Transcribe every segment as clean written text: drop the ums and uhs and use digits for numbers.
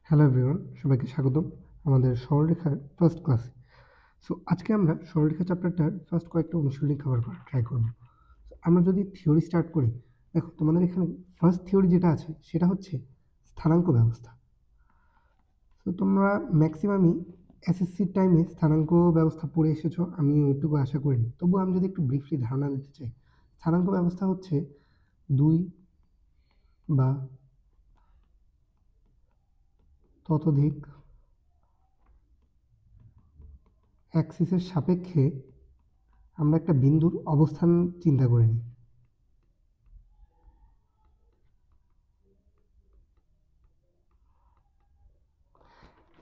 Hello everyone, সবাইকে স্বাগতম আমাদের সরলরেখার ফার্স্ট ক্লাসে। সো আজকে আমরা সরলরেখা চ্যাপ্টারটার ফার্স্ট কয়েকটা অনুশীলনী কভার করার ট্রাই করব। আমরা যদি থিওরি স্টার্ট করি, দেখো তোমাদের এখানে ফার্স্ট থিওরি যেটা আছে সেটা হচ্ছে স্থানাঙ্ক ব্যবস্থা। তো তোমরা ম্যাক্সিমামই এসএসসির টাইমে স্থানাঙ্ক ব্যবস্থা পড়ে এসেছো, আমি ওইটুকু আশা করিনি। তবুও আমি যদি একটু ব্রিফলি ধারণা দিতে চাই, স্থানাঙ্ক ব্যবস্থা হচ্ছে দুই বা ততোধিক অ্যাক্সিসের সাপেক্ষে আমরা একটা বিন্দুর অবস্থান চিন্তা করে নিই।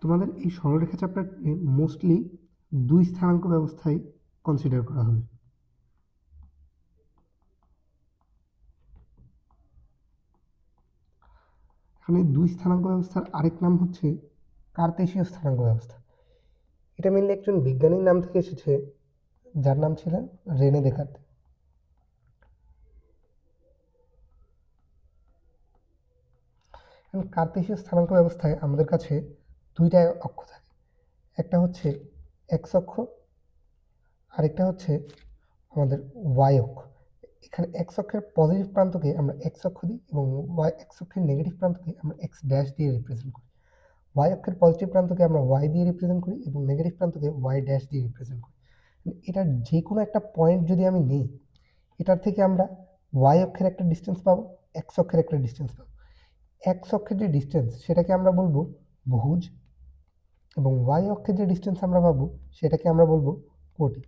তোমাদের এই সরলরেখা চ্যাপ্টারে মোস্টলি দুই স্থানাঙ্ক ব্যবস্থায় কনসিডার করা হবে। এখানে দুই স্থানাঙ্ক ব্যবস্থার আরেক নাম হচ্ছে কার্তেশীয় স্থানাঙ্ক ব্যবস্থা। এটা মেনলি একজন বিজ্ঞানীর নাম থেকে এসেছে, যার নাম ছিল রেনে দেকার্ত। কার্তেশীয় স্থানাঙ্ক ব্যবস্থায় আমাদের কাছে দুইটা অক্ষ থাকে, একটা হচ্ছে এক্স অক্ষ, আরেকটা হচ্ছে আমাদের ওয়াই অক্ষ। এখানে এক্স অক্ষের পজিটিভ প্রান্তকে আমরা এক্স অক্ষ দিই এবং ওয়াই এক্স অক্ষের নেগেটিভ প্রান্তকে আমরা এক্স ড্যাশ দিয়ে রিপ্রেজেন্ট করি। ওয়াই অক্ষের পজিটিভ প্রান্তকে আমরা ওয়াই দিয়ে রিপ্রেজেন্ট করি এবং নেগেটিভ প্রান্তকে ওয়াই ড্যাশ দিয়ে রিপ্রেজেন্ট করি। এটার যে কোনো একটা পয়েন্ট যদি আমি নিই, এটার থেকে আমরা ওয়াই অক্ষের একটা ডিস্টেন্স পাবো, এক্স অক্ষের একটা ডিস্টেন্স পাবো। এক্স অক্ষের যে ডিস্টেন্স সেটাকে আমরা বলবো ভুজ, এবং ওয়াই অক্ষের যে ডিস্টেন্স আমরা পাবো সেটাকে আমরা বলবো কোটি।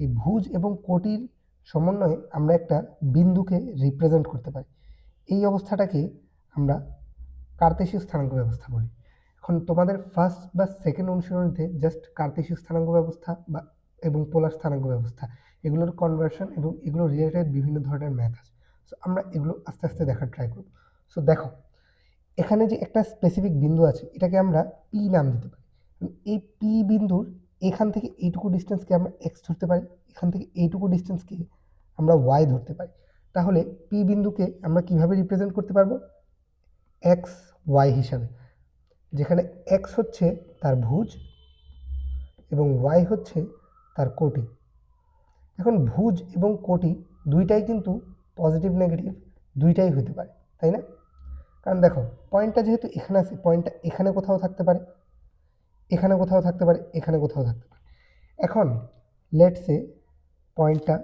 এই ভুজ এবং কোটির সমন্বয়ে আমরা একটা বিন্দুকে রিপ্রেজেন্ট করতে পারি। এই অবস্থাটাকে আমরা কার্তেশীয় স্থানাঙ্ক ব্যবস্থা বলি। এখন তোমাদের ফার্স্ট বা সেকেন্ড অনুশীলনীতে জাস্ট কার্তেশীয় স্থানাঙ্ক ব্যবস্থা বা এবং পোলার স্থানাঙ্ক ব্যবস্থা এগুলোর কনভার্সন এবং এগুলো রিলেটেড বিভিন্ন ধরনের ম্যাথ আছে। সো আমরা এগুলো আস্তে আস্তে দেখার ট্রাই করব। সো দেখো, এখানে যে একটা স্পেসিফিক বিন্দু আছে এটাকে আমরা পি নাম দিতে পারি। এই পি বিন্দুর এখান থেকে এইটুকু ডিস্টেন্সকে আমরা এক্স ধরতে পারি, এখান থেকে এইটুকু ডিস্টেন্সকে আমরা ওয়াই ধরতে পারি। তাহলে পি বিন্দুকে আমরা কিভাবে রিপ্রেজেন্ট করতে পারবো? এক্স ওয়াই হিসাবে, যেখানে এক্স হচ্ছে তার ভুজ এবং ওয়াই হচ্ছে তার কোটি। এখন ভুজ এবং কোটি দুইটাই কিন্তু পজিটিভ নেগেটিভ দুইটাই হতে পারে, তাই না? কারণ দেখো, পয়েন্টটা যেহেতু এখানে আছে, পয়েন্টটা এখানে কোথাও থাকতে পারে, এখানে কোথাও থাকতে পারে, এখানে কোথাও থাকতে পারে। এখন লেটসে পয়েন্টটা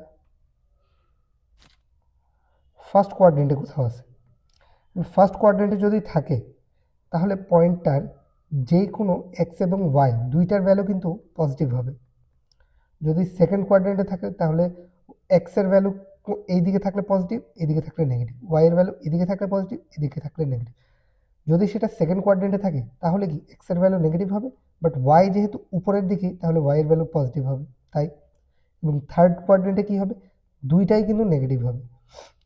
ফার্স্ট কোয়াড্রেন্টে কোথাও আছে। ফার্স্ট কোয়াড্রেন্টে যদি থাকে তাহলে পয়েন্টটার যে কোনো এক্স এবং ওয়াই দুইটার ভ্যালু কিন্তু পজিটিভ হবে। যদি সেকেন্ড কোয়াড্রেন্টে থাকে তাহলে এক্সের ভ্যালু এইদিকে থাকলে পজিটিভ, এদিকে থাকলে নেগেটিভ, ওয়াইয়ের ভ্যালু এদিকে থাকলে পজিটিভ, এদিকে থাকলে নেগেটিভ। যদি সেটা সেকেন্ড কোয়াড্রেন্টে থাকে তাহলে কি এক্সের ভ্যালু নেগেটিভ হবে, বাট ওয়াই যেহেতু উপরের দিকে তাহলে ওয়াইয়ের ভ্যালু পজিটিভ হবে, তাই। এবং থার্ড কোয়াড্রেন্টে কী হবে? দুইটাই কিন্তু নেগেটিভ হবে।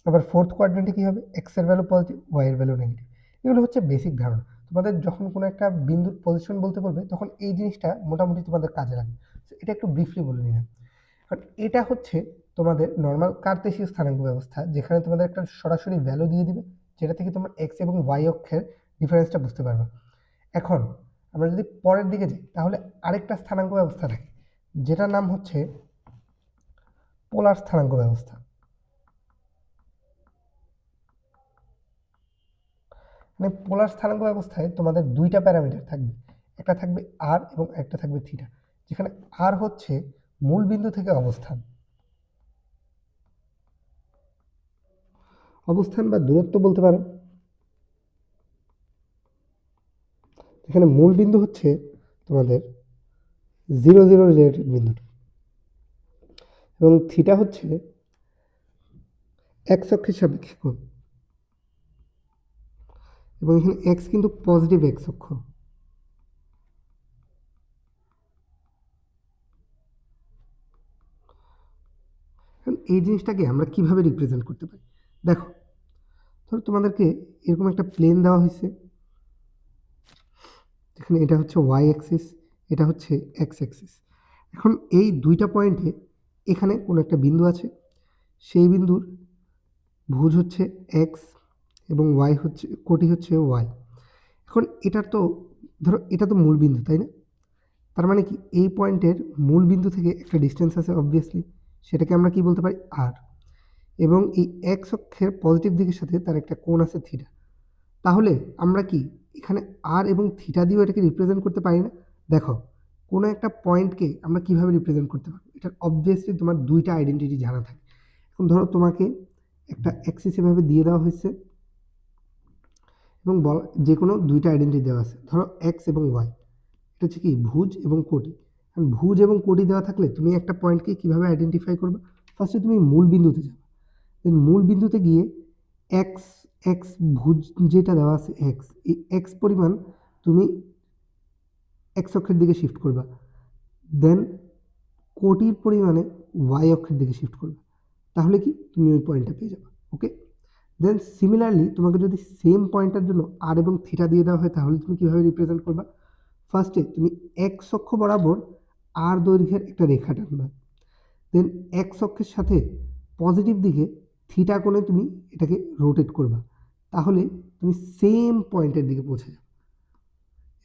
আবার ফোর্থ কোয়াড্রেন্টে কী হবে? এক্সের ভ্যালু পজিটিভ, ওয়াইয়ের ভ্যালু নেগেটিভ। এগুলো হচ্ছে বেসিক ধারণা। তোমাদের যখন কোনো একটা বিন্দুর পজিশন বলতে বলবে তখন এই জিনিসটা মোটামুটি তোমাদের কাজে লাগবে। এটা একটু ব্রিফলি বলে নিলাম। কারণ এটা হচ্ছে তোমাদের নর্মাল কার্তেশীয় স্থানাঙ্ক ব্যবস্থা, যেখানে তোমাদের একটা সরাসরি ভ্যালু দিয়ে দিবে, যেটা থেকে তোমরা এক্স এবং ওয়াই অক্ষের ডিফারেন্সটা বুঝতে পারবে। এখন আমরা যদি পরের দিকে যাই তাহলে আরেকটা স্থানাঙ্ক ব্যবস্থা থাকে, যেটার নাম হচ্ছে পোলার স্থানাঙ্ক ব্যবস্থা। মানে পোলার স্থানাঙ্ক ব্যবস্থায় তোমাদের দুইটা প্যারামিটার থাকবে, একটা থাকবে আর এবং একটা থাকবে থিটা, যেখানে আর হচ্ছে মূল বিন্দু থেকে অবস্থান, অবস্থান বা দূরত্ব বলতে পারো। এখানে মূল বিন্দু হচ্ছে তোমাদের 0 0 রিলেটেড বিন্দুটা, এবং থিটা হচ্ছে এক্স অক্ষের সাপেক্ষে কোণ, এবং এখানে এক্স কিন্তু পজিটিভ এক্স অক্ষ। এই জিনিসটাকে আমরা কিভাবে রিপ্রেজেন্ট করতে পারি? দেখো, ধরো তোমাদেরকে এরকম একটা প্লেন দেওয়া হয়েছে, যেখানে এটা হচ্ছে ওয়াই অ্যাক্সিস, এটা হচ্ছে এক্স অ্যাক্সিস। এখন এই দুইটা পয়েন্টে এখানে কোনো একটা বিন্দু আছে, সেই বিন্দুর ভুজ হচ্ছে এক্স এবং ওয়াই হচ্ছে, কোটি হচ্ছে ওয়াই। এখন এটার তো ধরো এটা তো মূল বিন্দু, তাই না? তার মানে কি এই পয়েন্টের মূল বিন্দু থেকে একটা ডিস্টেন্স আছে অবভিয়াসলি, সেটাকে আমরা কি বলতে পারি আর। এবং এই এক্স অক্ষের পজিটিভ দিকের সাথে তার একটা কোণ আছে থিটা। তাহলে আমরা কি এখানে আর এবং থিটা দিয়েও এটাকে রিপ্রেজেন্ট করতে পারি না? দেখো কোনো একটা পয়েন্টকে আমরা কিভাবে রিপ্রেজেন্ট করতে পারবো, এটার অবভিয়াসলি তোমার দুইটা আইডেন্টিটি জানা থাকে। এখন ধরো তোমাকে একটা অ্যাক্সিস এভাবে দিয়ে দেওয়া হয়েছে এবং যে কোনো দুইটা আইডেন্টিটি দেওয়া আছে, ধরো এক্স এবং ওয়াই, এটা হচ্ছে কি ভুজ এবং কোটি। কারণ ভুজ এবং কোটি দেওয়া থাকলে তুমি একটা পয়েন্টকে কীভাবে আইডেন্টিফাই করবে? ফার্স্টে তুমি মূল বিন্দুতে যাবে, দেন মূল বিন্দুতে গিয়ে এক্স এক্স ভুজ যেটা দেওয়া আছে এক্স, এই এক্স পরিমাণ তুমি এক্স অক্ষের দিকে শিফট করবা, দেন কোটির পরিমাণে ওয়াই অক্ষের দিকে শিফট করবে, তাহলে কি তুমি ওই পয়েন্টটা পেয়ে যাবে। ওকে, দেন সিমিলারলি তোমাকে যদি সেম পয়েন্টের জন্য আর এবং থিটা দিয়ে দেওয়া হয়, তাহলে তুমি কীভাবে রিপ্রেজেন্ট করবা? ফার্স্টে তুমি এক্স অক্ষ বরাবর আর দৈর্ঘ্যের একটা রেখা টানবা, দেন এক্স অক্ষের সাথে পজিটিভ দিকে থিটা কোণে তুমি এটাকে রোটেট করবা, তাহলে তুমি সেম পয়েন্টের দিকে পৌঁছে যাবে।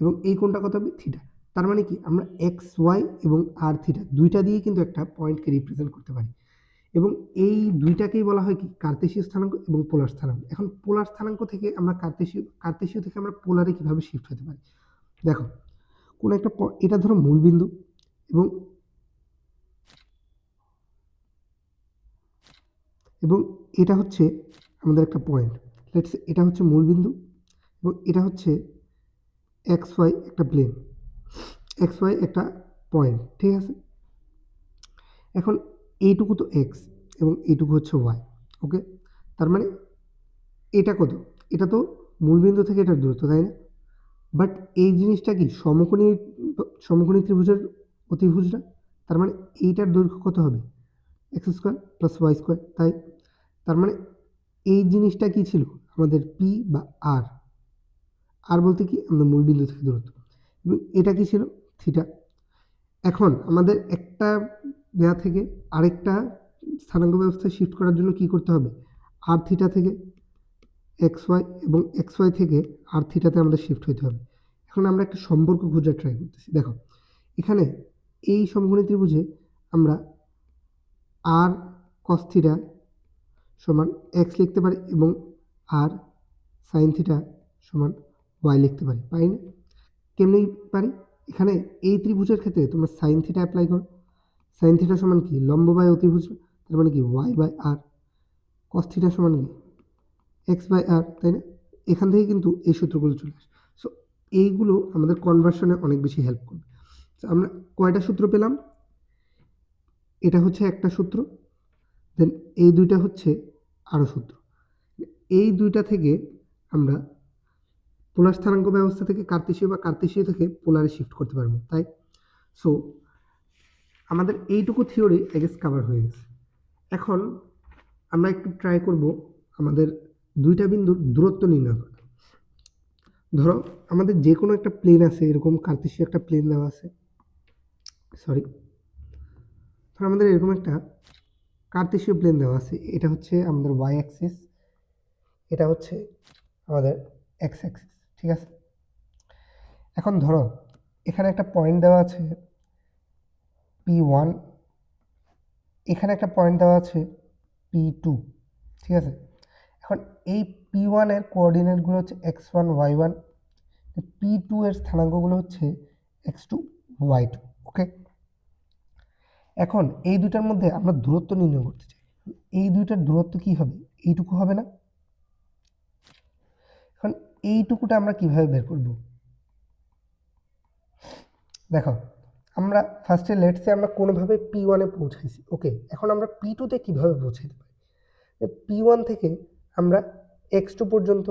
এবং এই কোণটা কত হবে? থিটা। তার মানে কি আমরা এক্স ওয়াই এবং আর থিটা দুইটা দিয়ে কিন্তু একটা পয়েন্টকে রিপ্রেজেন্ট করতে পারি। এবং এই দুইটাকেই বলা হয় কি কার্তেশীয় স্থানাঙ্ক এবং পোলার স্থানাঙ্ক। এখন পোলার স্থানাঙ্ক থেকে আমরা কার্তেশীয় থেকে আমরা পোলারে কিভাবে শিফট হতে পারি? দেখো কোন একটা এটা ধরো মূলবিন্দু এবং এটা হচ্ছে আমাদের একটা পয়েন্ট, লেটস এটা হচ্ছে মূলবিন্দু এবং এটা হচ্ছে এক্স ওয়াই একটা প্লেন, এক্স ওয়াই একটা পয়েন্ট, ঠিক আছে? এখন এইটুকু তো এক্স এবং এইটুকু হচ্ছে ওয়াই। ওকে, তার মানে এটা কত? এটা তো মূলবিন্দু থেকে এটার দূরত্ব, তাই না? বাট এই জিনিসটা কি সমকোণী ত্রিভুজের অতিভুজ না? তার মানে এইটার দৈর্ঘ্য কত হবে? X square plus Y square, তাই? তার মানে এই জিনিসটা কি ছিল আমাদের পি বা আর, আর বলতে কি আমাদের মূলবিন্দু থেকে দূরত্ব, এবং এটা কি ছিল? থিটা। এখন আমাদের একটা দেয়া থেকে আরেকটা স্থানাঙ্ক ব্যবস্থায় শিফট করার জন্য কি করতে হবে? আর থিটা থেকে এক্স ওয়াই এবং এক্স ওয়াই থেকে আর থিটাতে আমাদের শিফট হতে হবে। এখন আমরা একটা সম্পর্ক খোঁজার ট্রাই করতেছি। দেখো এখানে এই সমকোণী ত্রিভুজে আমরা আর কস থিটা সমান এক্স লিখতে পারি এবং আর সাইন থিটা সমান ওয়াই লিখতে পারি, পারি না? কেমনি পারি? এখানে এই ত্রিভুজের ক্ষেত্রে তোমরা সাইন থিটা অ্যাপ্লাই করো, সাইন থিটা সমান কি লম্ব বাই অতিভুজ, তার মানে কি y by r, cos theta সমান কি এক্স বাই আর, তাই না? এখান থেকে কিন্তু এই সূত্রগুলো চলে আসে। সো এইগুলো আমাদের কনভার্সনে অনেক বেশি হেল্প করবে। আমরা কয়টা সূত্র পেলাম? এটা হচ্ছে একটা সূত্র, দেন এই দুইটা হচ্ছে আরও সূত্র। এই দুইটা থেকে আমরা পোলার স্থানাঙ্ক ব্যবস্থা থেকে কার্তেশীয় বা কার্তেশীয় থেকে পোলারে শিফট করতে পারবো, তাই? সো আমাদের এইটুকু থিওরি এগেস কাভার হয়ে গেছে। এখন আমরা একটু ট্রাই করব আমাদের দুইটা বিন্দুর দূরত্ব নির্ণয় করা। ধরো আমাদের যে কোনো একটা প্লেন আছে, এরকম কার্তেশীয় একটা প্লেন দেওয়া আছে, ধরো আমাদের এরকম একটা কার্তেশীয় প্লেন দেওয়া আছে, এটা হচ্ছে আমাদের ওয়াই অ্যাক্সিস, এটা হচ্ছে আমাদের এক্স অ্যাক্সিস, ঠিক আছে? এখন ধরো এখানে একটা পয়েন্ট দেওয়া আছে P1, এখানে একটা পয়েন্ট দেওয়া আছে P2, ঠিক আছে? এখন এই P1 এর কোঅর্ডিনেটগুলো হচ্ছে x1 y1, P2 এর স্থানাঙ্কগুলো হচ্ছে x2 y2। ওকে, এখন এই দুটার মধ্যে আমরা দূরত্ব নির্ণয় করতে চাই। এই দুইটার দূরত্ব কি হবে? এইটুকু হবে না? এখন এইটুকুটা আমরা কিভাবে বের করব? দেখো আমরা ফার্স্টে লেটসে আমরা কোনোভাবে P1 এ পৌঁছাইছি। ওকে, এখন আমরা P2 তে কিভাবে পৌঁছাইতে পারি? P1 থেকে আমরা x2 পর্যন্ত,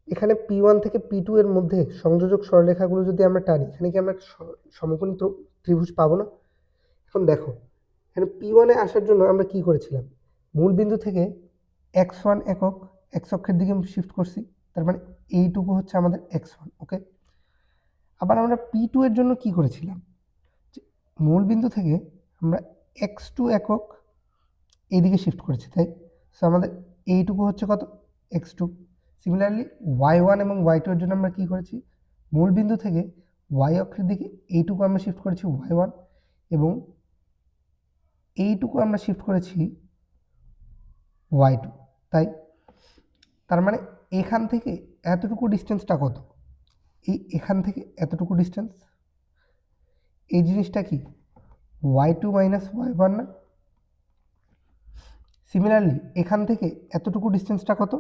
এখানে P1 থেকে P2 এর মধ্যে সংযোজক সরলরেখাগুলো যদি আমরা টানি, এখানে কি আমরা সমকোণী ত্রিভুজ পাবো না? এখন দেখো এখানে P1 এ আসার জন্য আমরা কি করেছিলাম? মূল বিন্দু থেকে x1 একক x অক্ষের দিকে শিফট করছি, তার মানে এইটুকু হচ্ছে আমাদের x1। ওকে, আবার আমরা P2 এর জন্য কি করেছিলাম? মূল বিন্দু থেকে আমরা x2 একক এইদিকে শিফট করেছি, তাই? সো আমাদের এইটুকু হচ্ছে কত? x2। সিমিলারলি y1 এবং y2 এর জন্য আমরা কি করেছি, মূল বিন্দু থেকে y অক্ষের দিকে এইটুকু আমরা শিফট করেছি y1 এবং এইটুকু আমরা শিফট করেছি y2। তাই তার মানে এখান থেকে এতটুকু ডিস্টেন্সটা কত, এখান থেকে এতটুকু ডিস্টেন্স, এই জিনিসটা কি y2 মাইনাস y1 না? সিমিলারলি এখান থেকে এতটুকু ডিস্টেন্সটা কত,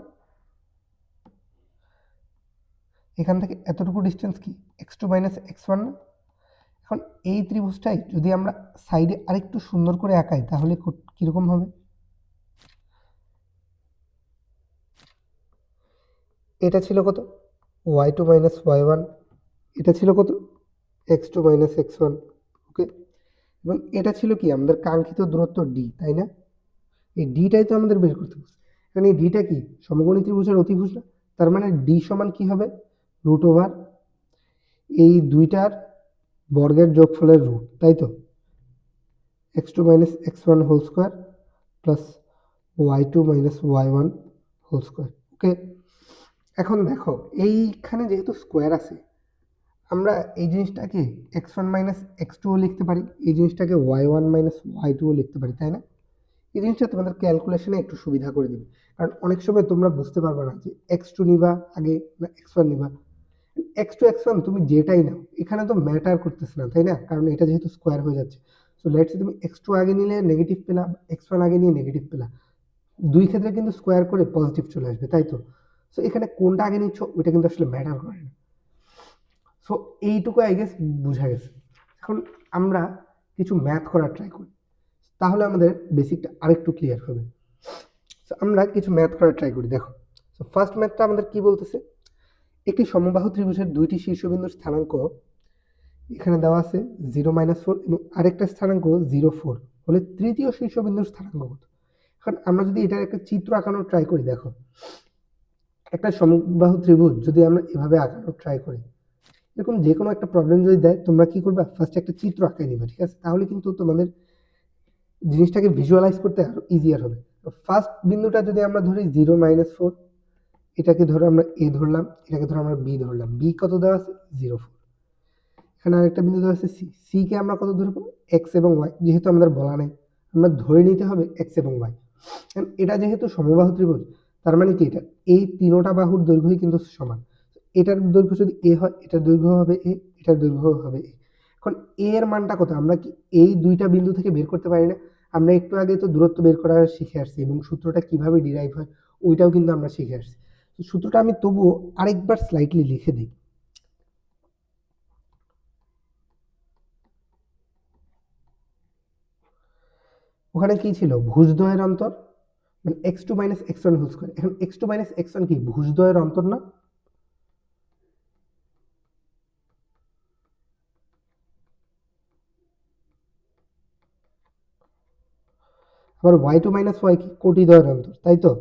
এখান থেকে এতটুকু ডিস্টেন্স কি x2 মাইনাস x1 না? এখন এই ত্রিভুজটাই যদি আমরা সাইডে আরেকটু সুন্দর করে আঁকাই তাহলে কিরকম হবে, এটা ছিল কত y2 মাইনাস y1, এটা ছিল কত x2 মাইনাস x1, ওকে। এবং এটা ছিল কি আমাদের কাঙ্ক্ষিত দূরত্ব d, তাই না? এই ডিটাই তো আমাদের বের করতে হবে। কারণ এই ডিটা কি সমকোণী ত্রিভুজের অতিভুজ না, তার মানে ডি সমান কি হবে রুট ওভার এই দুইটার বর্গের যোগফলের রুট, তাই তো x2 minus x1 whole square plus y2 minus y1 whole square, okay. এখন দেখো এইখানে যেহেতু স্কোয়ার আছে আমরা এই জিনিসটাকে x1 মাইনাস x2 লিখতে পারি, এই জিনিসটাকে y1 মাইনাস y2 লিখতে পারি, তাই না? এই জিনিসটা তোমাদের ক্যালকুলেশনে একটু সুবিধা করে দিবে, কারণ অনেক সময় তোমরা বুঝতে পারবে না যে x2 নিবা আগে না x1 নিবা। x2 x1 তুমি যেটাই নাও এখানে তো ম্যাটার করতেছে না, তাই না? কারণ এটা যেহেতু স্কোয়ার হয়ে যাচ্ছে। সো লেটস সে তুমি x2 আগে নিলে নেগেটিভ পেলা, x1 আগে নিয়ে নেগেটিভ পেলা, দুই ক্ষেত্রে কিন্তু স্কোয়ার করে পজিটিভ চলে আসবে, তাই তো? সো এখানে কোনটা আগে নিচ্ছ ওইটা কিন্তু আসলে ম্যাটার করে না। সো এইটুকু আই গেস বোঝা গেছে। এখন আমরা কিছু ম্যাথ করার ট্রাই করি, তাহলে আমাদের বেসিকটা আরেকটু ক্লিয়ার হবে। সো আমরা কিছু ম্যাথ করার ট্রাই করি। দেখো, সো ফার্স্ট ম্যাথটা আমাদের কি বলতেছে, একটি সমবাহু ত্রিভুজের দুইটি শীর্ষবিন্দুর স্থানাঙ্ক এখানে দেওয়া আছে 0-4 এবং আরেকটা স্থানাঙ্ক 0-4 হলে তৃতীয় শীর্ষবিন্দুর স্থানাঙ্ক কত। এখন আমরা যদি এটার একটা চিত্র আঁকানোর ট্রাই করি, দেখো একটা সমবাহু ত্রিভুজ যদি আমরা এভাবে আঁকানোর ট্রাই করি, এরকম যে কোনো একটা প্রবলেম যদি দেয় তোমরা কি করবা, ফার্স্ট একটা চিত্র আঁকাই নিবা, ঠিক আছে? তাহলে কিন্তু তোমাদের জিনিসটাকে ভিজুয়ালাইজ করতে আরো ইজিয়ার হবে। ফার্স্ট বিন্দুটা যদি আমরা ধরি 0-4, এটাকে ধরো আমরা এ ধরলাম, এটাকে ধরো আমরা বি ধরলাম, বি কত দেওয়া আছে 0-4। এখানে আরেকটা বিন্দু দেওয়া আছে সি, সি কে আমরা কত ধরবো এক্স এবং ওয়াই, যেহেতু আমাদের বলা নেই আমরা ধরে নিতে হবে এক্স এবং ওয়াই। এটা যেহেতু সমবাহু ত্রিভুজ তার মানে কি এটা এই তিনটা বাহুর দৈর্ঘ্যই কিন্তু সমান, এটার দৈর্ঘ্য যদি এ হয় এটার দৈর্ঘ্য হবে এ, এটার দৈর্ঘ্য হবে এ। এখন এ এর মানটা কত আমরা কি এই দুইটা বিন্দু থেকে বের করতে পারি না? আমরা একটু আগে তো দূরত্ব বের করা শিখে আসছি এবং সূত্রটা কিভাবে ডিরাইভ হয় ওইটাও কিন্তু আমরা শিখে আসছি। সূত্রটা আমি তবুও আরেকবার স্লাইটলি লিখে দিই। ওখানে কি ছিল ভুজদ্বয়ের অন্তর, মানে x2 minus x1 whole square. এখন x2 মাইনাস x1 কি ভুজদ্বয়ের অন্তর না? আবার y2 মাইনাস y কি কোটিদ্বয়ের অন্তর, তাই তো?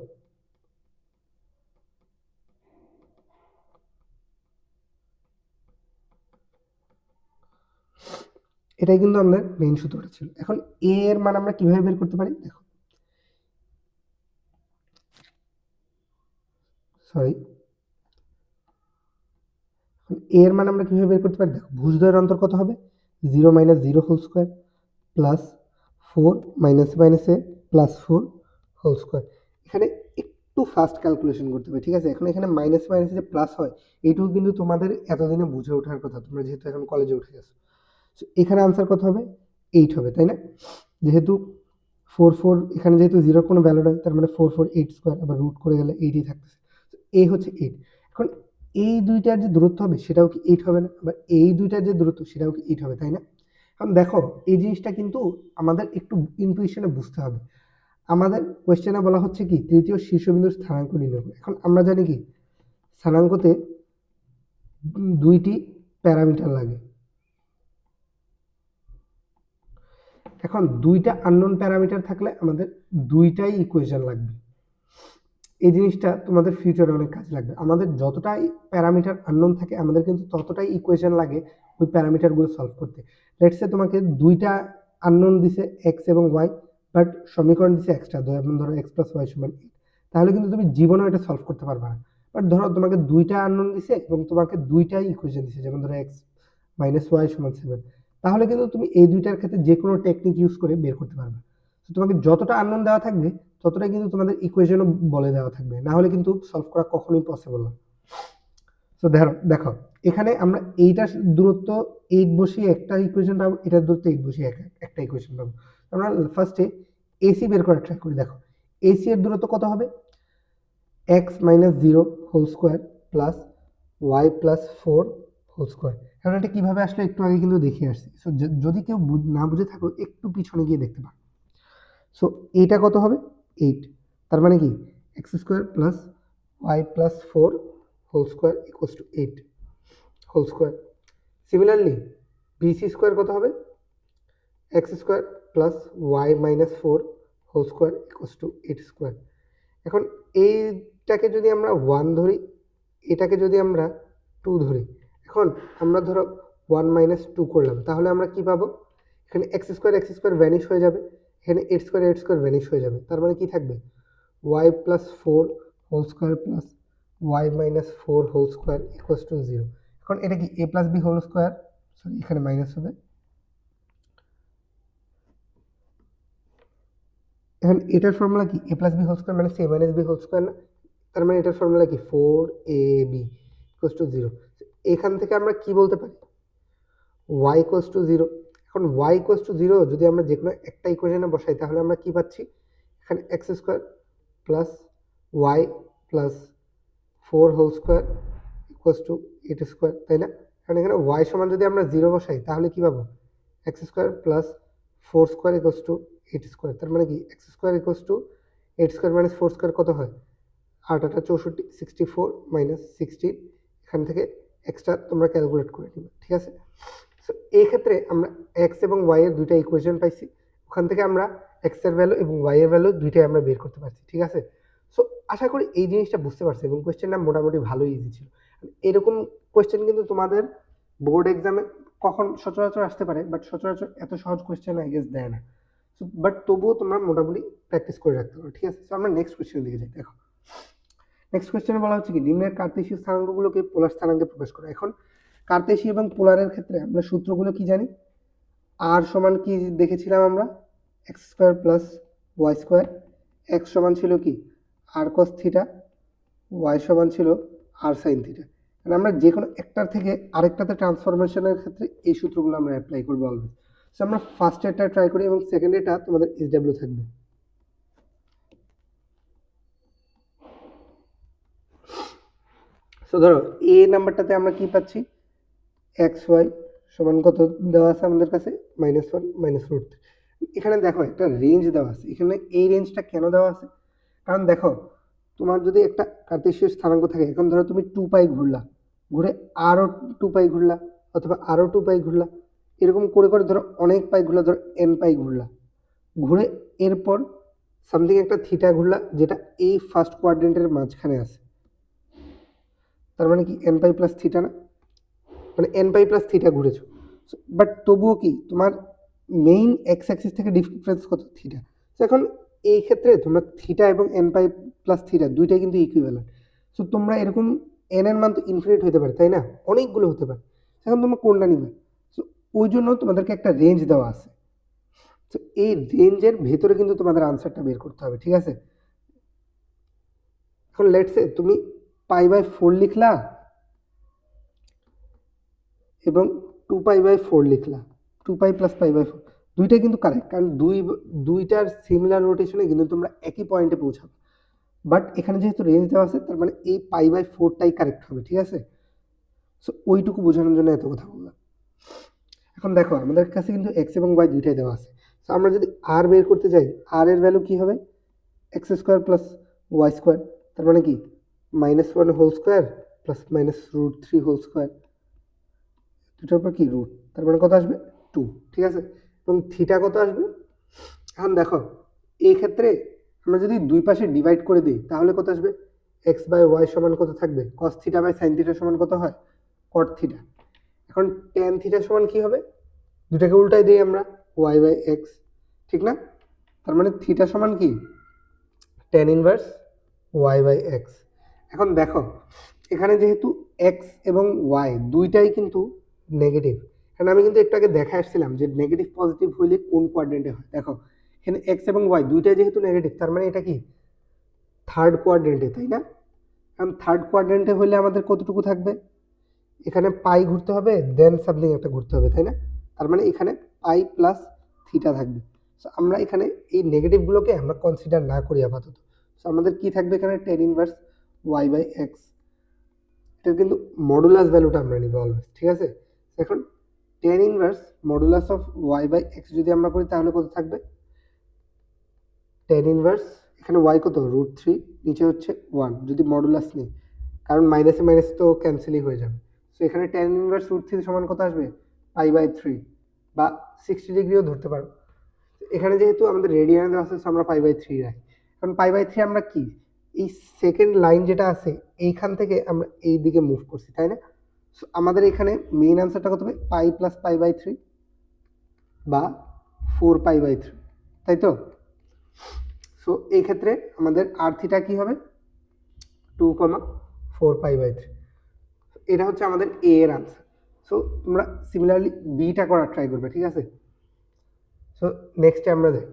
এটাই কিন্তু আমাদের মেইন সূত্রটা ছিল। এখন a এর মান আমরা কিভাবে বের করতে পারি, দেখো সরি a এর মান আমরা কিভাবে বের করতে পারি, দেখো ভুজদ্বয়ের অন্তর কত হবে 0-0 whole square plus 4 minus minus a plus 4 whole square. এখানে একটু ফাস্ট ক্যালকুলেশন করতে হবে, ঠিক আছে? এখন এখানে মাইনাস মাইনাস যে প্লাস হয় এইটুকু কিন্তু তোমাদের এতদিনে বুঝে ওঠার কথা, তোমরা যেহেতু এখন কলেজে উঠে গেছো। এখানে আনসার কত হবে 8 হবে, তাই না? যেহেতু 4 এখানে যেহেতু 0 কোনো ভ্যালু নাই তার মানে 8 স্কয়ার, আবার রুট করে গেলে 8ই থাকতেছে। এ হচ্ছে 8। এখন এই দুইটার যে দূরত্ব হবে সেটাও কি 8 হবে না? বা এই দুইটার যে দূরত্ব সেটাও কি 8 হবে, তাই না? এখন দেখো এই জিনিসটা কিন্তু আমাদের একটু ইনটুইশনে বুঝতে হবে। আমাদের কোয়েশ্চেনে বলা হচ্ছে কি তৃতীয় শীর্ষবিন্দুর স্থানাঙ্ক নির্ণয় করো। এখন আমরা জানি কি স্থানাঙ্কতে দুইটি প্যারামিটার লাগে। এখন দুইটা আননোন প্যারামিটার থাকলে আমাদের দুইটাই ইকুয়েশন লাগবে। এই জিনিসটা তোমাদের ফিউচারে অনেক কাজে লাগবে। আমাদের যতটাই প্যারামিটার আননোন থাকে আমাদের কিন্তু ততটাই ইকুয়েশন লাগে ওই প্যারামিটারগুলো সলভ করতে। লেটস সে তোমাকে দুইটা আননোন দিছে এক্স এবং ওয়াই, বাট সমীকরণ দিছে এক্সট্রা, ধরো এক্স প্লাস ওয়াই সমান 8, তাহলে কিন্তু তুমি জীবনেও এটা সলভ করতে পারবে না। বাট ধরো তোমাকে দুইটা আননোন দিছে এবং তোমাকে দুইটাই ইকুয়েশন দিছে, যেমন ধরো এক্স মাইনাস ওয়াই সমান 7, তাহলে কিন্তু তুমি এই দুইটার ক্ষেত্রে যে কোনো টেকনিক ইউজ করে বের করতে পারবে। তো তোমাকে যতটা আননোন দেওয়া থাকবে ততটাই কিন্তু তোমাদের ইকুয়েশনও বলে দেওয়া থাকবে, না হলে কিন্তু সলভ করা কখনোই পসিবল না। তো দেখো এখানে আমরা এইটার দূরত্ব 8 বসিয়ে একটা ইকুয়েশন পাবো, এটার দূরত্ব 8 বসিয়ে একটা ইকুয়েশন পাবো। আমরা ফার্স্টে এসি বের করার ট্রাই করি। দেখো এসি এর দূরত্ব কত হবে, x minus 0 whole square plus y plus 4 whole square. এখন এটা কিভাবে আসলে একটু আগে কিন্তু দেখিয়ে আসছি। সো যদি কেউ না বুঝে থাকো একটু পিছনে গিয়ে দেখতে পারো। সো এইটা কত হবে 8, তার মানে কি x square plus y plus 4 whole square equals to 8 whole square. Similarly BC square কত হবে, x square plus Y minus 4 whole square equals to 8 square. এখন এইটাকে যদি আমরা 1 ধরি, এটাকে যদি আমরা 2 ধরি, এখন আমরা ধরো 1 মাইনাস 2 করলাম, তাহলে আমরা কি পাবো, এখানে এক্স স্কোয়ার ভ্যানিশ হয়ে যাবে, এখানে 8 স্কোয়ার ভ্যানিশ হয়ে যাবে, তার মানে কি থাকবে Y plus 4 whole square plus Y minus 4 whole square equals to 0। এখন এটা কি A plus B whole square, sorry এখানে মাইনাস হবে, এখন এটার ফর্মুলা কি A plus B whole square মানে C minus B whole square না, তার মানে এটার ফর্মুলা কি 4ab ইকুয়ালস টু 0। এখান থেকে আমরা কি বলতে পারি y ইকুয়ালস টু 0। এখন y ইকুয়ালস টু 0 যদি আমরা যে কোনো একটা ইকুয়েশনে বসাই তাহলে আমরা কি পাচ্ছি, এখানে x square plus y plus 4 whole square equals to 8 square, তাই না? কারণ এখানে y সমান যদি আমরা 0 বসাই তাহলে কি পাবো, x square plus 4 square equals to 8 square, তার মানে কি x square equals to 8 square minus 4 square কত হয়, 8 8 64 64 মাইনাস 16, এখান থেকে এক্সট্রা তোমরা ক্যালকুলেট করে নিবে, ঠিক আছে? সো এই ক্ষেত্রে আমরা এক্স এবং ওয়াই এর দুইটা ইকুয়েশন পাইছি, ওখান থেকে আমরা এক্স এর ভ্যালু এবং ওয়াই এর ভ্যালু দুইটাই আমরা বের করতে পারছি, ঠিক আছে? সো আশা করি এই জিনিসটা বুঝতে পারছি এবং কোয়েশ্চেনটা মোটামুটি ভালোই ইজি ছিল। এরকম কোয়েশ্চেন কিন্তু তোমাদের বোর্ড এক্সামে কখন সচরাচর আসতে পারে, বাট সচরাচর এত সহজ কোয়েশ্চেন আই গেস দেয় না। সো বাট তবুও তোমরা মোটামুটি প্র্যাকটিস করে রাখতে পারো, ঠিক আছে? সো আমরা নেক্সট কোয়েশ্চেনের দিকে যাই। দেখো নেক্সট কোয়েশ্চেনে বলা হচ্ছে কি নিম্নের কার্তেশীয় স্থানাঙ্কগুলোকে পোলার স্থানাঙ্কে প্রকাশ করো। এখন কার্তেশীয় এবং পোলারের ক্ষেত্রে আমরা সূত্রগুলো কি জানি, আর সমান কি দেখেছিলাম আমরা, x square plus Y square, x সমান ছিল কি আর কস থিটা, ওয়াই সমান ছিল আর সাইন থিটা। মানে আমরা যে কোনো একটার থেকে আরেকটাতে ট্রান্সফরমেশনের ক্ষেত্রে এই সূত্রগুলো আমরা অ্যাপ্লাই করবো অলওয়েজ। সো আমরা ফার্স্ট এরটা ট্রাই করি এবং সেকেন্ড এরটা তোমাদের এসডব্লিউ থাকবে। সো ধরো এ নাম্বারটাতে আমরা কি পাচ্ছি, এক্স ওয়াই সমান কত দেওয়া আছে আমাদের কাছে, -1 -√3। এখানে দেখো একটা রেঞ্জ দেওয়া আছে, এখানে এই রেঞ্জটা কেন দেওয়া আছে, কারণ দেখো তোমার যদি একটা কার্তেশীয় স্থানাঙ্ক থাকে, এখন ধরো তুমি 2 পাই ঘুরলা, ঘুরে আরও 2 পাই ঘুরলা, অথবা আরও 2 পাই ঘুরলা, এরকম করে করে ধরো অনেক পাই ঘুরলা, ধরো n পাই ঘুরলা, ঘুরে এরপর সামথিং একটা থিটা ঘুরলা যেটা এই ফার্স্ট কোয়াড্রেন্টের মাঝখানে আছে, তার মানে কি n পাই প্লাস থিটা না, মানে n পাই প্লাস থিটা ঘুরেছো। বাট তবুও কি তোমার মেইন এক্স অ্যাক্সিস থেকে ডিফারেন্স কত, থিটা। তো এখন এই ক্ষেত্রে তোমরা থিটা এবং n পাই প্লাস থিটা দুইটাই কিন্তু ইকুইভ্যালেন্ট। সো তোমরা এরকম n এর মান তো ইনফিনিট হতে পারে, তাই না, অনেকগুলো হতে পারে, এখন তোমরা কোনটা নিবে। সো ওই জন্য তোমাদেরকে একটা রেঞ্জ দেওয়া আছে, তো এই রেঞ্জের ভেতরে কিন্তু তোমাদের আনসারটা বের করতে হবে, ঠিক আছে? এখন লেটসে তুমি π/4 লিখলা এবং 2π/4 লিখলা, 2π প্লাস π/4 দুইটাই কিন্তু কারেক্ট, কারণ দুইটার সিমিলার রোটেশনে কিন্তু তোমরা একই পয়েন্টে পৌঁছাবে। বাট এখানে যেহেতু রেঞ্জ দেওয়া আছে তার মানে এই π/4টাই কারেক্ট হবে, ঠিক আছে? সো ওইটুকু বোঝানোর জন্য এত কথা বললাম। এখন দেখো আমাদের কাছে কিন্তু এক্স এবং ওয়াই দুইটাই দেওয়া আছে, সো আমরা যদি আর বের করতে যাই, আর এর ভ্যালু কি হবে, x square plus Y square, তার মানে কি -1 whole square plus -√3 whole square, দুটার পর কি রুট, তার মানে কত আসবে 2, ঠিক আছে? এবং থিটা কত আসবে, এখন দেখো এই ক্ষেত্রে আমরা যদি দুই পাশে ডিভাইড করে দিই তাহলে কত আসবে, x/y সমান কত থাকবে, cos theta by sin theta সমান কত হয়, cot থিটা। এখন tan থিটা সমান কি হবে, দুটাকে উল্টাই দিই আমরা, y/x, ঠিক না? তার মানে থিটা সমান কি tan ইনভার্স y/x। এখন দেখো এখানে যেহেতু এক্স এবং ওয়াই দুইটাই কিন্তু নেগেটিভ, কারণ আমি কিন্তু একটু আগে দেখা আসছিলাম যে নেগেটিভ পজিটিভ হইলে কোন কোয়াড্রেন্টে হয়। দেখো এখানে এক্স এবং ওয়াই দুইটাই যেহেতু নেগেটিভ, তার মানে এটা কি থার্ড কোয়াড্রেন্টে, তাই না? কারণ থার্ড কোয়াড্রেন্টে হলে আমাদের কতটুকু থাকবে, এখানে পাই ঘুরতে হবে, দেন সামথিং একটা ঘুরতে হবে, তাই না? তার মানে এখানে পাই প্লাস থিটা থাকবে। সো আমরা এখানে এই নেগেটিভগুলোকে আমরা কনসিডার না করি আপাতত। সো আমাদের কি থাকবে এখানে tan inverse y by x, এটার কিন্তু মডুলাস ভ্যালুটা আমরা নিব অলওয়েজ, ঠিক আছে? এখন tan inverse modulus of y by x যদি আমরা করি তাহলে কত থাকবে, টেন ইনভার্স এখানে ওয়াই কত √3, নিচে হচ্ছে 1 যদি মডুলাস নেই, কারণ মাইনাসে মাইনাস তো ক্যান্সেলই হয়ে যাবে। সো এখানে টেন ইনভার্স √3 সমান কত আসবে, পাই বাই 3 বা 60 ডিগ্রিও ধরতে পারো। এখানে যেহেতু আমাদের রেডিয়ানে দেওয়া আছে আমরা পাই বাই 3 রাখি। কারণ পাই বাই 3 আমরা কি এই সেকেন্ড লাইন যেটা আছে এইখান থেকে আমরা এই দিকে মুভ করছি, তাই না? সো আমাদের এখানে মেইন আনসারটা কত হবে, পাই প্লাস পাই বাই 3 বা 4 পাই বাই 3, তাই তো? সো এই ক্ষেত্রে আমাদের আর থিটা কি হবে, 2,4 পাই বাই 3। এটা হচ্ছে আমাদের এ এর আনসার। সো তোমরা সিমিলারলি বিটা করার ট্রাই করবে, ঠিক আছে? সো নেক্সটে আমরা যাই।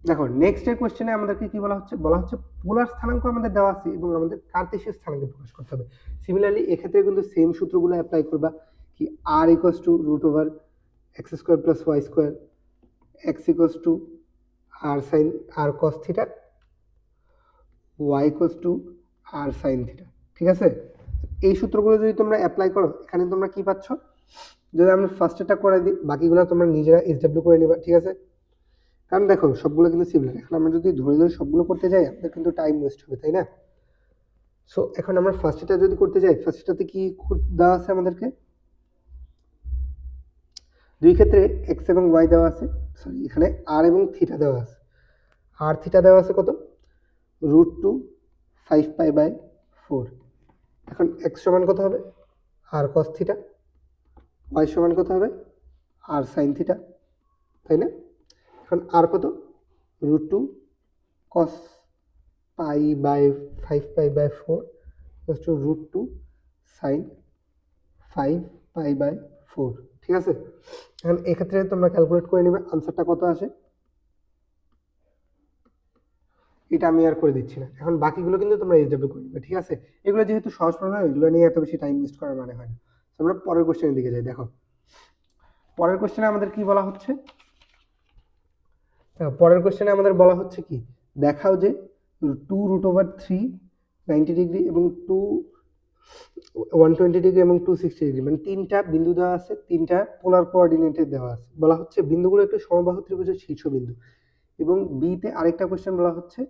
দেখো নেক্সটের কোশ্চেনে আমাদেরকে কি বলা হচ্ছে, বলা হচ্ছে পোলার স্থানাঙ্ক আমাদের দেওয়া আছে এবং আমাদের কার্তেশীয় স্থানাঙ্ক প্রকাশ করতে হবে। সিমিলারলি এক্ষেত্রে কিন্তু সেম সূত্রগুলো অ্যাপ্লাই করবা, কি R equals to √x square plus Y square, X equals to R sine R cos theta, Y equals to R sine theta, ঠিক আছে? এই সূত্রগুলো যদি তোমরা অ্যাপ্লাই করো এখানে তোমরা কি পাচ্ছ, যদি আমরা ফার্স্টেরটা করে দিই বাকিগুলো তোমরা নিজেরা এসডব্লিউ করে নিবা, ঠিক আছে? কারণ দেখো সবগুলো কিন্তু সিমিলার, এখন আমরা যদি ধরে ধরে সবগুলো করতে যাই আমাদের কিন্তু টাইম ওয়েস্ট হবে, তাই না? সো এখন আমরা ফার্স্টটা যদি করতে যাই, ফার্স্টটাতে কি দেওয়া আছে আমাদেরকে, দুই ক্ষেত্রে এক্স এবং ওয়াই দেওয়া আছে, সরি এখানে আর এবং থিটা দেওয়া আছে। আর থিটা দেওয়া আছে কত, √2 5 পাই বাই 4। এখন এক্স সমান কত হবে, আর কস থিটা, ওয়াই সমান কত হবে, আর সাইন থিটা, তাই না? এখন আর কত, √2 cos pi by 5 pi by 4 equals to √2 sine 5 pi by 4, ঠিক আছে? এখন এক্ষেত্রে তোমরা ক্যালকুলেট করে নিবে আনসারটা কত আসে, এটা আমি আর করে দিচ্ছি না। এখন বাকিগুলো কিন্তু তোমরা এসডব্লিউ করে নিবে, ঠিক আছে? এগুলো যেহেতু সহজ প্রশ্ন, এগুলো নিয়ে এত বেশি টাইম ওয়েস্ট করার মানে হয় না। আমরা পরের কোশ্চেনের দিকে যাই। দেখো পরের কোশ্চেনে আমাদের কি বলা হচ্ছে, পরের কোশ্চেনে আমাদের বলা হচ্ছে কি, দেখাও যে 2√3 90 ডিগ্রি এবং 120 ডিগ্রি এবং 260 ডিগ্রি মানে তিনটা বিন্দু দেওয়া আছে, তিনটা পোলার কোঅর্ডিনেটে দেওয়া আছে। বলা হচ্ছে বিন্দুগুলো একটু সমবাহু ত্রিভুজের শীর্ষবিন্দু। এবং বিতে আরেকটা কোশ্চেন বলা হচ্ছে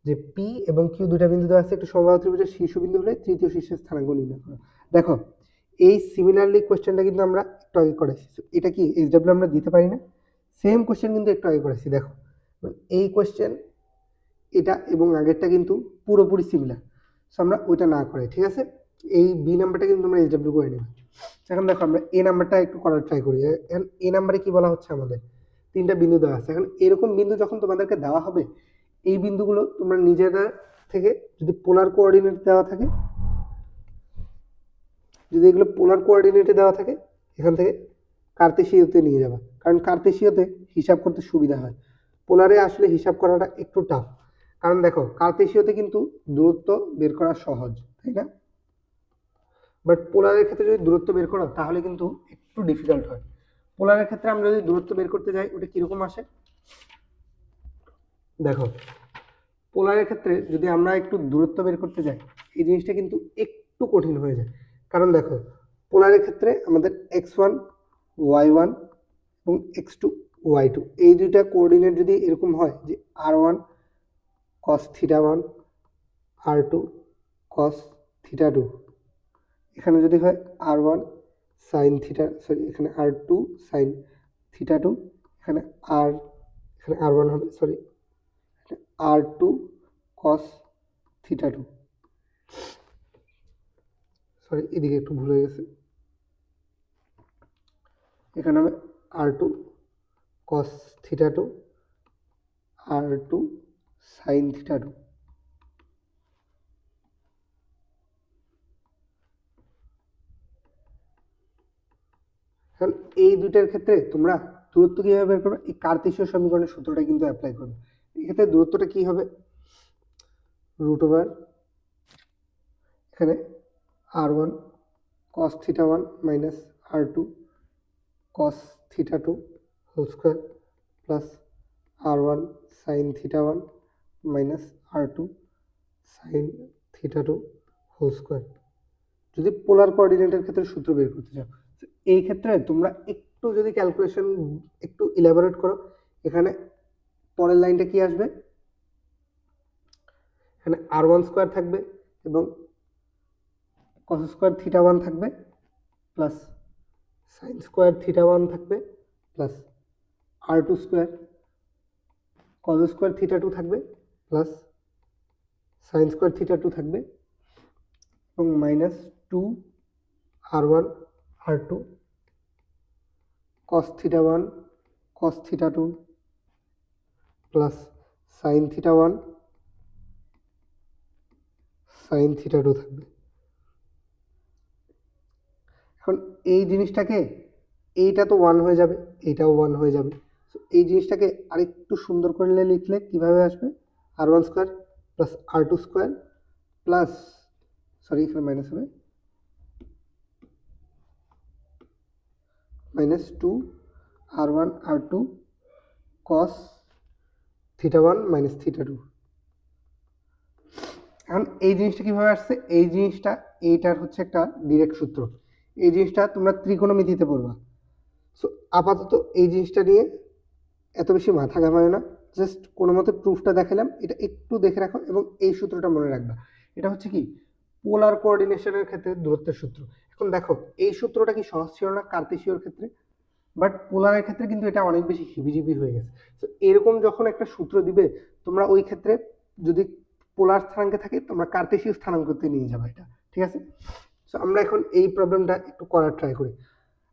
যে পি এবং কিউ দুটা বিন্দু দেওয়া আছে একটু সমবাহু ত্রিভুজের শীর্ষবিন্দু হলে তৃতীয় শীর্ষের স্থানাঙ্ক নির্ণয় করো। দেখো এই সিমিলারলি কোশ্চেনটা কিন্তু আমরা একটু আগে করেছি, এটা কি এসডব্লিউ আমরা দিতে পারি না? সেম কোশ্চেন কিন্তু একটু আগে করেছি। দেখো এই কোশ্চেন এটা এবং আগেরটা কিন্তু পুরোপুরি সিমিলার, সো আমরা ওইটা না করে, ঠিক আছে? এই বি নাম্বারটা কিন্তু আমরা এসডব্লিউ করে নেব। এখন দেখো আমরা এ নাম্বারটা একটু করার ট্রাই করি। এখন এ নাম্বারে কি বলা হচ্ছে, আমাদের তিনটা বিন্দু দেওয়া আছে। এখন এরকম বিন্দু যখন তোমাদেরকে দেওয়া হবে, এই বিন্দুগুলো তোমরা নিজেরা থেকে যদি পোলার কোঅর্ডিনেট দেওয়া থাকে, যদি এগুলো পোলার কোঅর্ডিনেটে দেওয়া থাকে এখান থেকে কার্তেশীয়তে নিয়ে যাবা, কারণ কার্তেশীয়তে হিসাব করতে সুবিধা হয়। পোলারে আসলে হিসাব করাটা একটু টাফ, কারণ দেখো কার্তেশীয়তে কিন্তু দূরত্ব বের করা সহজ, তাই না? বাট পোলারের ক্ষেত্রে যদি দূরত্ব বের করো তাহলে কিন্তু একটু ডিফিকাল্ট হয়। পোলারের ক্ষেত্রে আমরা যদি দূরত্ব বের করতে যাই ওটা কিরকম আসে, দেখো পোলারের ক্ষেত্রে যদি আমরা একটু দূরত্ব বের করতে যাই এই জিনিসটা কিন্তু একটু কঠিন হয়ে যায়। কারণ দেখো পোলারের ক্ষেত্রে আমাদের x1 y1 এবং x2 y2 এই দুইটা কোঅর্ডিনেট যদি এরকম হয় যে r1 cos θ1 r2 cos θ2, এখানে যদি হয় r1 sin θ, সরি এখানে r2 sin θ2, এখানে r1 হবে, সরি r2 cos θ2, সরি এদিকে একটু ভুল হয়ে গেছে, এখানে হবে r2 cos θ2 r2 sin θ2, কারণ এই দুইটার ক্ষেত্রে তোমরা দূরত্ব কিভাবে বের করবে, এই কার্তেশীয় সমীকরণের সূত্রটা কিন্তু অ্যাপ্লাই করবে। এক্ষেত্রে দূরত্বটা কি হবে, রুট ওভার এখানে r1 cos θ1 minus r2 cos θ2 whole square plus r1 sin θ1 minus r2 sin θ2 whole square. যদি পোলার কোঅর্ডিনেটের ক্ষেত্রে সূত্র বের করতে চাও, এই ক্ষেত্রে তোমরা একটু যদি ক্যালকুলেশন একটু ইলাবোরেট করো, এখানে পরের লাইনটা কি আসবে, এখানে r1 স্কোয়ার থাকবে এবং cos স্কোয়ার θ1 থাকবে প্লাস sin স্কোয়ার θ1 থাকবে plus r2 square cos square θ2 থাকবে প্লাস sin স্কোয়ার θ2 থাকবে এবং minus 2 r1 r2 cos θ1 cos θ2 plus sin θ1 sin θ2 থাকবে। এখন এই জিনিসটাকে, এইটা তো 1 হয়ে যাবে, এইটাও 1 হয়ে যাবে। তো এই জিনিসটাকে আরেকটু সুন্দর করে লিখলে কিভাবে আসবে, r1 square plus r2 square plus, sorry এখানে মাইনাস হবে, minus 2 r1 r2 cos θ1 minus θ2। এখন এই জিনিসটা কিভাবে আসছে, এই জিনিসটা এইটার হচ্ছে একটা ডিরেক্ট সূত্র, এই জিনিসটা তোমরা ত্রিকোণমিতিতে পড়বা। সো আপাতত এই জিনিসটা নিয়ে এত বেশি মাথা ঘামায় না, জাস্ট কোনো মতে প্রুফটা দেখালাম, এটা একটু দেখে রাখো এবং এই সূত্রটা মনে রাখবা। এটা হচ্ছে কি পোলার কোঅর্ডিনেশনের ক্ষেত্রে দূরত্বের সূত্র। এখন দেখো এই সূত্রটা কি সহজ ছিল না কার্তেশীয়র ক্ষেত্রে, বাট পোলারের ক্ষেত্রে কিন্তু এটা অনেক বেশি হিবিজিবি হয়ে গেছে। তো এরকম যখন একটা সূত্র দিবে, তোমরা ওই ক্ষেত্রে যদি পোলার স্থানাঙ্কে থাকে তোমরা কার্তেশীয় স্থানাঙ্কতে নিয়ে যাবে এটা, ঠিক আছে। সো আমরা এখন এই প্রবলেমটা একটু করার ট্রাই করি।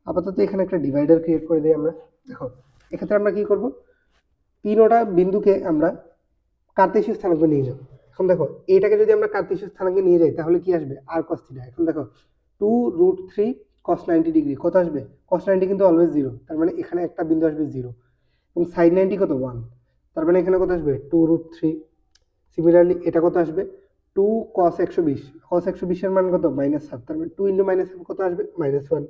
আপাতত এখানে একটা ডিভাইডার ক্রিয়েট করে দিই আমরা। দেখো এক্ষেত্রে আমরা কি করব, তিনোটা বিন্দুকে আমরা কার্তেশীয় স্থানাঙ্কে নিয়ে যাব। এখন দেখো এটাকে যদি আমরা কার্তেশীয় স্থানাঙ্কে নিয়ে যাই তাহলে কি আসবে, r cos θ। এখন দেখো 2√3 cos 90 ডিগ্রি কত আসবে, cos 90 কিন্তু অলওয়েজ 0, তার মানে এখানে একটা বিন্দু আসবে 0 এবং sin 90 কত 1, তার মানে এখানে কত আসবে 2√3। সিমিলারলি এটা কত আসবে 2 cos 120, cos 120 এর মান কত -1/2, তার মানে 2 × -1 কত আসবে -1।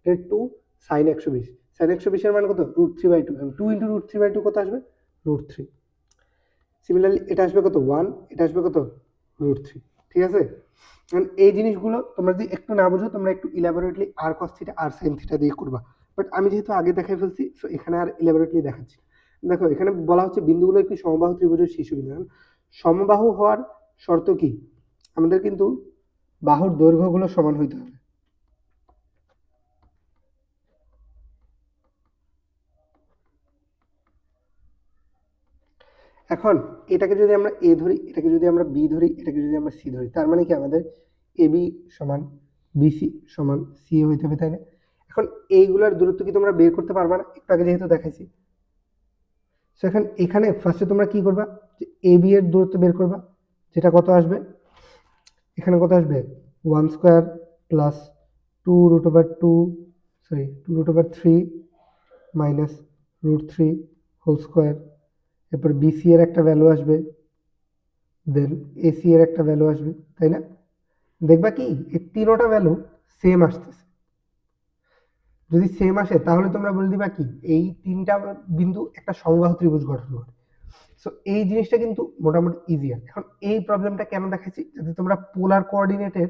এটা 2 sin 120, sin 120 এর মান কত √3/2, 2 × √3/2 কত আসবে √3। সিমিলারলি এটা আসবে কত 1, এটা আসবে কত √3, ঠিক আছে। এই জিনিসগুলো তোমরা যদি একটু না বুঝো তোমরা একটু elaborately r cos θ r sin θ দিয়ে করবা, বাট আমি যেহেতু আগে দেখাই ফেলছি সো এখানে আর ইলাবোরেটলি দেখাচ্ছি। দেখো এখানে বলা হচ্ছে বিন্দুগুলো একটি সমবাহু ত্রিভুজের শীর্ষবিন্দু। সমবাহু হওয়ার শর্ত কি, আমাদের কিন্তু বাহুর দৈর্ঘ্যগুলো সমান হইতে হবে। এখন এটাকে যদি আমরা এ ধরি, এটাকে যদি আমরা বি ধরি, এটাকে যদি আমরা সি ধরি, তার মানে কি আমাদের এবি সমান বিসি সমান সি হইতে হবে, তাই না। এখন এইগুলোর দূরত্ব কি তোমরা বের করতে পারবা না, একটু আগে যেহেতু দেখাইছি। সো এখন এখানে ফার্স্টে তোমরা কি করবা, যে এবি এর দূরত্ব বের করবা, যেটা কত আসবে, এখানে কত আসবে 1 square plus 2√2, sorry 2√3 minus √3 whole square. এরপর বিসি এর একটা ভ্যালু আসবে, দেন এসি এর একটা ভ্যালু আসবে, তাই না। দেখবা কি এই তিনোটা ভ্যালু সেম আসতেছে, যদি সেম আসে তাহলে তোমরা বলে দিবা কি এই তিনটা বিন্দু একটা সমবাহু ত্রিভুজ গঠন করে। সো এই জিনিসটা কিন্তু মোটামুটি ইজিয়ার। এখন এই প্রবলেমটা কেন দেখাচ্ছি, যাতে তোমরা পোলার কোঅর্ডিনেটের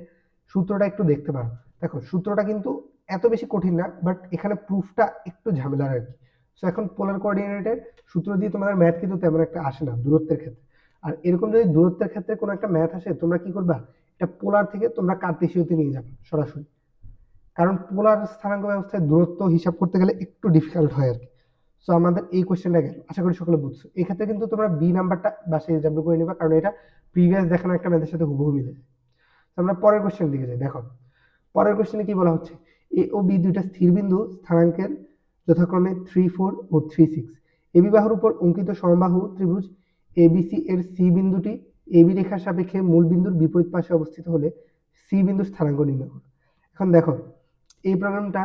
সূত্রটা একটু দেখতে পারো। দেখো সূত্রটা কিন্তু এত বেশি কঠিন না, বাট এখানে প্রুফটা একটু ঝামেলার আর কি। সো এখন পোলার কোঅর্ডিনেটের সূত্র দিয়ে তোমাদের ম্যাথ কিন্তু তেমন একটা আসে না দূরত্বের ক্ষেত্রে। আর এরকম যদি দূরত্বের ক্ষেত্রে কোনো একটা ম্যাথ আসে, তোমরা কি করবা, এটা পোলার থেকে তোমরা কার্তেশীয়তে নিয়ে যাবে সরাসরি, কারণ পোলার স্থানাঙ্ক ব্যবস্থায় দূরত্ব হিসাব করতে গেলে একটু ডিফিকাল্ট হয় আর কি। সো আমাদের এই কোশ্চেনটা গেল, আশা করি সকলে বুঝছো। এই ক্ষেত্রে কিন্তু তোমরা বি নাম্বারটা বাসায় এক্সাম্পল করে নিবা, কারণ এটা প্রিভিয়াস দেখানো একটা ম্যাথের সাথে হুবহু মিলে যায়। আমরা পরের কোশ্চেন দিকে যাই। দেখো পরের কোশ্চেনে কি বলা হচ্ছে, এ ও বি দুইটা স্থির বিন্দু স্থানাঙ্কের যথাক্রমে 3, 4 ও 3, 6। এবি বাহুর উপর অঙ্কিত সমবাহু ত্রিভুজ এবিসি এর সি বিন্দুটি এবি রেখার সাপেক্ষে মূল বিন্দুর বিপরীত পাশে অবস্থিত হলে সি বিন্দুর স্থানাঙ্ক নির্ণয় করো। এখন দেখো এই প্রবলেমটা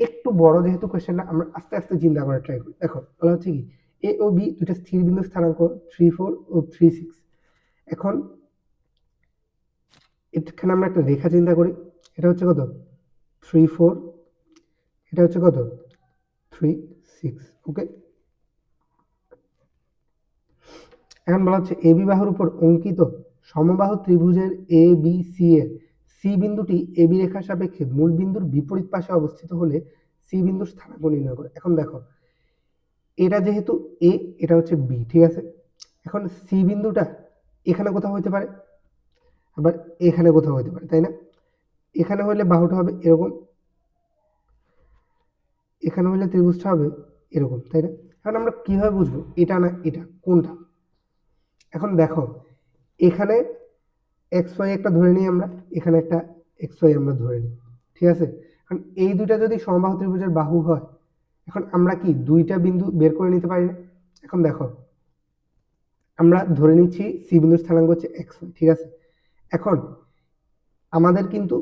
একটু বড় যেহেতু কোয়েশ্চেনটা, আমরা আস্তে আস্তে চিন্তা করার ট্রাই করি। দেখো বলা হচ্ছে কি এ ও বি দুইটা স্থির বিন্দু স্থানাঙ্ক 3, 4 ও 3, 6। এখন এখানে আমরা একটা রেখা চিন্তা করি, এটা হচ্ছে কত 3, 4, এটা হচ্ছে কত 3, 6। ওকে, এখন বলা হচ্ছে এ বি বাহুর উপর অঙ্কিত সমবাহু ত্রিভুজের এ বি সি এর সি বিন্দুটি এ বি রেখার সাপেক্ষে মূল বিন্দুর বিপরীত পাশে অবস্থিত হলে সি বিন্দুর স্থানাঙ্ক নির্ণয় করে। এখন দেখো এটা যেহেতু এ, এটা হচ্ছে বি, ঠিক আছে। এখন সি বিন্দুটা এখানে কোথাও হতে পারে, আবার এখানে কোথাও হতে পারে, তাই না? এখানে হলে বাহুটা হবে এরকম, এখানে হলে ত্রিভুজটা হবে এরকম, তাই না? এখন আমরা কিভাবে বুঝবো এটা না এটা কোনটা? এখন দেখো এখানে এক্স ওয়াই একটা ধরে নিই আমরা, এখানে একটা এক্স ওয়াই আমরা ধরে নিই, ঠিক আছে। এখন এই দুইটা যদি সমবাহু ত্রিভুজের বাহু হয়, এখন আমরা কি দুইটা বিন্দু বের করে নিতে পারি না? এখন দেখো আমরা ধরে নিচ্ছি সি বিন্দুর স্থানাঙ্ক হচ্ছে এক্স ওয়াই, ঠিক আছে। এখন আমাদের কিন্তু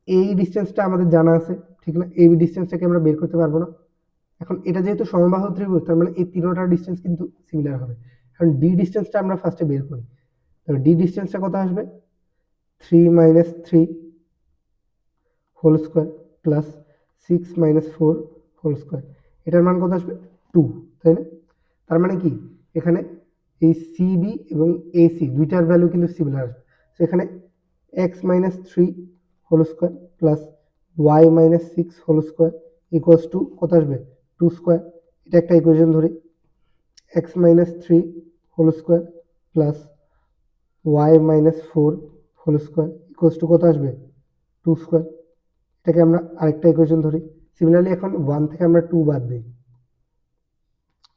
এই ডিস্টেন্সটা আমাদের জানা আছে, ঠিক না? এই ডিস্টেন্সটাকে আমরা বের করতে পারবো না। এখন এটা যেহেতু সমবাহু ত্রিভুজ, তার মানে এই তিনটার ডিস্টেন্স কিন্তু সিমিলার হবে। কারণ ডি ডিস্টেন্সটা আমরা ফার্স্টে বের করি, তাহলে ডি ডিস্টেন্সটা কত আসবে 3 - 3 whole square plus 6 - 4 whole square, এটার মান কত আসবে 2, তাই না? তার মানে কি এখানে এই সিবি এবং এসি দুইটার ভ্যালু কিন্তু সিমিলার আসবে। তো এখানে x minus 3 whole square plus Y minus 6 whole square equals to কত আসবে 2 স্কোয়ার। এটা একটা ইকুয়েশন ধরি, x minus 3 whole square plus Y minus 4 whole square equals to কত আসবে 2 স্কোয়ার। এটাকে আমরা আরেকটা ইকুয়েশন ধরি। সিমিলারলি এখন 1 থেকে আমরা 2 বাদ দিই,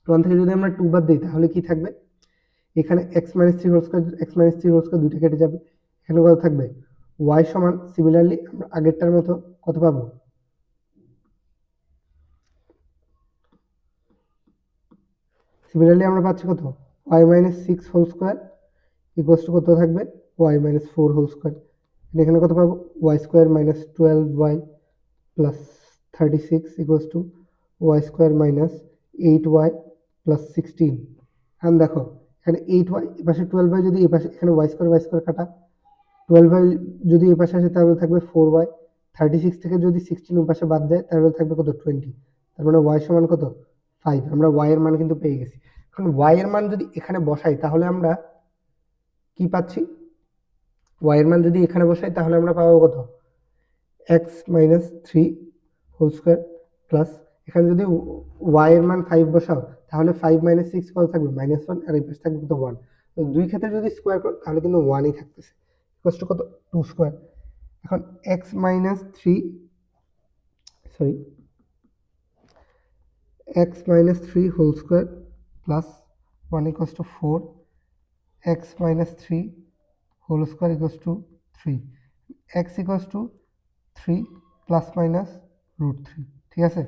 1 থেকে যদি আমরা 2 বাদ দিই তাহলে কি থাকবে, এখানে x minus 3 whole square, x minus 3 whole square দুইটা কেটে যাবে, এখানে কত থাকবে ওয়াই সমান সিমিলারলি আমরা আগেরটার মতো কত পাবো, সিমিলারলি আমরা পাচ্ছি কত y minus 6 whole square equals to কত থাকবে ওয়াই মাইনাস 4 হোল স্কোয়ার। এখানে কত পাবো y square minus 12y plus 36 equals to y square minus 8y plus 16। এখন দেখো এখানে 8y এপাশে 12y, যদি এপাশে এখানে ওয়াই স্কোয়ার কাটা, 12y যদি এপাশে আসে তাহলে থাকবে 4y, 36 থেকে যদি 16 ওপাশে বাদ যায় তাহলে থাকবে কত 20। তার মানে y সমান কত 5। আমরা y এর মান কিন্তু পেয়ে গেছি। এখন y এর মান যদি এখানে বসাই তাহলে আমরা কি পাচ্ছি, y এর মান যদি এখানে বসাই তাহলে আমরা পাবো কত x minus 3 whole square plus এখানে যদি y এর মান 5 বসাও তাহলে 5 - 6 কত থাকবে -1, আর এই পাশে থাকবে কত 1। তো দুই ক্ষেত্রে যদি স্কোয়ার করো তাহলে কিন্তু 1ই থাকতেছে, ইকুয়ালস টু কত 2 স্কোয়ার। এখন x minus 3 sorry x minus 3 whole square plus 1 equals to 4, x minus 3 whole square equals to 3, x equals to 3 plus minus √3, ঠিক আছে।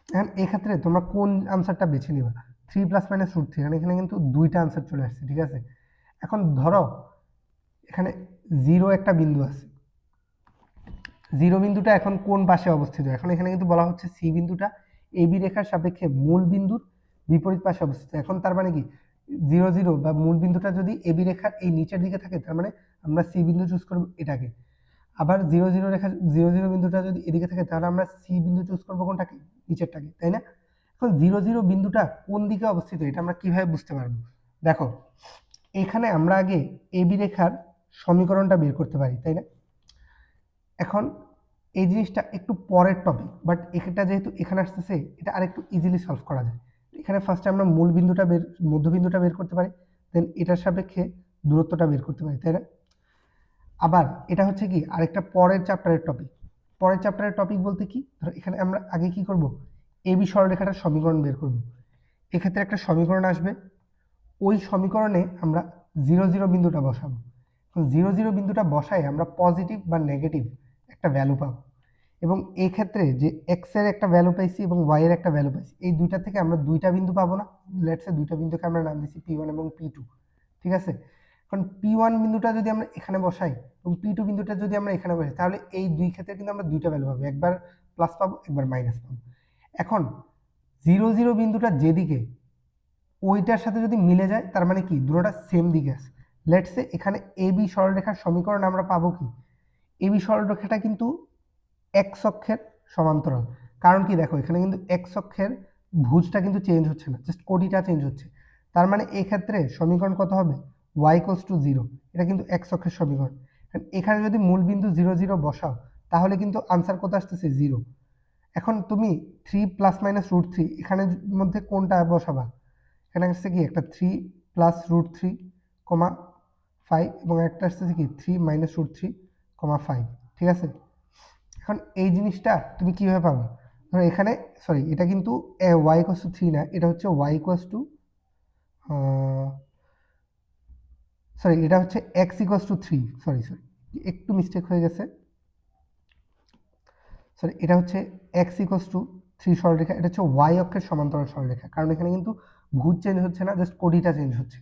এখন এক্ষেত্রে তোমরা কোন আনসারটা বেছে নিবা, 3 প্লাস মাইনাস √3, কারণ এখানে কিন্তু দুইটা আনসার চলে আসছে, ঠিক আছে। এখন ধরো এখানে 0 একটা বিন্দু আছে, 0 বিন্দুটা এখন কোন পাশে অবস্থিত, এখন এখানে কিন্তু বলা হচ্ছে সি বিন্দুটা এবি রেখার সাপেক্ষে মূল বিন্দুর বিপরীত পাশে অবস্থিত। এখন তার মানে কি 0, 0 বা মূল বিন্দুটা যদি এবি রেখার এই নিচের দিকে থাকে তার মানে আমরা সি বিন্দু চুজ করব এটাকে। আবার 0, 0 রেখা 0, 0 বিন্দুটা যদি এদিকে থাকে তাহলে আমরা সি বিন্দু চুজ করবো কোনটাকে, নিচেরটাকে, তাই না? এখন 0, 0 বিন্দুটা কোন দিকে অবস্থিত এটা আমরা কিভাবে বুঝতে পারবো, দেখো এখানে আমরা আগে এবি রেখার সমীকরণটা বের করতে পারি, তাই না? এখন এই জিনিসটা একটু পরের টপিক, বাট এটা যেহেতু এখানে আসতেছে এটা আরেকটু ইজিলি সলভ করা যায়। এখানে ফার্স্টে আমরা মূল বিন্দুটা মধ্যবিন্দুটা বের করতে পারি, দেন এটার সাপেক্ষে দূরত্বটা বের করতে পারি, তাই না? আবার এটা হচ্ছে কি আরেকটা পরের চ্যাপ্টারের টপিক, পরের চ্যাপ্টারের টপিক বলতে কি, ধরো এখানে আমরা আগে কি করব এবি সরলরেখাটার সমীকরণ বের করব। এক্ষেত্রে একটা সমীকরণ আসবে, ওই সমীকরণে আমরা 0, 0 বিন্দুটা বসাবো। 0, 0 বিন্দুটা বসায় আমরা পজিটিভ বা নেগেটিভ একটা ভ্যালু পাবো, এবং এই ক্ষেত্রে যে এক্স এর একটা ভ্যালু পাইছি এবং ওয়াই এর একটা ভ্যালু পাইছি, এই দুইটা থেকে আমরা দুইটা বিন্দু পাবো না, লেটস সে দুইটা বিন্দুকে আমরা নাম দিচ্ছি P1 এবং P2, ঠিক আছে। এখন P1 বিন্দুটা যদি আমরা এখানে বসাই এবং P2 বিন্দুটা যদি আমরা এখানে বসাই, তাহলে এই দুই ক্ষেত্রে কিন্তু আমরা দুইটা ভ্যালু পাবো, একবার প্লাস পাবো একবার মাইনাস পাবো। এখন 0 0 বিন্দুটা যেদিকে ওইটার সাথে যদি মিলে যায়, তার মানে কি দুটোটা সেম দিকে আছে। লেটস সে এখানে AB সরলরেখার সমীকরণ আমরা পাবো কি, AB সরলরেখাটা কিন্তু এক্স অক্ষের সমান্তরাল। কারণ কি দেখো, এখানে কিন্তু এক্স অক্ষের ভুজটা কিন্তু চেঞ্জ হচ্ছে না, জাস্ট কোটিটা চেঞ্জ হচ্ছে। তার মানে এই ক্ষেত্রে সমীকরণ কত হবে, y = 0। এটা কিন্তু এক্স অক্ষের সমীকরণ। এখানে যদি মূল বিন্দু 0 0 বসাও, তাহলে কিন্তু আনসার কত আসতেছে 0। এখন তুমি 3 ± √3 এখানের মধ্যে কোনটা বসাবা, এখানে আসছে কি একটা 3 + √3, 5 এবং একটা আসতেছে কি 3 - √3, 5, ঠিক আছে। এখন এই জিনিসটা তুমি কিভাবে পাবে, ধরো এখানে সরি এটা কিন্তু y = 3 না, এটা হচ্ছে y = সরি এটা হচ্ছে x = 3, সরি একটু মিস্টেক হয়ে গেছে, সরি এটা হচ্ছে x = 3 সরলরেখা, এটা হচ্ছে y অক্ষের সমান্তরাল সরলরেখা, কারণ এখানে কিন্তু ভুজ চেঞ্জ হচ্ছে না, জাস্ট কোডিটা চেঞ্জ হচ্ছে।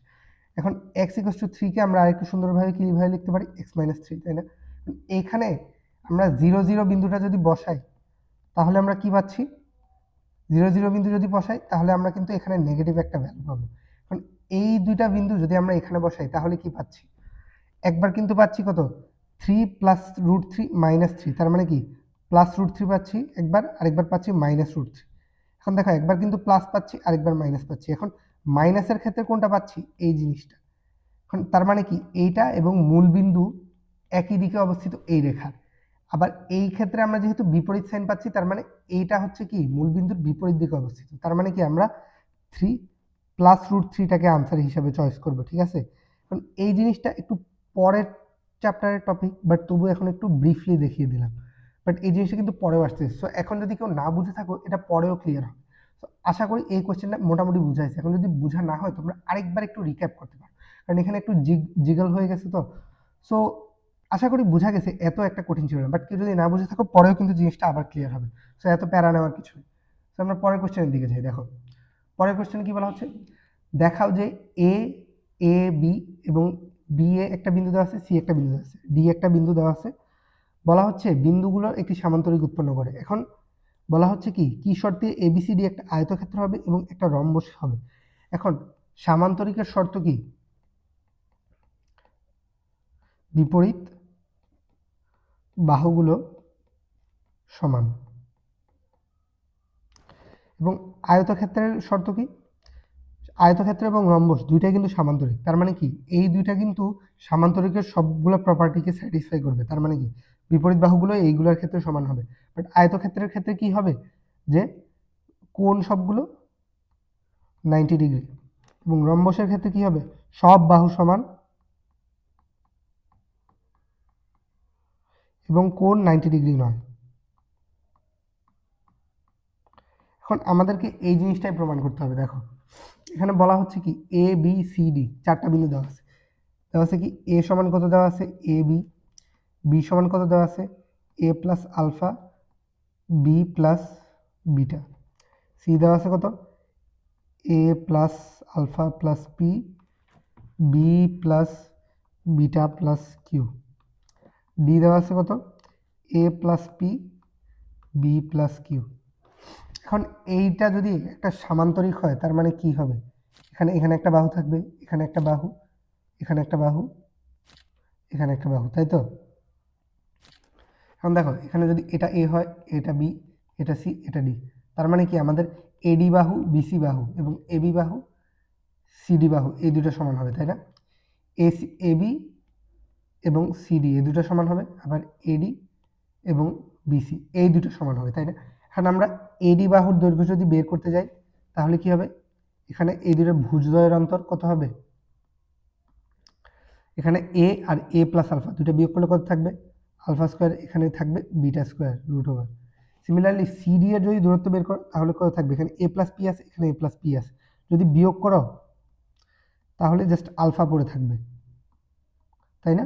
এখন x = 3 কে আমরা আরেকটু সুন্দরভাবে কিভাবে লিখতে পারি, x - 3, তাই না। এখানে আমরা 0 0 বিন্দুটা যদি বসাই, তাহলে আমরা কি পাচ্ছি, 0 0 বিন্দু যদি বসাই তাহলে আমরা কিন্তু এখানে নেগেটিভ একটা ভ্যালু পাবো। এখন এই দুইটা বিন্দু যদি আমরা এখানে বসাই, তাহলে কি পাচ্ছি, একবার কিন্তু পাচ্ছি কত 3 + √3 - 3, তার মানে কি +√3 পাচ্ছি একবার, আরেকবার পাচ্ছি -√3। এখন দেখো একবার কিন্তু প্লাস পাচ্ছি, আরেকবার মাইনাস পাচ্ছি। এখন মাইনাসের ক্ষেত্রে কোনটা পাচ্ছি, এই জিনিসটা। এখন তার মানে কি এইটা এবং মূল বিন্দু একই দিকে অবস্থিত এই রেখার। আবার এই ক্ষেত্রে আমরা যেহেতু বিপরীত সাইন পাচ্ছি, তার মানে এইটা হচ্ছে কি মূল বিন্দুর বিপরীত দিকে অবস্থিত। তার মানে কি আমরা 3 + √3টাকে আনসার হিসাবে চয়েস করব, ঠিক আছে। এখন এই জিনিসটা একটু পরের চ্যাপ্টারের টপিক, বাট তবু এখন একটু ব্রিফলি দেখিয়ে দিলাম। বাট এই জিনিসটা কিন্তু পরেও আসতেছে, সো এখন যদি কেউ না বুঝে থাকো, এটা পরেও ক্লিয়ার হবে। তো আশা করি এই কোশ্চেনটা মোটামুটি বুঝাইছে। এখন যদি বুঝা না হয়, তোমরা আরেকবার একটু রিক্যাপ করতে পারো, কারণ এখানে একটু জিগল হয়ে গেছে। তো সো আশা করি বুঝা গেছে, এত একটা কঠিন ছিল না। বাট কেউ যদি না বুঝে থাকো, পরেও কিন্তু জিনিসটা আবার ক্লিয়ার হবে। সো এত প্যারা নেওয়ার কিছু নেই। তো আমরা পরের কোশ্চেনের দিকে যাই। দেখো পরের কোশ্চেনে কি বলা হচ্ছে, দেখাও যে এ বি এবং বি এ একটা বিন্দু দেওয়া আছে, সি একটা বিন্দু দেওয়া আছে, ডি একটা বিন্দু দেওয়া আছে। বলা হচ্ছে বিন্দুগুলোর একটি সামান্তরিক উৎপন্ন করে। এখন বলা হচ্ছে কি কি শর্তে এবিসিডি একটা আয়তক্ষেত্র হবে এবং একটা রম্বস হবে। এখন সামান্তরিকের শর্ত কি, বিপরীত বাহুগুলো সমান, এবং আয়তক্ষেত্রের শর্ত কি, আয়তক্ষেত্র এবং রম্বস দুইটাই কিন্তু সামান্তরিক। তার মানে কি এই দুইটা কিন্তু সামান্তরিকের সবগুলো প্রপার্টিকে স্যাটিসফাই করবে। তার মানে কি বিপরীত বাহুগুলো এইগুলোর ক্ষেত্রে সমান হবে। বাট আয়তক্ষেত্রের ক্ষেত্রে কি হবে, যে কোণ সবগুলো 90 ডিগ্রি, এবং রম্বসের ক্ষেত্রে কি হবে, সব বাহু সমান এবং কোণ 90 ডিগ্রি নয়। এখন আমাদেরকে এই জিনিসটাই প্রমাণ করতে হবে। দেখো এখানে বলা হচ্ছে কি এ বি সি ডি চারটা বিন্দু দেওয়া আছে। দেওয়া আছে কি এ সমান কত দেওয়া আছে এ বি, বি সমান কত দেওয়া আছে A plus alpha B plus beta, C দেওয়া আছে কত A plus alpha plus P B plus beta plus Q, D দেওয়া আছে কত A plus P B plus Q. এখন এইটা যদি একটা সামান্তরিক হয়, তার মানে কি হবে, এখানে এখানে একটা বাহু থাকবে, এখানে একটা বাহু, এখানে একটা বাহু, এখানে একটা বাহু, তাই তো। এখন দেখো এখানে যদি এটা এ হয়, এটা বি, এটা সি, এটা ডি, তার মানে কি আমাদের এডি বাহু বিসি বাহু এবং এবি বাহু সিডি বাহু এই দুটো সমান হবে, তাই না। এবি এবং সিডি এই দুটো সমান হবে, আবার এডি এবং বিসি এই দুটো সমান হবে, তাই না। এখন আমরা এডি বাহুর দৈর্ঘ্য যদি বের করতে যাই, তাহলে কি হবে, এখানে এই দুটো ভুজদ্বয়ের অন্তর কত হবে, এখানে এ আর এ প্লাস আলফা দুটো বিয়োগ করলে কত থাকবে, আলফা স্কোয়ার, এখানে থাকবে beta square √over. Similarly CD এর যদি দূরত্ব বের করো, তাহলে কত থাকবে, এখানে এ প্লাস পি আছে, এখানে এ প্লাস পি আছে, যদি বিয়োগ করো তাহলে জাস্ট আলফা পড়ে থাকবে, তাই না।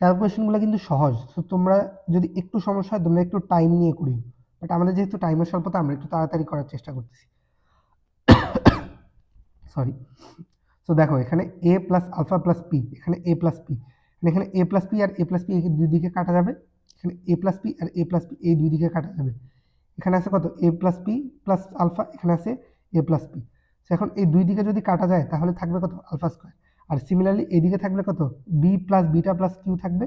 ক্যালকুলেশনগুলো কিন্তু সহজ। তো তোমরা যদি একটু সমস্যা হয়, তোমরা একটু টাইম নিয়ে করি। বাট আমাদের যেহেতু টাইমের স্বল্পতা, আমরা একটু তাড়াতাড়ি করার চেষ্টা করতেছি, সরি। তো তো দেখো এখানে এ প্লাস আলফা প্লাস পি, এখানে এ প্লাস পি, এখানে এ প্লাস পি আর এ প্লাস পি দুই দিকে কাটা যাবে, এখানে এ প্লাস পি আর এ প্লাস পি এই দুই দিকে কাটা যাবে, এখানে আছে কত A plus P plus alpha, এখানে আছে এ প্লাস পি। এখন এই দুই দিকে যদি কাটা যায় তাহলে থাকবে কত আলফা স্কোয়ার, আর সিমিলারলি এইদিকে থাকবে কত B plus beta plus q থাকবে,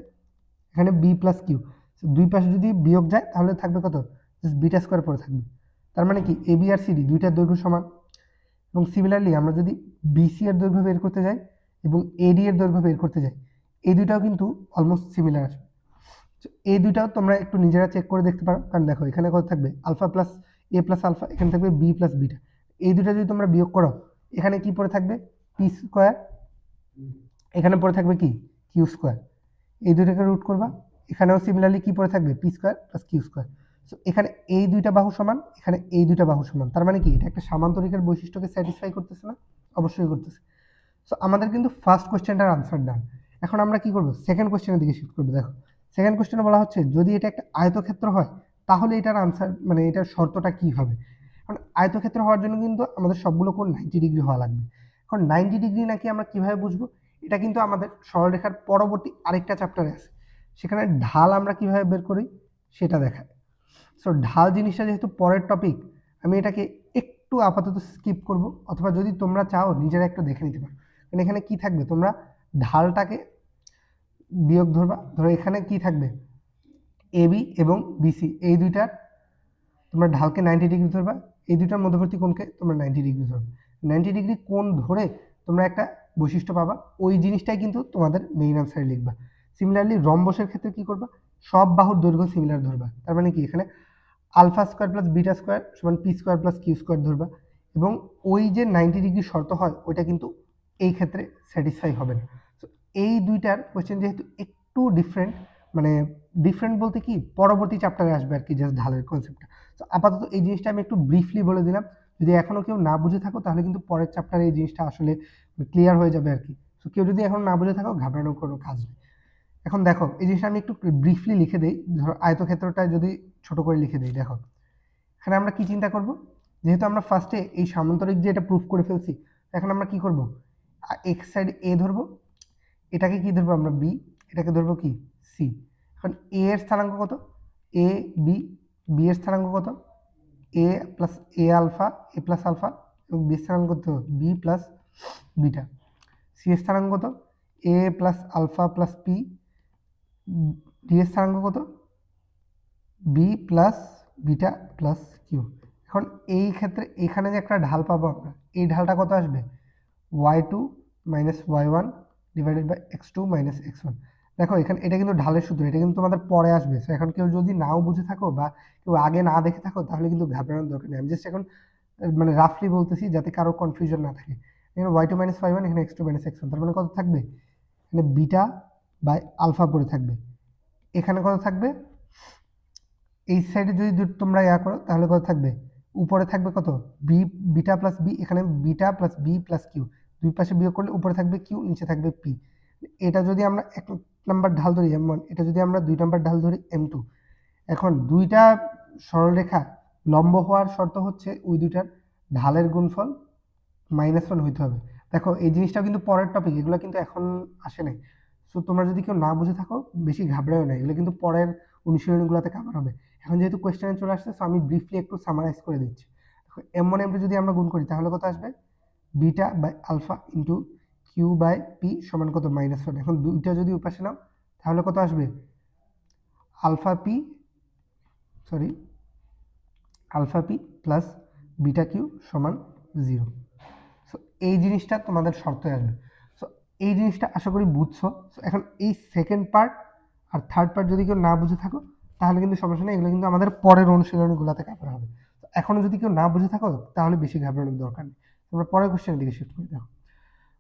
এখানে বি প্লাস কিউ, দুই পাশে যদি বিয়োগ যায় তাহলে থাকবে কত বিটা স্কোয়ার পরে থাকবে। তার মানে কি এ বি আর সিডি দুইটার দৈর্ঘ্য সমান, এবং সিমিলারলি আমরা যদি বিসি এর দৈর্ঘ্য বের করতে যাই এবং এডি এর দৈর্ঘ্য বের করতে যাই, এই দুইটাও কিন্তু অলমোস্ট সিমিলার আসবে। এই দুইটাও তোমরা একটু নিজেরা চেক করে দেখতে পারো, কারণ দেখো এখানে কত থাকবে আলফা প্লাস এ প্লাস আলফা, এখানে থাকবে বি প্লাস বিটা, এই দুইটা যদি তোমরা বিয়োগ করো এখানে কি পড়ে থাকবে পি স্কোয়ার, এখানে পড়ে থাকবে কি কিউ স্কোয়ার, এই দুইটাকে রুট করবা, এখানেও সিমিলারলি কি পড়ে থাকবে p square plus Q square. So এখানে এই দুইটা বাহু সমান, এখানে এই দুইটা বাহু সমান, তার মানে কি এটা একটা সামান্তরিকের বৈশিষ্ট্যকে স্যাটিসফাই করতেছে না? অবশ্যই করতেছে। সো আমাদের কিন্তু ফার্স্ট কোয়েশ্চেনটার আনসার ডান। এখন আমরা কি করব সেকেন্ড কোয়েশ্চেনের দিকে শিফট করবো। দেখো সেকেন্ড কোয়েশ্চেনে বলা হচ্ছে যদি এটা একটা আয়তক্ষেত্র হয় তাহলে এটার আনসার মানে এটার শর্তটা কি হবে। কারণ আয়তক্ষেত্র হওয়ার জন্য কিন্তু আমাদের সবগুলো কোণ 90 ডিগ্রি হওয়া লাগবে। এখন 90 ডিগ্রি নাকি আমরা কিভাবে বুঝবো, এটা কিন্তু আমাদের সরলরেখার পরবর্তী আরেকটা চ্যাপ্টারে আছে, সেখানে ঢাল আমরা কিভাবে বের করি সেটা দেখায়। সো ঢাল জিনিসটা যেহেতু পরের টপিক, আমি এটাকে একটু আপাতত স্কিপ করব, অথবা যদি তোমরা চাও নিজেরা একটু দেখে নিতে পারো। কারণ এখানে কি থাকবে তোমরা ঢালটাকে বিয়োগ ধরবা, ধরো এখানে কি থাকবে এবি এবং বিসি এই দুইটার তোমরা ঢালকে 90 ডিগ্রি ধরবা, এই দুইটার মধ্যবর্তী কোণকে তোমরা 90 ডিগ্রি ধরবে, 90 ডিগ্রি কোণ ধরে তোমরা একটা বৈশিষ্ট্য পাবা, ওই জিনিসটাই কিন্তু তোমাদের মেইন আনসারে লিখবা। সিমিলারলি রম্বসের ক্ষেত্রে কি করবা, সব বাহুর দৈর্ঘ্য সিমিলার ধরবা, তার মানে কি এখানে alpha square plus beta square সমান P square plus Q square ধরবা, এবং ওই যে 90 ডিগ্রি শর্ত হয় ওইটা কিন্তু এই ক্ষেত্রে স্যাটিসফাই হবে না। তো এই দুইটার কোয়েশ্চেন যেহেতু একটু ডিফারেন্ট, মানে ডিফারেন্ট বলতে কি পরবর্তী চ্যাপ্টারে আসবে আর কি, জাস্ট ঢালের কনসেপ্টটা। তো আপাতত এই জিনিসটা আমি একটু ব্রিফলি বলে দিলাম, যদি এখনো কেউ না বুঝে থাকো তাহলে কিন্তু পরের চ্যাপ্টারে এই জিনিসটা আসলে ক্লিয়ার হয়ে যাবে আর কি। তো কেউ যদি এখন না বুঝে থাকো ঘাবড়ানোর কোনো কাজ নেই। এখন দেখো এই জিনিসটা আমি একটু ব্রিফলি লিখে দিই, ধরো আয়তক্ষেত্রটা যদি ছোট করে লিখে দিই, দেখো এখানে আমরা কি চিন্তা করব, যেহেতু আমরা ফার্স্টে এই সামান্তরিক যে এটা প্রুফ করে ফেলছি, এখন আমরা কি করব এক্স সাইড এ ধরবো, এটাকে কি ধরবো আমরা বি, এটাকে ধরবো কি সি। এখন এ এর স্থানাঙ্ক কত এ বি, বি এর স্থানাঙ্ক কত A plus A alpha A plus alpha, এবং বি এর স্থানাঙ্ক কত বি প্লাস বিটা, সি এর স্থানাঙ্ক কত A plus alpha plus P, D এর স্থানাঙ্ক কত B plus beta plus Q. এখন এই ক্ষেত্রে এখানে যে একটা ঢাল পাবো আমরা, এই ঢালটা কত আসবে y2 minus y1 divided by x2 minus x1। দেখো এখানে এটা কিন্তু ঢালের সূত্র, এটা কিন্তু তোমাদের পরে আসবে। সো এখন কেউ যদি নাও বুঝে থাকো বা কেউ আগে না দেখে থাকো তাহলে কিন্তু ঘাবড়ানোর দরকার নেই, আমি জাস্ট এখন মানে রাফলি বলতেছি যাতে কারো কনফিউশন না থাকে। এখানে y2 মাইনাস y1, এখানে x2 মাইনাস x1, তার মানে কত থাকবে এখানে বিটা বাই আলফা পড়ে থাকবে, এখানে কত থাকবে এই সাইডে যদি তোমরা ইয়া করো তাহলে কত থাকবে উপরে থাকবে কত বি বিটা প্লাস বি, এখানে beta plus b plus q, দুই পাশে বিয়োগ করলে উপরে থাকবে কিউ নিচে থাকবে পি। এটা যদি আমরা 1 নাম্বার ঢাল ধরি m1, এটা যদি আমরা 2 নাম্বার ঢাল ধরি m2, এখন দুইটা সরলরেখা লম্ব হওয়ার শর্ত হচ্ছে ওই দুইটার ঢালের গুণফল -1 হইতে হবে। দেখো এই জিনিসটা কিন্তু পরের টপিক, এগুলো কিন্তু এখন আসে নাই। সো তোমরা যদি কেউ না বুঝে থাকো বেশি ঘাবড়াও না, এগুলো কিন্তু পরের অনুশীলনীগুলোতে কভার হবে। এখন যেহেতু কোয়েশ্চেনে চলে আসছে, সো আমি ব্রিফলি একটু সামারাইজ করে দিচ্ছি। m1 m2 যদি আমরা গুণ করি তাহলে কত আসবে beta by alpha into q by p সমান কত -1। এখন দুইটা যদি উপাশে নাও তাহলে কত আসবে alpha p alpha p plus beta q সমান 0। সো এই জিনিসটা তোমাদের শর্তে আসবে। সো এই জিনিসটা আশা করি বুঝছো। সো এখন এই সেকেন্ড পার্ট আর থার্ড পার্ট যদি কেউ না বুঝে থাকো তাহলে কিন্তু সমস্যা নেই, এগুলো কিন্তু আমাদের পরের অনুশীলনীগুলোতে কভার হবে। এখনো যদি কেউ না বুঝে থাকো তাহলে বেশি ঘাবড়ানোর দরকার নেই। তোমরা পরের কোশ্চেনের দিকে শিফট করে দেখো।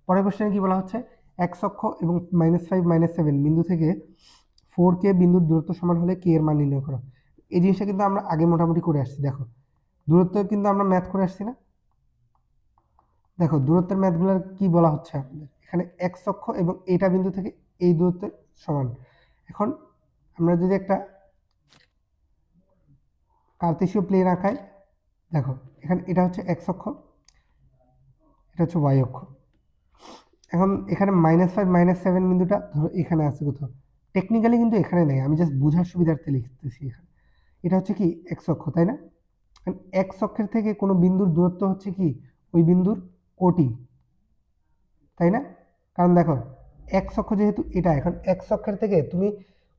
পরের কোশ্চেনে কি বলা হচ্ছে, এক্স অক্ষ এবং -5 -7 বিন্দু থেকে 4k বিন্দুর দূরত্ব সমান হলে k এর মান নির্ণয় করো। এই জিনিসটা কিন্তু আমরা আগে মোটামুটি করে আসছি। দেখো দূরত্ব কিন্তু আমরা ম্যাথ করে আসছি না, দেখো দূরত্বের ম্যাথগুলোর কি বলা হচ্ছে আমাদের এখানে এক্স অক্ষ এবং এইটা বিন্দু থেকে এই দূরত্বের সমান। এখন আমরা যদি একটা কার্তেশীয় প্লেন আঁকাই, দেখো এখানে এটা হচ্ছে এক্স অক্ষ, এটা হচ্ছে ওয়াই অক্ষ। এখন এখানে -5 -7 বিন্দুটা ধরো এখানে আছে কোথাও, টেকনিক্যালি কিন্তু এখানে নেই, আমি জাস্ট বোঝার সুবিধার্থে লিখতেছি এখানে। এটা হচ্ছে কি এক্স অক্ষ, তাই না? এক্স অক্ষের থেকে কোনো বিন্দুর দূরত্ব হচ্ছে কি ওই বিন্দুর কোটি, তাই না? কারণ দেখো এক্স অক্ষ যেহেতু এটা, এখন এক্স অক্ষের থেকে তুমি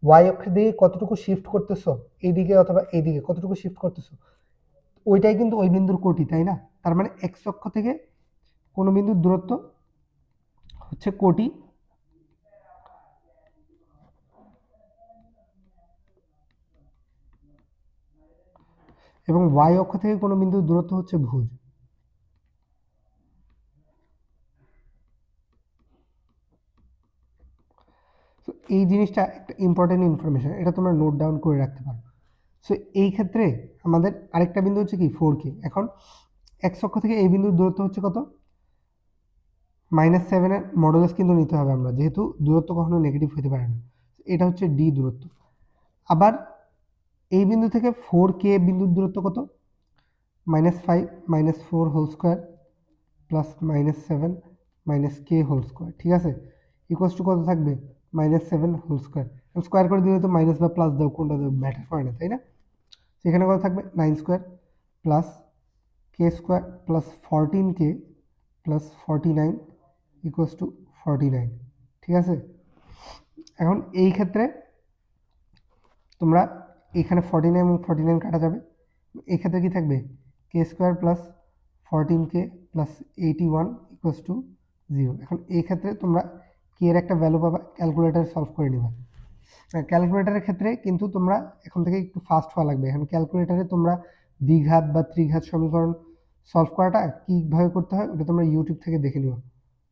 ওয়াই অক্ষের দিকে কতটুকু শিফট করতেছো, এইদিকে অথবা এইদিকে কতটুকু শিফট করতেছো, ওইটাই কিন্তু ওই বিন্দুর কোটি, তাই না? তার মানে এক্স অক্ষ থেকে কোনো বিন্দুর দূরত্ব হচ্ছে কোটি, এবং ওয়াই অক্ষ থেকে কোনো বিন্দুর দূরত্ব হচ্ছে ভুজ। তো এই জিনিসটা একটা ইম্পর্টেন্ট ইনফরমেশন, এটা তোমরা নোট ডাউন করে রাখতে পারো। সো এই ক্ষেত্রে আমাদের আরেকটা বিন্দু হচ্ছে কি 4K। এখন এক্স অক্ষ থেকে এই বিন্দুর দূরত্ব হচ্ছে কত? -7 এর মডুলাস কিন্তু নিতে হবে আমরা, যেহেতু দূরত্ব কখনো নেগেটিভ হতে পারে না। এটা হচ্ছে ডি দূরত্ব। আবার এই বিন্দু থেকে 4K বিন্দুর দূরত্ব কত? -5 -4 whole square plus -7 -k whole square, ঠিক আছে? ইকুয়ালস টু কত থাকবে? -7 হোল স্কোয়ার। স্কোয়ার করে দিলে তো মাইনাস বা প্লাস দাও, কোনটা দাও ম্যাটার করে না, তাই না? সেখানে কত থাকবে? 9 square plus K square plus 14k plus 49 equals to 49, ঠিক আছে? এখন এই ক্ষেত্রে তোমরা এখানে 49 এবং 49 কাটা যাবে, এই ক্ষেত্রে কি থাকবে? K square plus 14k plus 81 equals to 0। এখন এই ক্ষেত্রে তোমরা কে এর একটা ভ্যালু পাবা, ক্যালকুলেটার সলভ করে নিবা। ক্যালকুলেটারের ক্ষেত্রে কিন্তু তোমরা এখন থেকে একটু ফাস্ট হওয়া লাগবে। এখন ক্যালকুলেটারে তোমরা দ্বিঘাত বা ত্রিঘাত সমীকরণ সলভ করাটা কীভাবে করতে হয় ওটা তোমরা ইউটিউব থেকে দেখে নিও,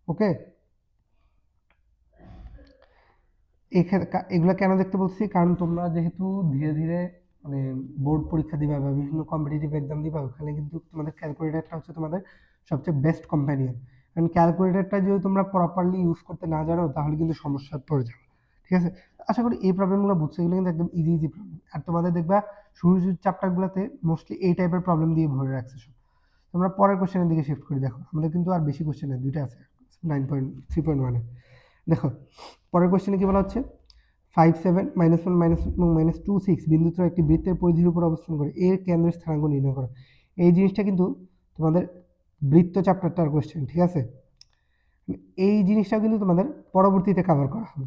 ওকে? এগুলো কেন দেখতে বলছি, কারণ তোমরা যেহেতু ধীরে ধীরে মানে বোর্ড পরীক্ষা দিবা বা বিভিন্ন কম্পিটিটিভ এক্সাম দিবা, ওখানে কিন্তু তোমাদের ক্যালকুলেটারটা হচ্ছে তোমাদের সবচেয়ে বেস্ট কম্প্যানিয়ন। কারণ ক্যালকুলেটারটা যদি তোমরা প্রপারলি ইউজ করতে না জানো তাহলে কিন্তু সমস্যায় পড়ে যাবে, ঠিক আছে? আশা করি এই প্রবলেমগুলো বুঝছো, এগুলো কিন্তু একদম ইজি ইজি প্রবলেম। আর তোমাদের দেখবা শুরুর চ্যাপ্টারগুলোতে মোস্টলি এই টাইপের প্রবলেম দিয়ে ভরে রাখছে সব। তোমরা পরের কোশ্চেনের দিকে শিফট করি, দেখো আমাদের কিন্তু আর বেশি কোশ্চেন নেই, দুইটা আছে 9.3.1-এ। দেখো পরের কোশ্চেনে কি বলা হচ্ছে, 5 7 -1 এবং -2 6 বিন্দুতে একটি বৃত্তের পরিধির উপর অবস্থান করে এর কেন্দ্রের স্থানাঙ্ক নির্ণয় করো। এই জিনিসটা কিন্তু তোমাদের বৃত্ত চ্যাপ্টারটার কোশ্চেন, ঠিক আছে? এই জিনিসটাও কিন্তু তোমাদের পরবর্তীতে কভার করা হবে।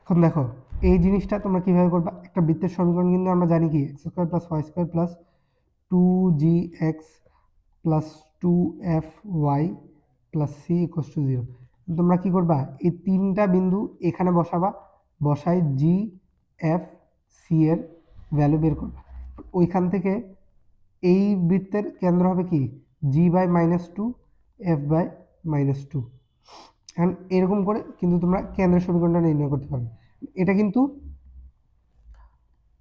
এখন দেখো এই জিনিসটা তোমরা কিভাবে করবা, একটা বৃত্তের সমীকরণ কিন্তু আমরা জানি কি x square plus y square plus 2gx plus 2fy plus c equals to 0। তোমরা কি করবা, এই তিনটা বিন্দু এখানে বসাবা, বসায় জি এফ সি এর ভ্যালু বের করবা। ওইখান থেকে এই বৃত্তের কেন্দ্র হবে কি g/-2 f/-2। এখন এরকম করে কিন্তু তোমরা কেন্দ্রের সমীকরণটা নির্ণয় করতে পারবে। এটা কিন্তু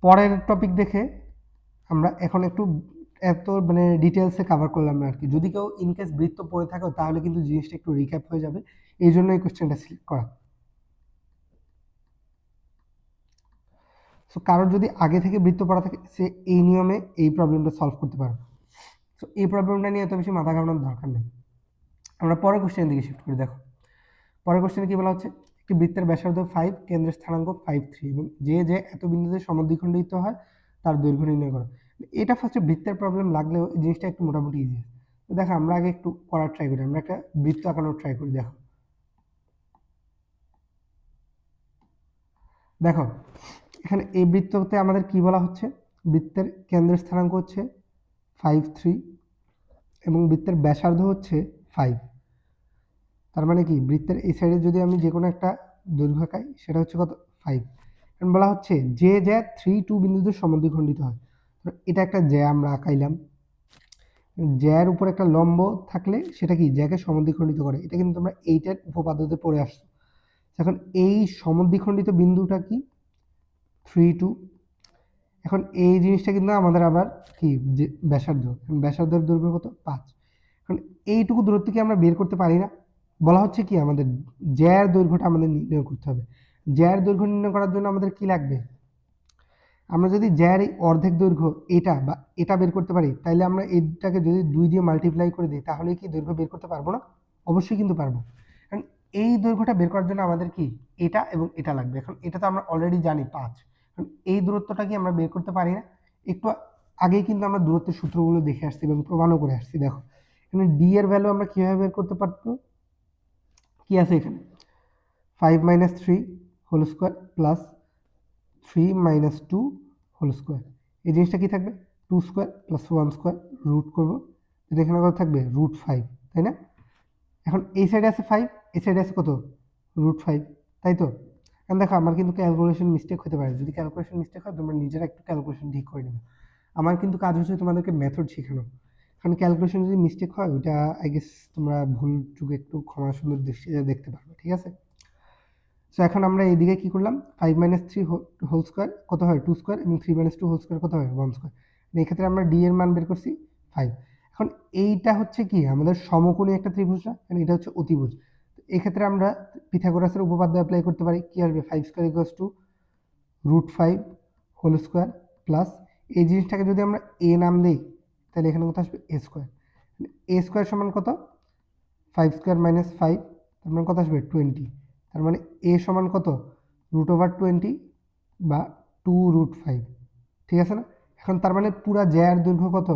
পরের টপিক দেখে আমরা এখন একটু এত মানে ডিটেলসে কভার করলাম না আর কি। যদি কেউ ইনকেস বৃত্ত পড়ে থাকো তাহলে কিন্তু জিনিসটা একটু রিক্যাপ হয়ে যাবে, এই জন্য এই কোশ্চেনটা সিলেক্ট করা। সো কারোর যদি আগে থেকে বৃত্ত পড়া থাকে সে এই নিয়মে এই প্রবলেমটা সলভ করতে পারবে। সো এই প্রবলেমটা নিয়ে এত বেশি মাথা ঘামানোর দরকার নেই। আমরা পরের কোশ্চেনের দিকে শিফট করি। দেখো পরের কোশ্চেনে কি বলা হচ্ছে, একটি বৃত্তের ব্যাসার্ধ 5, কেন্দ্রের স্থানাঙ্ক 5 3 এবং যে যে এত বিন্দুতে সমদ্বিখণ্ডিত হয় তার দৈর্ঘ্য নির্ণয় করো। এটা ফার্স্টে বৃত্তের প্রবলেম লাগলেও এই জিনিসটা একটু মোটামুটি ইজি। তো দেখো আমরা আগে একটু করার ট্রাই করি, আমরা একটা বৃত্ত আঁকানোর ট্রাই করি। দেখো দেখো এখানে এই বৃত্ততে আমাদের কি বলা হচ্ছে, বৃত্তের কেন্দ্রের স্থানাঙ্ক হচ্ছে 5 3 এবং বৃত্তের ব্যাসার্ধ হচ্ছে 5। তার মানে কি বৃত্তের এই সাইডে যদি আমি যে কোনো একটা দৈর্ঘ্য আঁকাই সেটা হচ্ছে কত 5। এখন বলা হচ্ছে যে জ্যা 3 2 বিন্দুতে সমদ্বিখণ্ডিত হয়। এটা একটা জ্যা আমরা আঁকাইলাম, জ্যার উপর একটা লম্ব থাকলে সেটা কি জ্যাকে সমদ্বিখণ্ডিত করে, এটা কিন্তু তোমরা এইটার উপপাদ্যতে পড়ে আসছো। এখন এই সমদ্বিখণ্ডিত বিন্দুটা কি 3 2। এখন এই জিনিসটা কিন্তু আমাদের আবার কি যে ব্যাসার্ধ, ব্যাসার্ধের দৈর্ঘ্য কত 5। এখন এইটুকু দূরত্ব কি আমরা বের করতে পারি না? বলা হচ্ছে কি আমাদের জ্যার দৈর্ঘ্যটা আমাদের নির্ণয় করতে হবে। জ্যার দৈর্ঘ্য নির্ণয় করার জন্য আমাদের কি লাগবে? আমরা যদি জ্যার এই অর্ধেক দৈর্ঘ্য এটা বা এটা বের করতে পারি, তাইলে আমরা এটাকে যদি 2 দিয়ে মাল্টিপ্লাই করে দিই, তাহলে কি দৈর্ঘ্য বের করতে পারবো না? অবশ্যই কিন্তু পারবো। কারণ এই দৈর্ঘ্যটা বের করার জন্য আমাদের কি এটা এবং এটা লাগবে। এখন এটা তো আমরা অলরেডি জানি 5, কারণ এই দূরত্বটা কি আমরা বের করতে পারি না? একটু আগেই কিন্তু আমরা দূরত্বের সূত্রগুলো দেখে আসছি এবং প্রমাণও করে আসছি। দেখো এখানে ডি এর ভ্যালু আমরা কিভাবে বের করতে পারবো? কি আছে এখানে? 5 - 3 whole square plus 3 - 2 whole square. এই জিনিসটা কি থাকবে? 2 স্কোয়ার প্লাস 1 স্কোয়ার রুট করবো, এটা এখানে কত থাকবে? √5, তাই না? এখন এই সাইডে আছে 5, এই সাইডে আছে কত? √5, তাই তো? এখন দেখো আমার কিন্তু ক্যালকুলেশন মিস্টেক হতে পারে। যদি ক্যালকুলেশন মিস্টেক হয় তোমরা নিজেরা একটু ক্যালকুলেশন ঠিক করে নেবে। আমার কিন্তু কাজ হচ্ছে তোমাদেরকে মেথড শেখানো। কারণ ক্যালকুলেশন যদি মিস্টেক হয় ওইটা আই গেস তোমরা ভুল চুকে একটু ক্ষমা সুন্দর দৃষ্টিতে দেখতে পারবে, ঠিক আছে? সো এখন আমরা এইদিকে কি করলাম? 5 - 3 হোল স্কোয়ার কত হয়? 2 স্কোয়ার, এবং 3 - 2 হোল স্কোয়ার কত হয়? 1 স্কোয়ার। এই ক্ষেত্রে আমরা ডি এর মান বের করছি 5। এখন এইটা হচ্ছে কি আমাদের সমকোণী একটা ত্রিভুজ না, কারণ এটা হচ্ছে অতিভুজ। এই ক্ষেত্রে আমরা পিথাগোরাসের উপপাদ্য অ্যাপ্লাই করতে পারি। কি আসবে? 5 square equals to √5 whole square plus এই জিনিসটাকে যদি আমরা এ নাম দিই, তাহলে এখানে কত আসবে? এ স্কোয়ার। এ স্কোয়ার সমান কত? 5 স্কোয়ার মাইনাস 5, তার মানে কত আসবে? 20। তার মানে এ সমান কত? √20 বা 2√5, ঠিক আছে না? এখন তার মানে পুরা জ্যার দৈর্ঘ্য কত?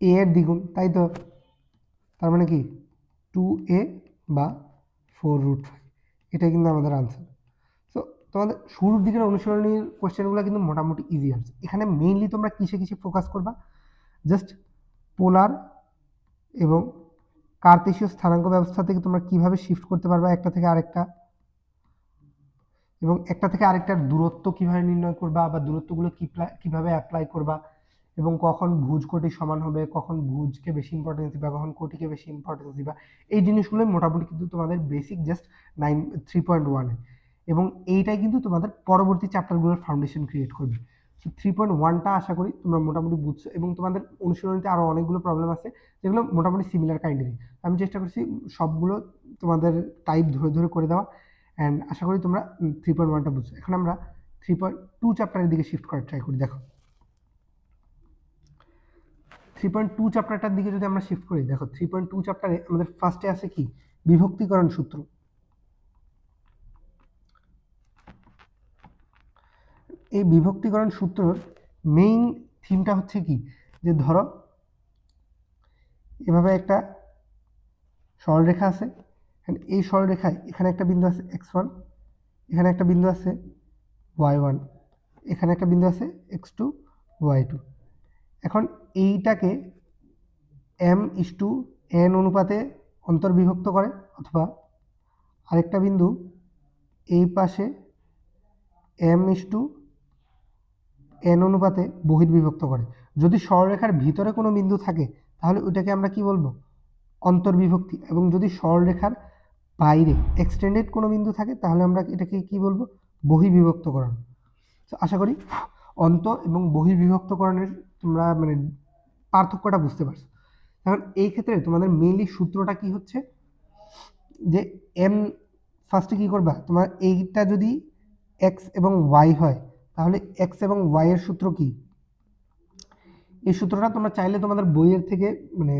এ এর দ্বিগুণ, তাই তো? তার মানে কি 2a বা 4√5, এটা কিন্তু আমাদের আনসার। সো তোমাদের শুরুর দিকের অনুশীলনীর কোশ্চেনগুলো কিন্তু মোটামুটি ইজি আছে। এখানে মেইনলি তোমরা কিসে কিসে ফোকাস করবা? জাস্ট পোলার এবং কার্তেশীয় স্থানাঙ্ক ব্যবস্থা থেকে তোমরা কিভাবে শিফট করতে পারবা একটা থেকে আরেকটা, এবং একটা থেকে আরেকটার দূরত্ব কিভাবে নির্ণয় করবা বা দূরত্বগুলো কিভাবে অ্যাপ্লাই করবা, এবং কখন ভুজ কোটি সমান হবে, কখন ভুজকে বেশি ইম্পর্টেন্স দিবা, কখন কোটিকে বেশি ইম্পর্টেন্স দিবা, এই জিনিসগুলো মোটামুটি কিন্তু তোমাদের বেসিক জাস্ট 3.1 এবং এইটাই কিন্তু তোমাদের পরবর্তী চ্যাপ্টারগুলোর ফাউন্ডেশন ক্রিয়েট করবে। সো 3.1টা আশা করি তোমরা মোটামুটি বুঝছো, এবং তোমাদের অনুশীলনীতে আরও অনেকগুলো প্রবলেম আছে যেগুলো মোটামুটি সিমিলার কাইন্ডেরই। আমি চেষ্টা করছি সবগুলো তোমাদের টাইপ ধরে ধরে করে দেওয়া, অ্যান্ড আশা করি তোমরা 3.1টা বুঝছো। এখন আমরা 3.2 চ্যাপ্টারের দিকে শিফট করার ট্রাই করি। দেখো 3.2 চ্যাপ্টারটার দিকে যদি আমরা শিফট করি, দেখো 3.2 চ্যাপ্টারে আমাদের ফার্স্টে আছে কি? বিভক্তিকরণ সূত্র। এই বিভক্তিকরণ সূত্রর মেইন থিমটা হচ্ছে কি, যে ধরো এভাবে একটা সরলরেখা আছে, এই সরলরেখায় এখানে একটা বিন্দু আছে x1, এখানে একটা বিন্দু আছে y1, এখানে একটা বিন্দু আছে x2, y2। এখন এইটাকে m:n অনুপাতে অন্তর্বিভক্ত করে, অথবা আরেকটা বিন্দু এই পাশে m:n অনুপাতে বহির্বিভক্ত করে। যদি সরলরেখার ভিতরে কোনো বিন্দু থাকে তাহলে ওইটাকে আমরা কি বলবো? অন্তর্বিভক্তি। এবং যদি সরলরেখার বাইরে এক্সটেন্ডেড কোনো বিন্দু থাকে তাহলে আমরা এটাকে কি বলবো? বহির্বিভক্তকরণ। তো আশা করি অন্ত এবং বহির্বিভক্তকরণের তোমরা মানে পার্থক্যটা বুঝতে পারছো। এখন এই ক্ষেত্রে তোমাদের মেইনলি সূত্রটা কি হচ্ছে, যে এম ফার্স্টে কি করবা? তোমার এইটা যদি এক্স এবং ওয়াই হয় তাহলে এক্স এবং ওয়াই এর সূত্র কি? এই সূত্রটা তোমরা চাইলে তোমাদের বইয়ের থেকে মানে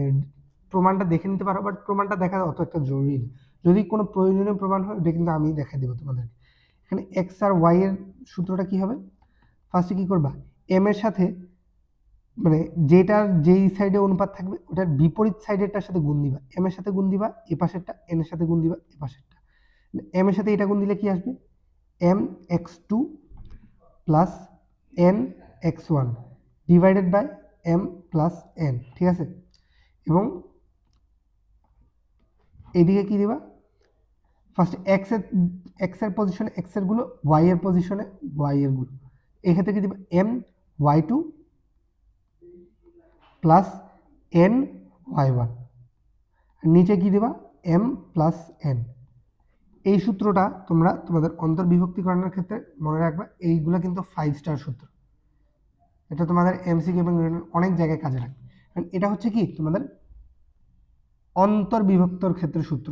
প্রমাণটা দেখে নিতে পারো, বাট প্রমাণটা দেখা অত একটা জরুরি না। যদি কোনো প্রয়োজনীয় প্রমাণ হয় ওটা কিন্তু আমি দেখা দেবো তোমাদেরকে। এখানে এক্স আর ওয়াই এর সূত্রটা কি হবে? ফার্স্টে কি করবা? এম এর সাথে মানে যেটার যেই সাইডে অনুপাত থাকবে ওটার বিপরীত সাইডেরটার সাথে গুণ দিবা। এম এর সাথে গুণ দিবা এ পাশেরটা, এন এর সাথে গুণ দিবা এ পাশেরটা। এম এর সাথে এটা গুণ দিলে কি আসবে? m(x2) plus n(x1) divided by m plus n, ঠিক আছে? এবং এইদিকে কি দিবা? ফার্স্ট এক্স এর পজিশনে এক্স এর গুলো, ওয়াই এর পজিশনে ওয়াই এর গুলো। এক্ষেত্রে কি দিবা? m(y2) প্লাস n(y1), নিচে কি দিবা? m plus n। এই সূত্রটা তোমরা তোমাদের অন্তর্বিভক্তিকরণের ক্ষেত্রে মনে রাখবা। এইগুলো কিন্তু 5 স্টার সূত্র, এটা তোমাদের এমসিকিউ এবং অনেক জায়গায় কাজে লাগবে। কারণ এটা হচ্ছে কি তোমাদের অন্তর্বিভক্তর ক্ষেত্রে সূত্র।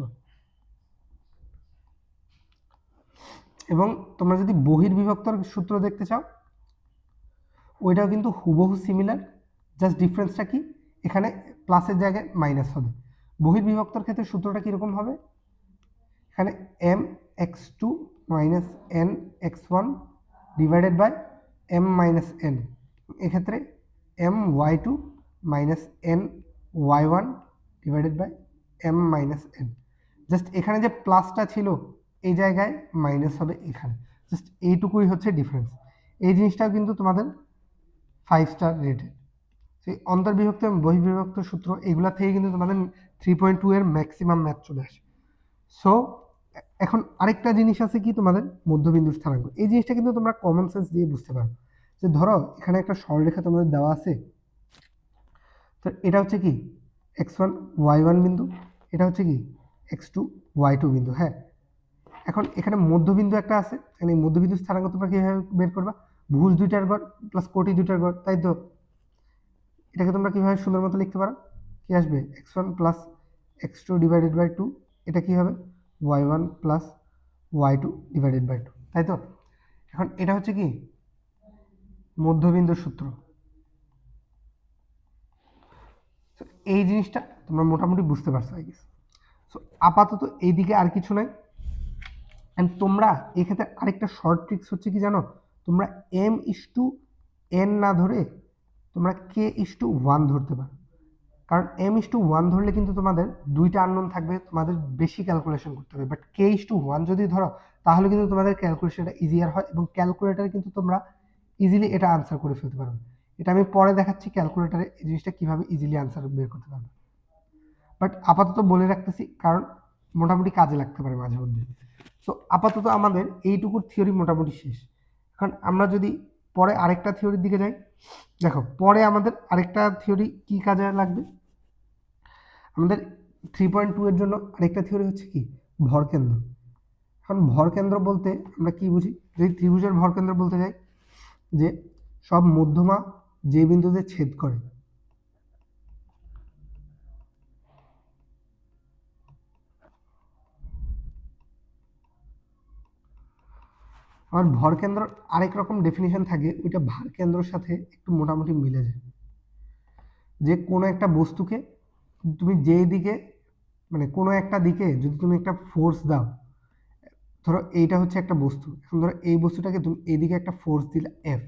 এবং তোমরা যদি বহির্বিভক্তর সূত্র দেখতে চাও ওইটাও কিন্তু হুবহু সিমিলার, জাস্ট ডিফারেন্সটা কি এখানে প্লাসের জায়গায় মাইনাস হবে। বহির্বিভক্তর ক্ষেত্রে সূত্রটা কীরকম হবে, এখানে M X two minus N X one divided by M minus N, এক্ষেত্রে M Y two minus N Y one divided by M minus N. Just এখানে যে প্লাসটা ছিল এই জায়গায় মাইনাস হবে এখানে, জাস্ট এইটুকুই হচ্ছে ডিফারেন্স। এই জিনিসটাও কিন্তু তোমাদের 5 স্টার রেটেড। সেই অন্তর্বিভক্ত এবং বহির্বিভক্ত সূত্র এগুলা থেকে কিন্তু তোমাদের 3.2 এর ম্যাক্সিমাম ম্যাথ চলে আসে। সো এখন আরেকটা জিনিস আছে কি তোমাদের মধ্যবিন্দুর স্থানাঙ্ক। এই জিনিসটা কিন্তু তোমরা কমন সেন্স দিয়ে বুঝতে পারো, যে ধরো এখানে একটা সরলরেখা তোমাদের দেওয়া আছে, তো এটা হচ্ছে কি x1 y1 বিন্দু, এটা হচ্ছে কি x2 y2 বিন্দু। হ্যাঁ, এখন এখানে মধ্যবিন্দু একটা আছে, এখানে মধ্যবিন্দুর স্থানাঙ্ক তোমরা কিভাবে বের করবা, ভুজ দুইটার গড় প্লাস কোটি দুইটার গড়, তাই তো? এটাকে তোমরা কিভাবে সুন্দর মতো লিখতে পারো, কি আসবে x1 plus x2 divided by 2, এটা কি হবে y1 plus y2 divided by 2, তাই তো? এখন এটা হচ্ছে কি মধ্যবিন্দুর সূত্র। এই জিনিসটা তোমরা মোটামুটি বুঝতে পারছো আই গেস। সো আপাতত এইদিকে আর কিছু নাই। অ্যান্ড তোমরা এক্ষেত্রে আরেকটা শর্ট ট্রিক্স হচ্ছে কি জানো, তোমরা m/n না ধরে তোমরা k/1 ধরতে পারো। কারণ m/1 ধরলে কিন্তু তোমাদের দুইটা আননোন থাকবে, তোমাদের বেশি ক্যালকুলেশন করতে হবে। বাট k/1 যদি ধরো তাহলে কিন্তু তোমাদের ক্যালকুলেশনটা ইজিয়ার হয়, এবং ক্যালকুলেটারে কিন্তু তোমরা ইজিলি এটা আনসার করে ফেলতে পারবে। এটা আমি পরে দেখাচ্ছি ক্যালকুলেটারে এই জিনিসটা কিভাবে ইজিলি আনসার বের করতে পারবে। বাট আপাতত বলে রাখতেছি কারণ মোটামুটি কাজে লাগতে পারে মাঝে মধ্যে। সো আপাতত আমাদের এইটুকুর থিওরি মোটামুটি শেষ। এখন আমরা যদি পরে আরেকটা থিওরির দিকে যাই, দেখো পরে আমাদের আরেকটা থিওরি কি কাজে লাগবে, আমাদের 3.2 এর জন্য আরেকটা থিওরি হচ্ছে কি ভরকেন্দ্র। এখন ভরকেন্দ্র বলতে আমরা কি বুঝি, যদি ত্রিভুজের ভরকেন্দ্র বলতে যাই যে সব মধ্যমা যে বিন্দুতে ছেদ করে, আমার ভরকেন্দ্র আরেক রকম ডেফিনিশন থাকে, ওইটা ভার কেন্দ্রের সাথে একটু মোটামুটি মিলে যায়। যে কোনো একটা বস্তুকে তুমি যেই দিকে মানে কোনো একটা দিকে যদি তুমি একটা ফোর্স দাও, ধরো এইটা হচ্ছে একটা বস্তু, এখন ধরো এই বস্তুটাকে তুমি এইদিকে একটা ফোর্স দিলে এফ,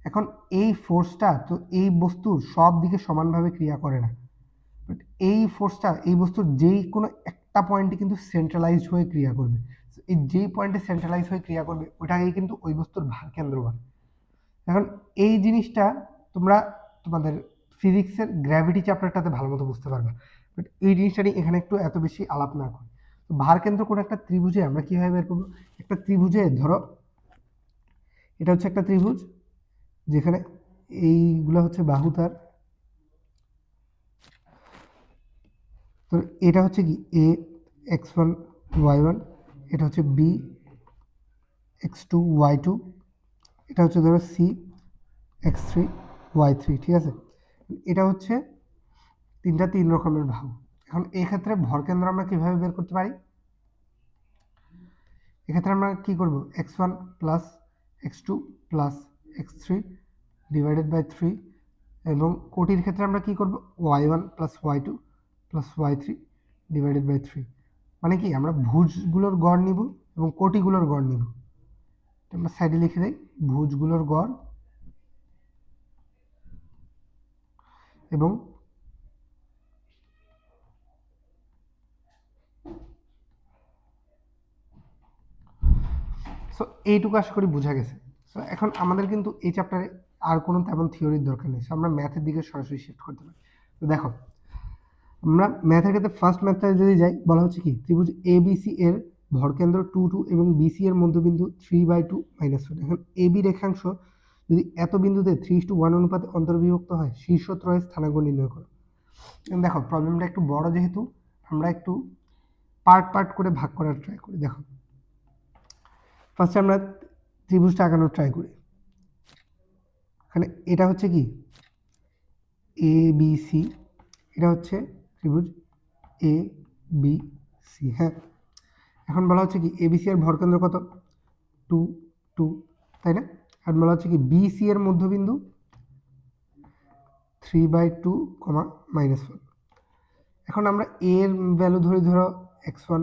এখন এই ফোর্সটা তো এই বস্তুর সব দিকে সমানভাবে ক্রিয়া করে না, বাট এই ফোর্সটা এই বস্তুর যেই কোনো একটা পয়েন্টে কিন্তু সেন্ট্রালাইজড হয়ে ক্রিয়া করবে। এই যেই পয়েন্টে সেন্ট্রালাইজ হয়ে ক্রিয়া করবে ওটাকেই কিন্তু ওই বস্তুর ভার কেন্দ্র বলে। এখন এই জিনিসটা তোমরা তোমাদের ফিজিক্সের গ্র্যাভিটি চ্যাপ্টারটাতে ভালো মতো বুঝতে পারবে, বাট এই জিনিসটা নিয়ে এখানে একটু এত বেশি আলাপ না করি। তো ভার কেন্দ্র কোনো একটা ত্রিভুজে আমরা কীভাবে বের করবো, একটা ত্রিভুজে ধরো এটা হচ্ছে একটা ত্রিভুজ যেখানে এইগুলো হচ্ছে বাহু তার, তো এটা হচ্ছে কি এ x1 y1, এটা হচ্ছে বি x2 y2, এটা হচ্ছে ধরো সি x3 y3, ঠিক আছে? এটা হচ্ছে তিন রকমের বাহু। এখন এক্ষেত্রে ভরকেন্দ্র আমরা কিভাবে বের করতে পারি, এক্ষেত্রে আমরা কি করব x1 plus x2 plus x3 divided by 3, এবং কোটির ক্ষেত্রে আমরা কি করব y1 plus y2 plus y3 divided by 3। মানে কি আমরা ভুজগুলোর গড় নিব এবং কোটিগুলোর গড় নিব। আমরা সাইডে লিখে দেই ভুজগুলোর গড় এবং সো এইটুকু আশা করি বোঝা গেছে। সো এখন আমাদের কিন্তু এই চ্যাপ্টারে আর কোনো তেমন থিওরির দরকার নেই, সো আমরা ম্যাথের দিকে সরাসরি শিফট করতে পারি। তো দেখো আমরা ম্যাথের ক্ষেত্রে ফার্স্ট ম্যাথটা যদি যাই, বলা হচ্ছে কি ত্রিভুজ ABC এর ভরকেন্দ্র 2 এবং BC এর মধ্যবিন্দু 3/2 - 1। এখন AB রেখাংশ যদি এত বিন্দুতে 3:1 অনুপাতে অন্তর্বিভক্ত হয়, শীর্ষত্রয়ের স্থানাঙ্ক নির্ণয় করো। দেখো প্রবলেমটা একটু বড়, যেহেতু আমরা একটু পার্ট করে ভাগ করার ট্রাই করি। দেখো ফার্স্টে আমরা ত্রিভুজটা আঁকানোর ট্রাই করি। এখানে এটা হচ্ছে কি ABC, এটা হচ্ছে ত্রিভুজ ABC। হ্যাঁ, এখন বলা হচ্ছে কি ABC এর ভরকেন্দ্র কত 2 2, তাই না? আর বলা হচ্ছে কি BC এর মধ্যবিন্দু 3/2, -1। এখন আমরা a এর ভ্যালু ধরি ধরো x1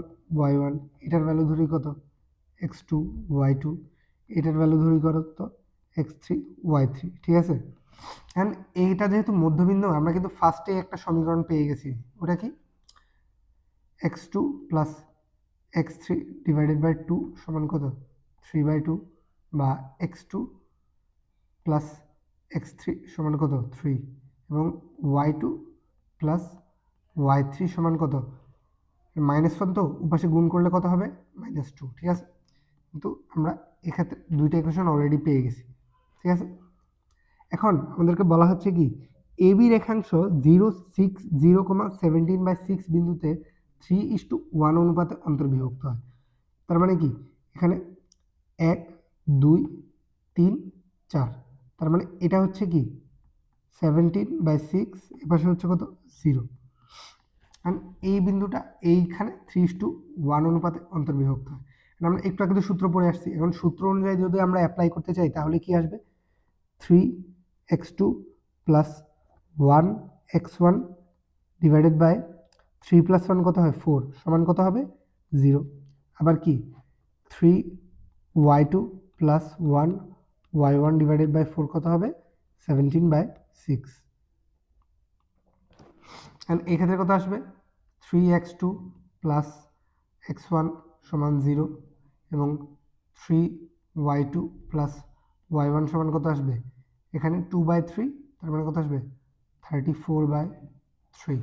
y1, এটার ভ্যালু ধরি কত x2 y2, এটার ভ্যালু ধরি কত x3 y3, ঠিক আছে? এন্ড এইটা যেহেতু মধ্যবিন্দু আমরা কিন্তু ফার্স্টে একটা সমীকরণ পেয়ে গেছি, ওটা কি x2 plus x3 divided by 2 সমান কত 3/2, বা x2 প্লাস x3 সমান কত 3, এবং y2 প্লাস y3 সমান কত -1, তো উপাশে গুণ করলে কত হবে -2, ঠিক আছে? কিন্তু আমরা এক্ষেত্রে দুইটা ইকুয়েশন অলরেডি পেয়ে গেছি, ঠিক আছে? এখন আমাদেরকে বলা হচ্ছে কি এবি রেখাংশ 0 6 0,17/6 বিন্দুতে 3:1 অনুপাতে অন্তর্বিভক্ত হয়। তার মানে কি এখানে 1 2 3 4, তার মানে এটা হচ্ছে কি 17/6, এপাশে হচ্ছে কত 0, কারণ এই বিন্দুটা এইখানে 3:1 অনুপাতে অন্তর্বিভক্ত হয়। আমরা একটু আগে তো সূত্র পড়ে আসছি, এখন সূত্র অনুযায়ী যদি আমরা অ্যাপ্লাই করতে চাই তাহলে কি আসবে 3x2 plus 1x1 divided by 3 plus 1 কত হয় 4 সমান কত হবে 0। আবার কি 3y2 plus 1y1 divided by 4 কত হবে 17/6। এন্ড এই ক্ষেত্রে কত আসবে 3x2 প্লাস x1 সমান 0, এবং 3y2 প্লাস y1 সমান কত আসবে এখানে 2/3, তার মানে কত আসবে 34/3,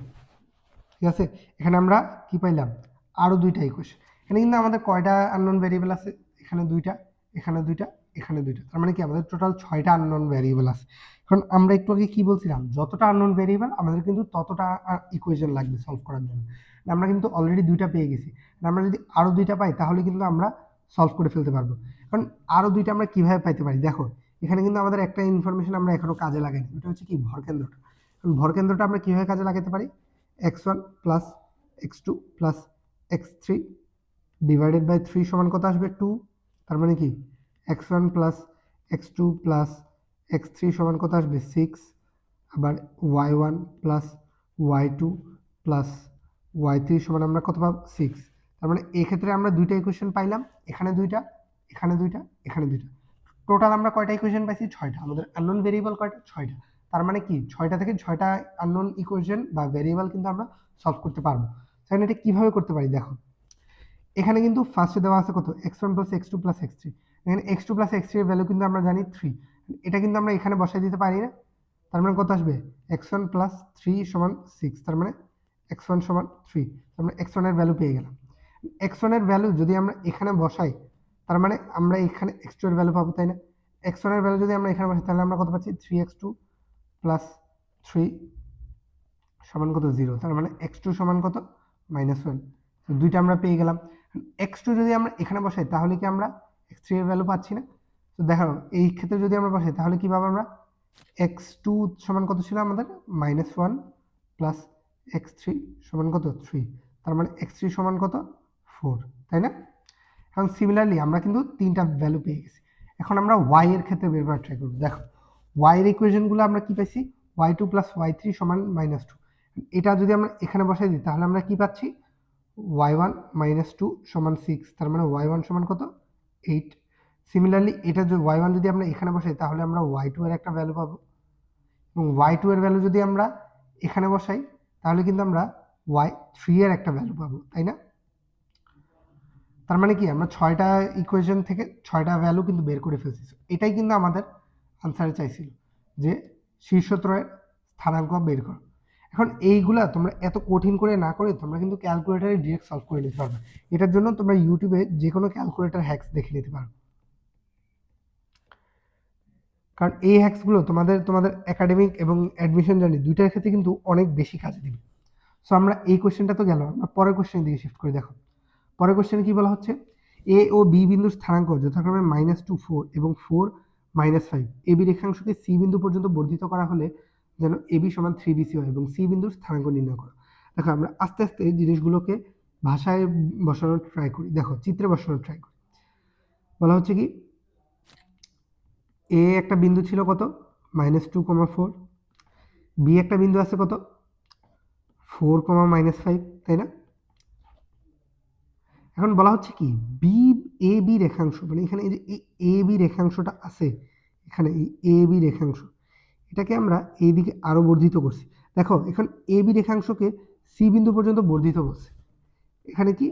ঠিক আছে? এখানে আমরা কি পাইলাম আরো দুইটা ইকুয়েশন। এখানে কিন্তু আমাদের কয়টা আননোন ভেরিয়েবল আছে, এখানে দুইটা, এখানে দুইটা, এখানে দুইটা, তার মানে কি আমাদের টোটাল 6টা আননোন ভেরিয়েবল আছে। এখন আমরা একটু আগে কি বলছিলাম যতটা আননোন ভেরিয়েবল আমাদের কিন্তু ততটা ইকুয়েশন লাগবে সলভ করার জন্য। আমরা কিন্তু অলরেডি দুইটা পেয়ে গেছি, আমরা যদি আরো দুইটা পাই তাহলে কিন্তু আমরা সলভ করে ফেলতে পারবো। এখন আরো দুইটা আমরা কিভাবে পাইতে পারি দেখো, এখানে কিন্তু আমাদের একটা ইনফরমেশন আমরা এখনো কাজে লাগাইনি, ওটা হচ্ছে কি ভরকেন্দ্রটা। ভরকেন্দ্রটা আমরা কিভাবে কাজে লাগাতে পারি x1 plus x2 plus x3 divided by 3 সমান কত আসবে 2, তার মানে কি x1 plus x2 plus x3 সমান কত আসবে 6, আবার y1 plus y2 plus y3 সমান আমরা কত পাবো 6। তার মানে এই ক্ষেত্রে আমরা দুইটা ইকুয়েশন পাইলাম, এখানে দুইটা, এখানে দুইটা, এখানে দুইটা, টোটাল আমরা কয়টা ইকুয়েশন পাইছি 6টা। আমাদের আননোন ভেরিয়েবল কয়টা 6টা, তার মানে কি 6টা থেকে 6টা আননোন ইকুয়েশন বা ভেরিয়েবল কিন্তু আমরা সলভ করতে পারবো। তাহলে এটা কিভাবে করতে পারি দেখো, এখানে কিন্তু ফার্স্টে দেওয়া আছে কত x1 plus x2 plus x3, এখানে x2 প্লাস x3 এর ভ্যালু কিন্তু আমরা জানি 3, এটা কিন্তু আমরা এখানে বসাই দিতে পারি না, তার মানে কত আসবে x1 প্লাস 3 সমান 6, তার মানে x1 সমান 3, তার মানে x1 এর ভ্যালু পেয়ে গেলাম। x1 এর ভ্যালু যদি আমরা এখানে বসাই তার মানে আমরা এখানে x2 এর ভ্যালু পাবো, তাই না? x1 এর ভ্যালু যদি আমরা এখানে বসাই তাহলে আমরা কত পাচ্ছি 3x2 প্লাস 3 সমান কত 0, তার মানে x2 সমান কত -1, তো দুইটা আমরা পেয়ে গেলাম। x2 যদি আমরা এখানে বসাই তাহলে কি আমরা x3 এর ভ্যালু পাচ্ছি না? তো দেখো এই ক্ষেত্রে যদি আমরা বসাই তাহলে কি পাবো আমরা x2 সমান কত ছিল আমাদের -1 প্লাস x3 সমান কত 3, তার মানে x3 সমান কত 4, তাই না? এখন সিমিলারলি আমরা কিন্তু তিনটা ভ্যালু পেয়ে গেছি। এখন আমরা y এর ক্ষেত্রে বের করার ট্রাই করব। দেখো y এর ইকুয়েশনগুলো আমরা কি পাইছি y2 প্লাস y3 সমান -2, এটা যদি আমরা এখানে বসাই দিই তাহলে আমরা কি পাচ্ছি y1 -2 সমান 6, তার মানে y1 সমান কত 8। সিমিলারলি এটা যদি y1 যদি আমরা এখানে বসাই তাহলে আমরা y2 এর একটা ভ্যালু পাবো, এবং y2 এর ভ্যালু যদি আমরা এখানে বসাই তাহলে কিন্তু আমরা y3 এর একটা ভ্যালু পাবো, তাই না? তার মানে কি আমরা 6টা ইকুয়েশন থেকে 6টা ভ্যালু কিন্তু বের করে ফেলছি। এটাই কিন্তু আমাদের আনসারে চাইছিল যে শীর্ষত্রয়ের স্থানাঙ্ক বের করো। এখন এইগুলা তোমরা এত কঠিন করে না করে তোমরা কিন্তু ক্যালকুলেটরে ডিরেক্ট সলভ করে নিতে পারবে। এটার জন্য তোমরা ইউটিউবে যে কোনো ক্যালকুলেটর হ্যাকস দেখে নিতে পারো, কারণ এই হ্যাকসগুলো তোমাদের একাডেমিক এবং অ্যাডমিশন জার্নি দুইটার ক্ষেত্রে কিন্তু অনেক বেশি কাজে দিবে। সো আমরা এই কোশ্চেনটা তো গেল, আমরা পরের কোশ্চেনের দিকে শিফট করে দেখো। পরের কোশ্চেনে কি বলা হচ্ছে এ ও বি বিন্দুর স্থানাঙ্ক যথাক্রমে -2 4 এবং 4 -5 এবি রেখাংশকে সি বিন্দু পর্যন্ত বর্ধিত করা হলে যেন এবি সমান 3BC হয় এবং সি বিন্দুর স্থানাঙ্ক নির্ণয় করো। দেখো আমরা আস্তে আস্তে জিনিসগুলোকে ভাষায় বসানোর ট্রাই করি, দেখো চিত্রে বসানোর ট্রাই করি। বলা হচ্ছে কি এ একটা বিন্দু ছিল কত -2,4, বি একটা বিন্দু আছে কত 4,-5, তাই না? এখন বলা হচ্ছে কি বি এ বি রেখাংশ, মানে এখানে এই যে এ বি রেখাংশটা আছে, এখানে এই এ বি রেখাংশ, এটাকে আমরা এইদিকে আরো বর্ধিত করছি। দেখো এখন এ বি রেখাংশকে সি বিন্দু পর্যন্ত বর্ধিত করছে, এখানে কি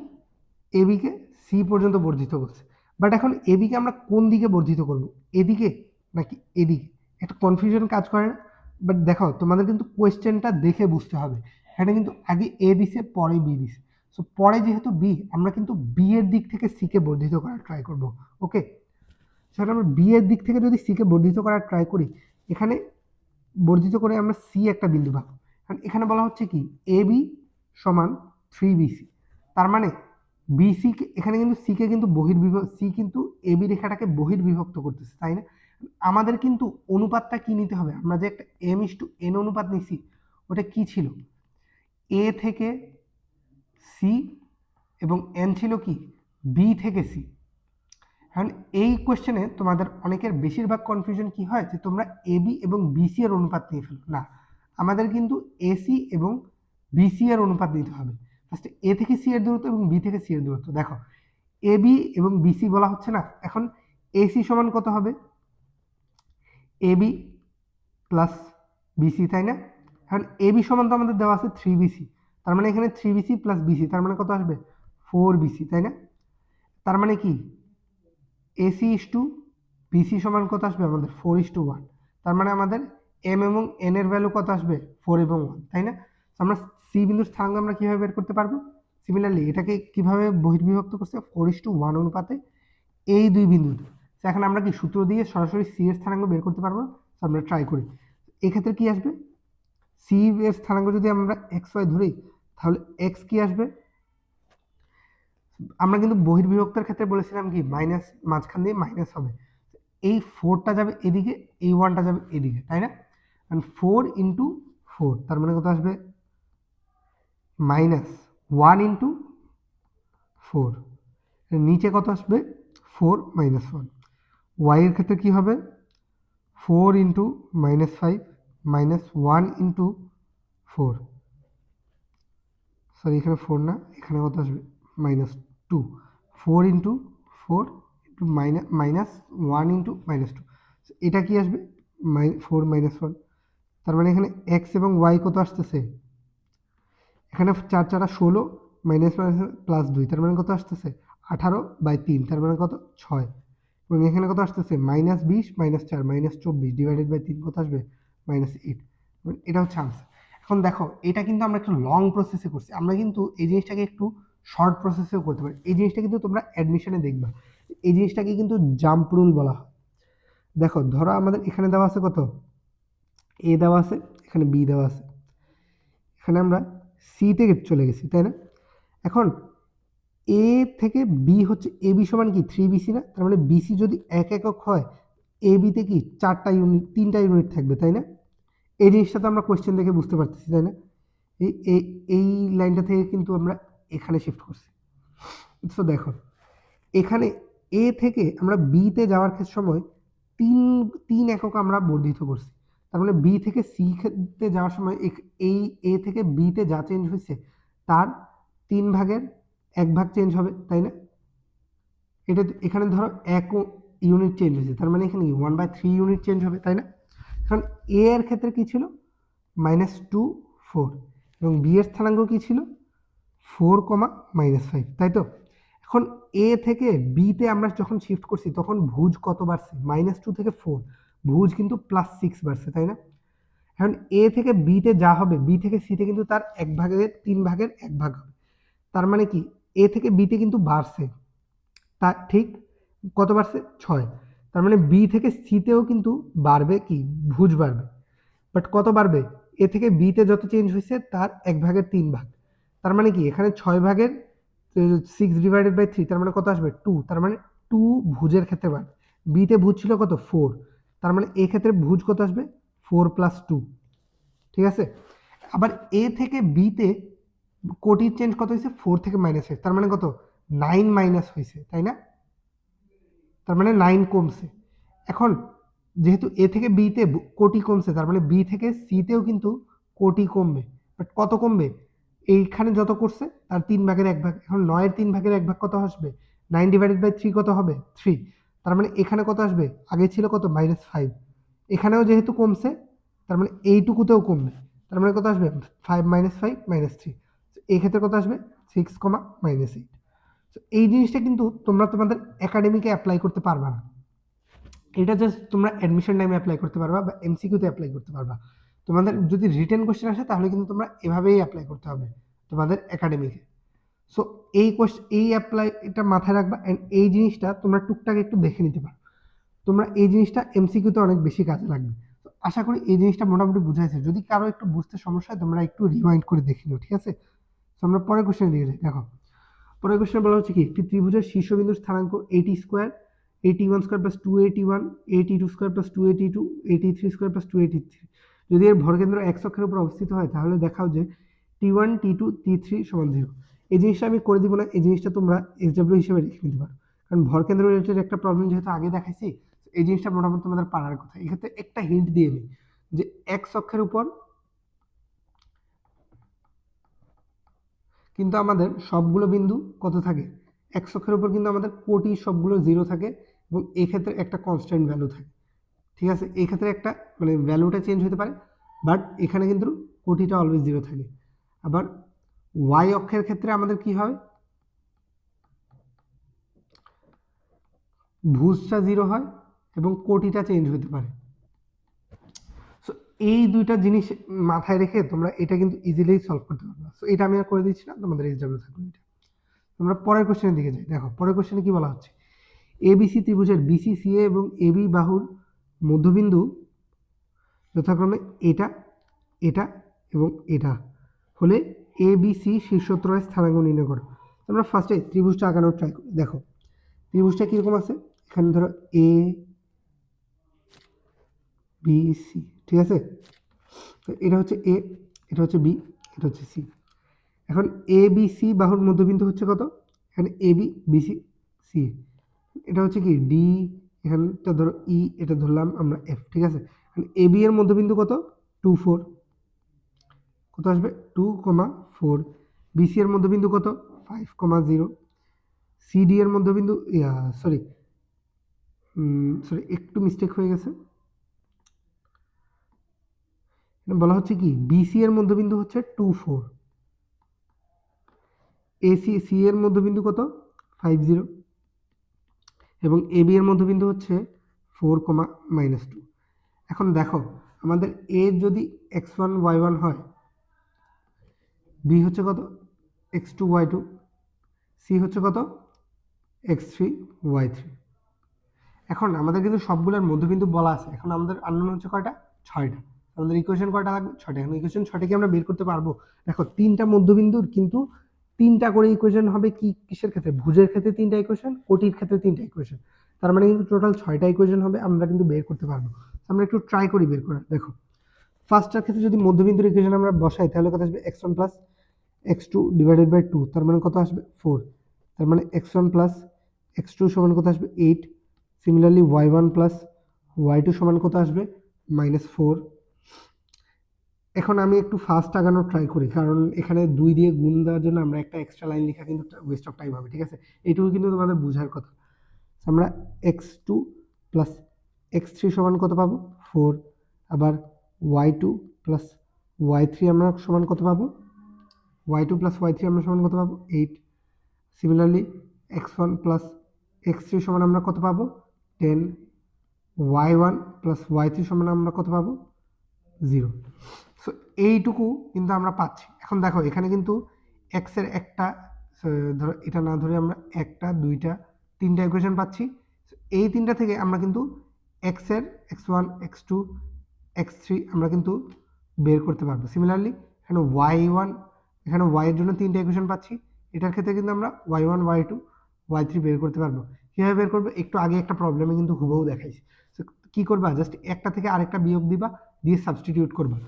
এ বিকে সি পর্যন্ত বর্ধিত করছে। বাট এখন এ বিকে আমরা কোন দিকে বর্ধিত করব, এদিকে নাকি এদিকে? একটা কনফিউশন কাজ করে না? বাট দেখো তোমাদের কিন্তু কোয়েশ্চেনটা দেখে বুঝতে হবে, এখানে কিন্তু আগে এ দিছে পরে বি দিছে, সো পরে যেহেতু বি, আমরা কিন্তু বি এর দিক থেকে সি কে বর্ধিত করার ট্রাই করব। ওকে, সেটা আমরা বি এর দিক থেকে যদি সি কে বর্ধিত করার ট্রাই করি, এখানে বর্ধিত করে আমরা সি একটা বিন্দু পাবো। কারণ এখানে বলা হচ্ছে কি এ বি সমান 3BC, তার মানে বিসি এখানে কিন্তু সি কে কিন্তু সি কিন্তু এ বি রেখাটাকে বহির্বিভক্ত করতেছে, তাই না? আমাদের কিন্তু অনুপাতটা কি নিতে হবে, আমরা যে একটা m:n অনুপাত নিছি, ওটা কি ছিল এ থেকে সি এবং এন ছিল কি বি থেকে সি। কারণ এই কোশ্চেনে তোমাদের অনেকের বেশিরভাগ কনফিউশন কি হয় যে তোমরা এবি এবং বিসি এর অনুপাত নিয়ে ফেলো, না, আমাদের কিন্তু এসি এবং বিসি এর অনুপাত নিতে হবে। ফার্স্টে এ থেকে সি এর দূরত্ব এবং বি থেকে সি এর দূরত্ব দেখো, এবি এবং বিসি বলা হচ্ছে না, এখন এসি সমান কত হবে এবি প্লাস বিসি, তাই না? এখন এবি সমান তো আমাদের দেওয়া আছে 3BC, তার মানে এখানে 3BC প্লাস বিসি, তার মানে কত আসবে 4BC, তাই না? তার মানে কি এসি ইস টু বিসি সমান কত আসবে আমাদের 4:1, তার মানে আমাদের এম এবং এন এর ভ্যালু কত আসবে 4 এবং 1, তাই না? আমরা সি বিন্দুর স্থানাঙ্ক আমরা কিভাবে বের করতে পারবো, সিমিলারলি এটাকে কিভাবে বহির্বিভক্ত করছে 4:1 অনুপাতে এই দুই বিন্দুতে। এখন আমরা কি সূত্র দিয়ে সরাসরি সি এর স্থানাঙ্ক বের করতে পারবো, আমরা ট্রাই করি। এক্ষেত্রে কি আসবে, সি এর স্থানাঙ্ক যদি আমরা এক্স ওয়াই ধরি, তাহলে এক্স কি আসবে, আমরা কিন্তু বহির্বিভক্তের ক্ষেত্রে বলেছিলাম কি মাইনাস, মাঝখান দিয়ে মাইনাস হবে, এই 4টা যাবে এদিকে, এই 1টা যাবে এদিকে, তাই না? 4 × 4, তার মানে কত আসবে -1 × 4, নিচে কত আসবে 4 - 1, ওয়াই এর ক্ষেত্রে কি হবে 4 × -5 -1 × 4, সরি এখানে 4 না, এখানে কত আসবে -2, 4 × 4 -1 × -2, এটা কি আসবে 4 - 1, তার মানে এখানে এক্স এবং ওয়াই কত আসতেছে, এখানে 4 × 4 = 16 মাইনাস প্লাস 2, তার মানে কত আসতেছে 18/3, তার মানে কত 6, এবং এখানে কত আসতেছে -20 - 4 -24 ডিভাইডেড বাই 3 কত আসবে -8, এটা হচ্ছে আনসার। এখন দেখো এটা কিন্তু আমরা একটু লং প্রসেসে করছি, আমরা কিন্তু এই জিনিসটাকে একটু শর্ট প্রসেসেও করতে পারি। এই জিনিসটা কিন্তু তোমরা অ্যাডমিশনে দেখবা, এই জিনিসটাকে কিন্তু জাম্প রুল বলা হয়। দেখো ধরো আমাদের এখানে দেওয়া আছে কত এ দেওয়া আছে, এখানে বি দেওয়া আছে, এখানে আমরা সি থেকে চলে গেছি, তাই না? এখন এ থেকে বি হচ্ছে এ বি সমান কি 3BC না, তার মানে বিসি যদি 1 একক হয় এ বিতে কি 4টা ইউনিট 3টা ইউনিট থাকবে, তাই না? এই জিনিসটা তো আমরা কোয়েশ্চেন দেখে বুঝতে পারতেছি, তাই না? এই এই লাইনটা থেকে কিন্তু আমরা এখানে শিফট করছি। তো দেখো এখানে এ থেকে আমরা বিতে যাওয়ার সময় 3 একক আমরা বর্ধিত করছি, তার মানে বি থেকে সি তে যাওয়ার সময় এই এ থেকে বিতে যা চেঞ্জ হয়েছে তার 1/3 চেঞ্জ হবে, তাই না? এটা এখানে ধরো 1 ইউনিট চেঞ্জ হয়েছে, তার মানে এখানে 1/3 ইউনিট চেঞ্জ হবে, তাই না? এখন এ এর ক্ষেত্রে কি ছিল -2 4, এবং বি এর স্থানাঙ্ক কি ছিল 4, -5, তাই তো? এখন এ থেকে বিতে আমরা যখন শিফট করছি তখন ভুজ কত বাড়ছে -2 থেকে 4, ভুজ কিন্তু +6 বাড়ছে, তাই না? এখন এ থেকে বিতে যা হবে বি থেকে সিতে কিন্তু তার 1/3 হবে, তার মানে কি এ থেকে বিতে কিন্তু বাড়ছে, তা ঠিক কত বাড়ছে 6, তার মানে বি থেকে সিতেও কিন্তু বাড়বে কি ভুজ বাড়বে, বাট কত বাড়বে এ থেকে বিতে যত চেঞ্জ হয়েছে তার 1/3, তার মানে কি এখানে 6/3, তার মানে কত আসবে 2, তার মানে 2 ভুজের ক্ষেত্রে বাড়বে। বিতে ভুজ ছিল কত 4, তার মানে এই ক্ষেত্রে ভুজ কত আসবে 4 + 2, ঠিক আছে? আবার এ থেকে বিতে কোটির চেঞ্জ কত হয়েছে 4 থেকে -5, তার মানে কত 9 মাইনাস হয়েছে, তাই না? তার মানে 9 কমছে। এখন যেহেতু এ থেকে বিতে কোটি কমছে, তার মানে বি থেকে সিতেও কিন্তু কোটি কমবে। বাট কত কমবে? এইখানে যত করছে তার 3/1 এখন 9-এর 3/1 কত আসবে? 9/3 কত হবে? 3। তার মানে এখানে কত আসবে? আগে ছিল কত? -5। এখানেও যেহেতু কমছে, তার মানে এইটুকুতেও কমবে। তার মানে কত আসবে? 5 - 5 - 3। এই ক্ষেত্রে কত আসবে? 6, -8। এই জিনিসটা কিন্তু তোমরা তোমাদের একাডেমিকে অ্যাপ্লাই করতে পারবা না। এটা জাস্ট তোমরা অ্যাডমিশন টাইমে অ্যাপ্লাই করতে পারবা বা এমসিকিউতে অ্যাপ্লাই করতে পারবা। তোমাদের যদি রিটেন কোশ্চেন আসে তাহলে কিন্তু তোমরা এভাবেই অ্যাপ্লাই করতে হবে তোমাদের একাডেমিকে। সো এই অ্যাপ্লাই এটা মাথায় রাখবা, অ্যান্ড এই জিনিসটা তোমরা টুকটাক একটু দেখে নিতে পারো। তোমরা এই জিনিসটা এমসিকিউতে অনেক বেশি কাজে লাগবে। তো আশা করি এই জিনিসটা মোটামুটি বুঝাইছে। যদি কারো একটু বুঝতে সমস্যা হয় তোমরা একটু রিমাইন্ড করে দেখে নিও, ঠিক আছে? তো আমরা পরের কোশ্চেন দিকে যাই। দেখো পরের কোশ্চেন বলা হচ্ছে কি, একটি ত্রিভুজের শীর্ষবিন্দুর স্থানাঙ্ক 80² 81² + 281 82² + 282 83² + 283 যদি এর ভরকেন্দ্র x অক্ষের উপর অবস্থিত হয় তাহলে দেখাও যে t1 t2 t3 = 0। এই জিনিসটা আমি করে দিব না, এই জিনিসটা তোমরা SW হিসেবে লিখে নিতে পারো, কারণ ভরকেন্দ্র রিলেটেড একটা প্রবলেম যেহেতু আগে দেখাইছি, এই জিনিসটা মোটামুটি তোমাদের পারার কথা। এক্ষেত্রে একটা হিন্ট দিয়ে নিই যে x অক্ষের উপর কিন্তু আমাদের সবগুলো বিন্দু কত থাকে? x অক্ষের উপর কিন্তু আমাদের কোটি সবগুলো 0 থাকে, এবং এই ক্ষেত্রে একটা কনস্ট্যান্ট ভ্যালু থাকে, ঠিক আছে? এই ক্ষেত্রে একটা মানে ভ্যালুটা চেঞ্জ হতে পারে, বাট এখানে কিন্তু কোটিটা অলওয়েজ 0 থাকে। আবার y অক্ষের ক্ষেত্রে আমাদের কি হয়? ভুজটা 0 হয় এবং কোটিটা চেঞ্জ হতে পারে। সো এই দুইটা জিনিস মাথায় রেখে তোমরা এটা কিন্তু ইজিলি সলভ করতে পারবে। সো এটা আমি আর করে দিচ্ছি না, তোমাদের SW থাকবে এটা। আমরা পরের কোশ্চেনের দিকে যাই। দেখো পরের কোশ্চেনে কি বলা হচ্ছে, এবিসি ত্রিভুজের বিসি সিএ এবং এবি বাহুর মধ্যবিন্দু যথাক্রমে এটা এটা এবং এটা হলে এবিসি শীর্ষত্রয়ের স্থানাঙ্ক নির্ণয় করো। আমরা ফার্স্টে ত্রিভুজটা আঁকানোর ট্রাই করি। দেখো ত্রিভুজটা কীরকম আছে, এখানে ধরো এ বি সি, ঠিক আছে? তো এটা হচ্ছে এ, এটা হচ্ছে বি, এটা হচ্ছে সি। এখন এ বি সি বাহুর মধ্যবিন্দু হচ্ছে কত? এখানে এ বি বিসি সি, এটা হচ্ছে কি ডি, এখানটা ধরো ই, এটা ধরলাম আমরা এফ, ঠিক আছে? এ বি এর মধ্যবিন্দু কত? 2 4, কত আসবে? 2, 4। বিসি এর মধ্যবিন্দু কত? 5, 0। সিডি এর মধ্যবিন্দু সরি একটু মিস্টেক হয়ে গেছে, বলা হচ্ছে কি বিসি এর মধ্যবিন্দু হচ্ছে 2 4, এসি সি এর মধ্যবিন্দু কত? 5 0, এবং এবি এর মধ্যবিন্দু হচ্ছে 4, -2। এখন দেখো আমাদের এ যদি x1 y1 হয়, বি হচ্ছে কত? x2 y2, সি হচ্ছে কত? x3 y3। এখন আমাদের কিন্তু সবগুলোর মধ্যবিন্দু বলা আছে। এখন আমাদের আননোন হচ্ছে কয়টা? 6টা। আমাদের ইকুয়েশন কয়টা লাগবে? 6টা। এখন ইকুয়েশন 6টা কি আমরা বের করতে পারবো? দেখো 3টা মধ্যবিন্দুর কিন্তু 3টা করে ইকুয়েশন হবে। কি কিসের ক্ষেত্রে? ভুজের ক্ষেত্রে 3টা ইকুয়েশন, কোটির ক্ষেত্রে 3টা ইকুয়েশন। তার মানে কিন্তু টোটাল 6টা ইকুয়েশন হবে, আমরা কিন্তু বের করতে পারবো। আমরা একটু ট্রাই করি বের করার। দেখো ফার্স্টটার ক্ষেত্রে যদি মধ্যবিন্দুর ইকুয়েশন আমরা বসাই তাহলে কত আসবে? x1 + x2 / 2, তার মানে কত আসবে? 4। তার মানে x1 + x2 সমান কত আসবে? 8। সিমিলারলি y1 + y2 সমান কত আসবে? -4। এখন আমি একটু ফাস্ট আগানোর ট্রাই করি, কারণ এখানে 2 দিয়ে গুণ দেওয়ার জন্য আমরা একটা এক্সট্রা লাইন লেখা কিন্তু ওয়েস্ট অফ টাইম হবে, ঠিক আছে? এইটুকু কিন্তু তোমাদের বোঝার কথা। আমরা x2 + x3 সমান কত পাবো? 4। আবার y2 + y3 আমরা সমান কত পাবো? y2 + y3 আমরা সমান কত পাবো? 8। সিমিলারলি x1 + x3 সমান আমরা কত পাবো? 10। y1 + y3 সমান আমরা কত পাবো? 0। সো এইটুকু কিন্তু আমরা পাচ্ছি। এখন দেখো এখানে কিন্তু x এর একটা, ধরো এটা না ধরে আমরা একটা, দুইটা, তিনটা ইকুয়েশন পাচ্ছি। এই তিনটা থেকে আমরা কিন্তু x এর x1 x2 x3 আমরা কিন্তু বের করতে পারবো। সিমিলারলি এখানে y1, এখানে y এর জন্য তিনটা ইকুয়েশন পাচ্ছি, এটার ক্ষেত্রে কিন্তু আমরা y1 y2 y3 বের করতে পারবো। কীভাবে বের করবো? একটু আগে একটা প্রবলেমে কিন্তু হুবহু দেখাইছি। সো কী করবা? জাস্ট একটা থেকে আরেকটা বিয়োগ দিবা, দিয়ে সাবস্টিটিউট করবা।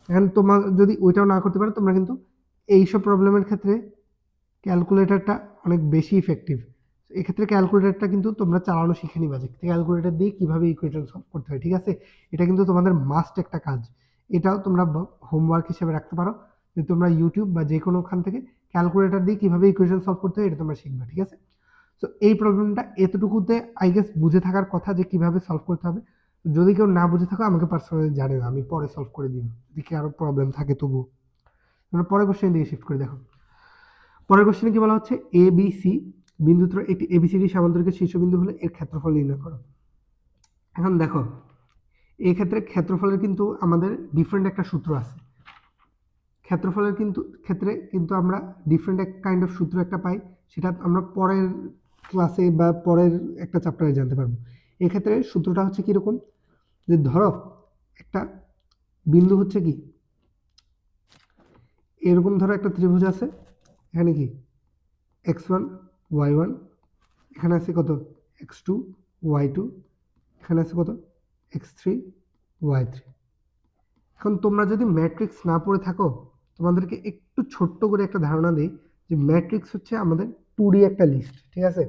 এখন তোমার যদি ওইটাও না করতে পারো, তোমরা কিন্তু এইসব প্রবলেমের ক্ষেত্রে ক্যালকুলেটরটা অনেক বেশি ইফেক্টিভ। এক্ষেত্রে ক্যালকুলেটরটা কিন্তু তোমরা চালানো শিখে নিবা যে ক্যালকুলেটর দিয়ে কিভাবে ইকুয়েশন সলভ করতে হয়, ঠিক আছে? এটা কিন্তু তোমাদের মাস্ট একটা কাজ। এটাও তোমরা হোমওয়ার্ক হিসেবে রাখতে পারো যে তোমরা ইউটিউব বা যে কোনোখান থেকে ক্যালকুলেটর দিয়ে কিভাবে ইকুয়েশন সলভ করতে হয় এটা তোমরা শিখবে, ঠিক আছে? তো এই প্রবলেমটা এতটুকুতে আই গেস বুঝে থাকার কথা যে কিভাবে সলভ করতে হবে। যদি কেউ না বুঝে থাকো আমাকে পার্সোনালি জানিও, আমি পরে সলভ করে দিব যদি কি আরো প্রবলেম থাকে তবু। আমরা পরের কোশ্চেন দিকে শিফট করে দেখো। পরের কোশ্চেনে কি বলা হচ্ছে, এ বি সি বিন্দুত্র একটি এবিসিডি সামান্তরিকের শীর্ষবিন্দু হলে এর ক্ষেত্রফল নির্ণয় করো। এখন দেখো এই ক্ষেত্রে ক্ষেত্রফলের কিন্তু আমাদের ডিফারেন্ট একটা সূত্র আছে। ক্ষেত্রফলের ক্ষেত্রে কিন্তু আমরা ডিফারেন্ট এক কাইন্ড অফ সূত্র একটা পাই, সেটা আমরা পরের ক্লাসে বা পরের একটা চ্যাপ্টারে জানতে পারবো। এক্ষেত্রে সূত্রটা হচ্ছে কিরকম, যে ধরো একটা বিন্দু হচ্ছে কি এরকম, ধরো একটা ত্রিভুজ আছে, এখানে কি x1 y1, এখানে আছে কত x2 y2, এখানে আছে কত x3 y3। এখন তোমরা যদি ম্যাট্রিক্স না পড়ে থাকো তোমাদেরকে একটু ছোট্ট করে একটা ধারণা দিই যে ম্যাট্রিক্স হচ্ছে আমাদের 2D একটা লিস্ট, ঠিক আছে?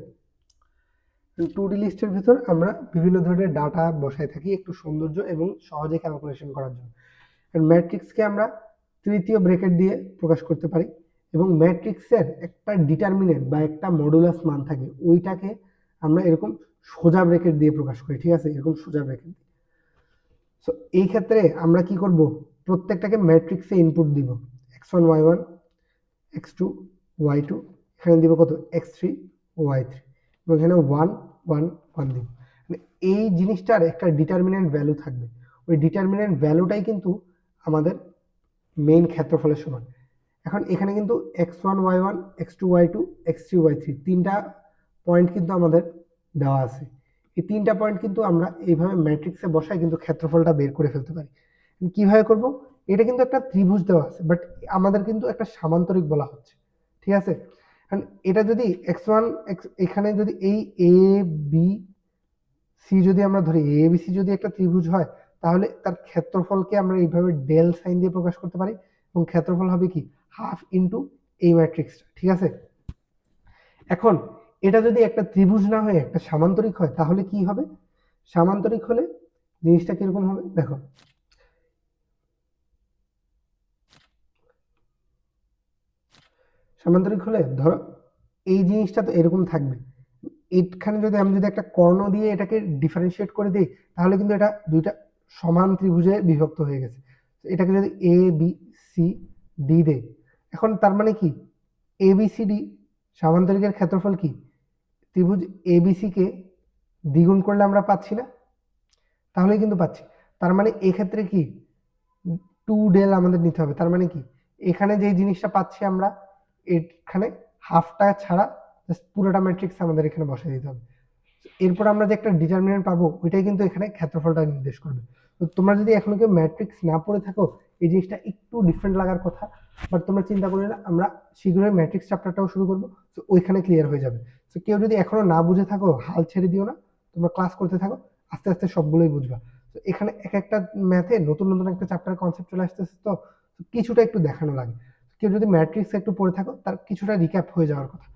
2D লিস্টের ভিতর আমরা বিভিন্ন ধরনের ডাটা বসায় থাকি একটু সৌন্দর্য এবং সহজে ক্যালকুলেশন করার জন্য। ম্যাট্রিক্সকে আমরা তৃতীয় ব্র্যাকেট দিয়ে প্রকাশ করতে পারি এবং ম্যাট্রিক্সের একটা ডিটারমিনেন্ট বা একটা মডুলাস মান থাকে, ওইটাকে আমরা এরকম সোজা ব্র্যাকেট দিয়ে প্রকাশ করি, ঠিক আছে? এরকম সোজা ব্র্যাকেট। সো এই ক্ষেত্রে আমরা কি করব, প্রত্যেকটাকে ম্যাট্রিক্সে ইনপুট দিব, x1 y1 x2 y2, এখানে দিব কত x3 y3 এবং এখানে 1 1 1 দিব। মানে এই জিনিসটার একটা ডিটারমিনেন্ট ভ্যালু থাকবে, ওই ডিটারমিনেন্ট ভ্যালুটাই কিন্তু আমাদের মেইন ক্ষেত্রফলের সমান। এখন এখানে কিন্তু x1 y1 x2 y2 x3 y3 তিনটা পয়েন্ট কিন্তু আমাদের দেওয়া আছে। এই তিনটা পয়েন্ট কিন্তু আমরা এইভাবে ম্যাট্রিক্সে বসাই কিন্তু ক্ষেত্রফলটা বের করে ফেলতে পারি। কিভাবে করব, এটা কিন্তু একটা ত্রিভুজ দেওয়া আছে বাট আমাদের কিন্তু একটা সামান্তরিক বলা হচ্ছে, ঠিক আছে? কারণ এটা যদি x1 এখানে যদি এই এ বি সি যদি আমরা ধরি, এ বি সি যদি একটা ত্রিভুজ হয় তাহলে তার ক্ষেত্রফলকে আমরা এইভাবে ডেল সাইন দিয়ে প্রকাশ করতে পারি এবং ক্ষেত্রফল হবে কি হাফ ইন্টু এই ম্যাট্রিক্সটা, ঠিক আছে? এখন এটা যদি একটা ত্রিভুজ না হয়ে একটা সামান্তরিক হয় তাহলে কি হবে, সামান্তরিক হলে জিনিসটা কিরকম হবে দেখো। সামান্তরিক হলে ধরো এই জিনিসটা তো এরকম থাকবে, এখানে যদি আমি যদি একটা কর্ণ দিয়ে এটাকে ডিফারেন্সিয়েট করে দিই তাহলে কিন্তু এটা দুইটা সমান ত্রিভুজে বিভক্ত হয়ে গেছে। এটাকে যদি এ বি সি ডি দেই, এখন তার মানে কি এ বি সি ডি সামান্তরিকের ক্ষেত্রফল কি, ত্রিভুজ এ বি সি কে দ্বিগুণ করলে আমরা পাচ্ছি না, তাহলে কিন্তু পাচ্ছি। তার মানে এক্ষেত্রে কি 2 ডেল আমাদের নিতে হবে, তার মানে কি এখানে যে জিনিসটা পাচ্ছি আমরা এখানে হাফটা ছাড়া পুরোটা ম্যাট্রিক্স আমাদের এখানে বসাই দিতে হবে। এরপর আমরা যে একটা ডিটারমিনেন্ট পাবো ওইটাই কিন্তু এখানে ক্ষেত্রফলটা নির্দেশ করবে। তো তোমরা যদি এখনো কেউ ম্যাট্রিক্স না পড়ে থাকো এই জিনিসটা একটু ডিফারেন্ট লাগার কথা, বাট তোমরা চিন্তা করলে না, আমরা শীঘ্রই ম্যাট্রিক্স চ্যাপ্টারটাও শুরু করবো, তো ওইখানে ক্লিয়ার হয়ে যাবে। তো কেউ যদি এখনো না বুঝে থাকো হাল ছেড়ে দিও না, তোমরা ক্লাস করতে থাকো, আস্তে আস্তে সবগুলোই বুঝবা। তো এখানে এক একটা ম্যাথে নতুন নতুন একটা চ্যাপ্টার কনসেপ্ট চলে আসতেছে, তো কিছুটা একটু দেখানো লাগে। কেউ যদি ম্যাট্রিক্স একটু পড়ে থাকো তার কিছুটা রিক্যাপ হয়ে যাওয়ার কথা।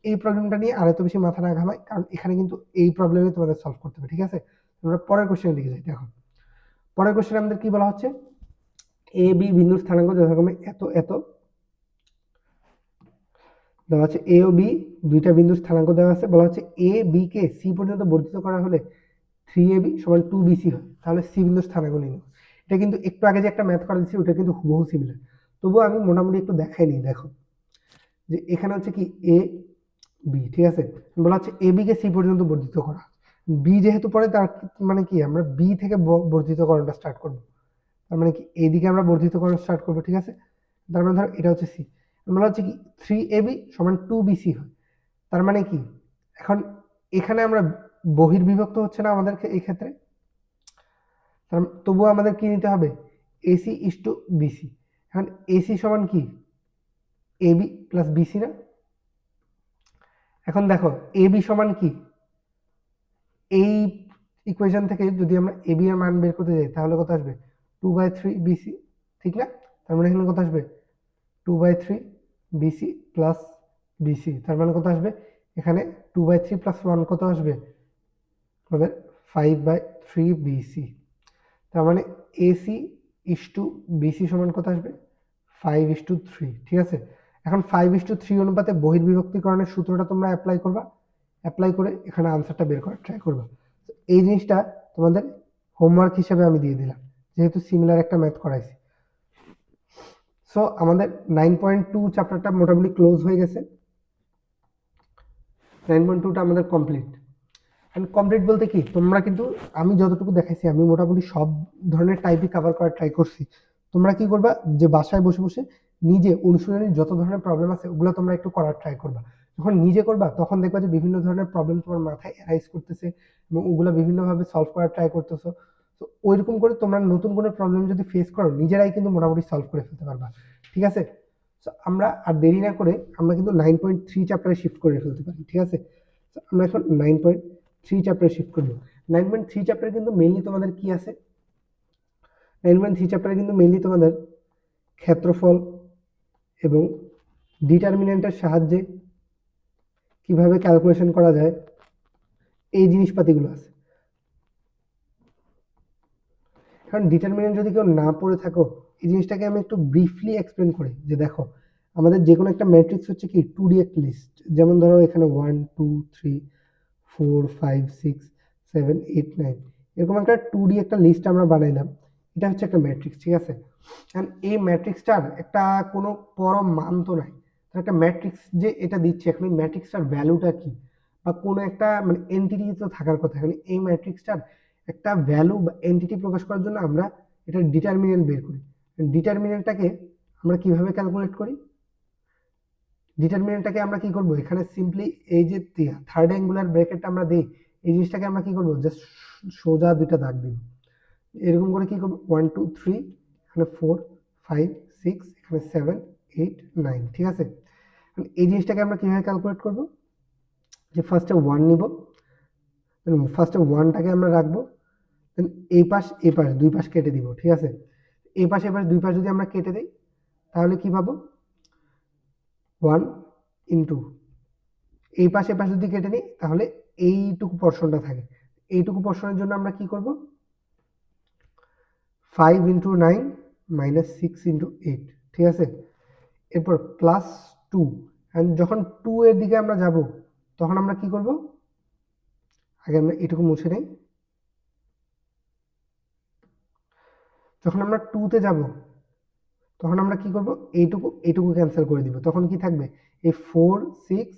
এই প্রবলেমটা নিয়ে আর এত বেশি মাথা না ঘামাই, কারণ এখানে কিন্তু এই প্রবলেমই তোমাদের সলভ করতে হবে, ঠিক আছে? আমরা পরের কোশ্চেনের দিকে যাই। দেখো পরের কোশ্চেনে আমাদের কি বলা হচ্ছে, এ বি বিন্দুর স্থানাঙ্ক যথাক্রমে এত এত দেওয়া আছে, এ ও বি দুইটা বিন্দুর স্থানাঙ্ক দেওয়া আছে, বলা হচ্ছে এ বি কে সি পর্যন্ত বর্ধিত করা হলে 3ab সমান 2bc হয়, তাহলে সি বিন্দুর স্থানাঙ্ক নির্ণয়। এটা কিন্তু একটু আগে যে একটা ম্যাথ করা দিচ্ছি ওটা কিন্তু হুবহু সিমিলার, তবুও আমি মোটামুটি একটু দেখাই নিই। দেখো যে এখানে হচ্ছে কি এ বি, ঠিক আছে? বলা হচ্ছে এ বি কে সি পর্যন্ত বর্ধিত করা, বি যেহেতু পড়ে তার মানে কি আমরা বি থেকে বর্ধিতকরণটা স্টার্ট করব, তার মানে কি এইদিকে আমরা বর্ধিতকরণ স্টার্ট করবো, ঠিক আছে? তার মানে ধরো এটা হচ্ছে সি, বলা হচ্ছে কি 3ab সমান 2bc হয়, তার মানে কি এখন এখানে আমরা বহির্বিভক্ত হচ্ছে না আমাদেরকে এই ক্ষেত্রে, তবুও আমাদের কি নিতে হবে এসি ইস টু বিসি। এখন এসি সমান কি এবি প্লাস বিসি না, এখন দেখো এবি সমান কি, এই ইকুয়েশন থেকে যদি আমরা এবি এর মান বের করতে যাই তাহলে কত আসবে 2/3 বিসি, ঠিক না? তার মানে এখানে কত আসবে 2/3 বিসি প্লাস বিসি, তার মানে কত আসবে এখানে 2/3 প্লাস 1 কত আসবে আমাদের 5/3 BC। তার মানে AC ইস টু BC সমান কত আসবে 5:3। ঠিক আছে, এখন 5:3 অনুপাতে বহির্বিভক্তিকরণের সূত্রটা তোমরা অ্যাপ্লাই করবা, অ্যাপ্লাই করে এখানে আনসারটা বের করার ট্রাই করবা। এই জিনিসটা তোমাদের হোমওয়ার্ক হিসেবে আমি দিয়ে দিলাম, যেহেতু সিমিলার একটা ম্যাথ করাইছি। সো আমাদের 9.2 চ্যাপ্টারটা মোটামুটি ক্লোজ হয়ে গেছে। 9.2টা আমাদের কমপ্লিট। অ্যান্ড কমপ্লিট বলতে কি, তোমরা কিন্তু আমি যতটুকু দেখাইছি আমি মোটামুটি সব ধরনের টাইপই কভার করার ট্রাই করছি। তোমরা কি করবা, যে বাসায় বসে বসে নিজে অনুশীলনের যত ধরনের প্রবলেম আছে ওগুলো তোমরা একটু করার ট্রাই করবা। যখন নিজে করবা তখন দেখবা যে বিভিন্ন ধরনের প্রবলেম তোমার মাথায় অ্যারাইজ করতেছে এবং ওগুলো বিভিন্নভাবে সলভ করার ট্রাই করতেছো। তো ওইরকম করে তোমরা নতুন কোনো প্রবলেম যদি ফেস করো নিজেরাই কিন্তু মোটামুটি সলভ করে ফেলতে পারবা। ঠিক আছে, তো আমরা আর দেরি না করে আমরা কিন্তু 9.3 চ্যাপ্টারে শিফট করে ফেলতে পারি। ঠিক আছে, আমরা এখন 9.3 চ্যাপ্টারে শিফট করবো। 9.3 চ্যাপ্টারে কিন্তু মেইনলি তোমাদের কি আছে, 9.3 চ্যাপ্টারে কিন্তু মেইনলি তোমাদের ক্ষেত্রফল এবং ডিটারমিনেন্টের সাহায্যে কিভাবে ক্যালকুলেশন করা যায় এই জিনিসপাতিগুলো আছে। কারণ ডিটারমিনেন্ট যদি কেউ না পড়ে থাকো, এই জিনিসটাকে আমি একটু ব্রিফলি এক্সপ্লেন করি। যে দেখো, আমাদের যে কোনো একটা ম্যাট্রিক্স হচ্ছে কি 2D একটা লিস্ট। যেমন ধরো এখানে 1 2 3 4 5 6 7 8 9 এরকম একটা 2D একটা লিস্ট আমরা বানাইলাম। এটা হচ্ছে একটা ম্যাট্রিক্স। ঠিক আছে, কারণ এই ম্যাট্রিক্সটার একটা কোনো পরম মান তো নাই। একটা ম্যাট্রিক্স যে এটা দিচ্ছে, এখন এই ম্যাট্রিক্সটার ভ্যালুটা কি, বা কোনো একটা মানে এন্টিটি তো থাকার কথা। এখন এই ম্যাট্রিক্সটার একটা ভ্যালু বা এন্টিটি প্রকাশ করার জন্য আমরা এটা ডিটারমিনেন্ট বের করি। ডিটারমিনেন্টটাকে আমরা কিভাবে ক্যালকুলেট করি, ডিটারমিনেন্টটাকে আমরা কি করব, এখানে সিম্পলি এই যে থার্ড অ্যাঙ্গুলার ব্র্যাকেটটা আমরা দিই, এই জিনিসটাকে আমরা কি করব, জাস্ট সোজা দুইটা দাগ দিব। এরকম করে কি করব, 1 2 3, এখানে 4 5 6, এখানে 7 8 9। ঠিক আছে, এই জিনিসটাকে আমরা কিভাবে ক্যালকুলেট করব, যে ফার্স্টে 1 নিব, ফার্স্টে 1টাকে আমরা রাখবো, দেন এই পাশ দুই পাশ কেটে দিব। ঠিক আছে, এই পাশ দুই পাশ যদি আমরা কেটে দিই তাহলে কি পাবো, 1 ইন্টু এই পাশে যদি কেটে নিই তাহলে এইটুকু পোর্শনটা থাকে। এইটুকু পোর্শনের জন্য আমরা কি করব, 5 ইন্টু 9 মাইনাস 6 ইন্টু 8। ঠিক আছে, এরপর প্লাস 2। অ্যান্ড যখন 2 এর দিকে আমরা যাব তখন আমরা কি করব, আগে আমরা এটুকু মুছে নেই। যখন আমরা 2 তে যাব তখন আমরা কি করব, এইটুকু ক্যান্সেল করে দিব। তখন কি থাকবে, এই 4 6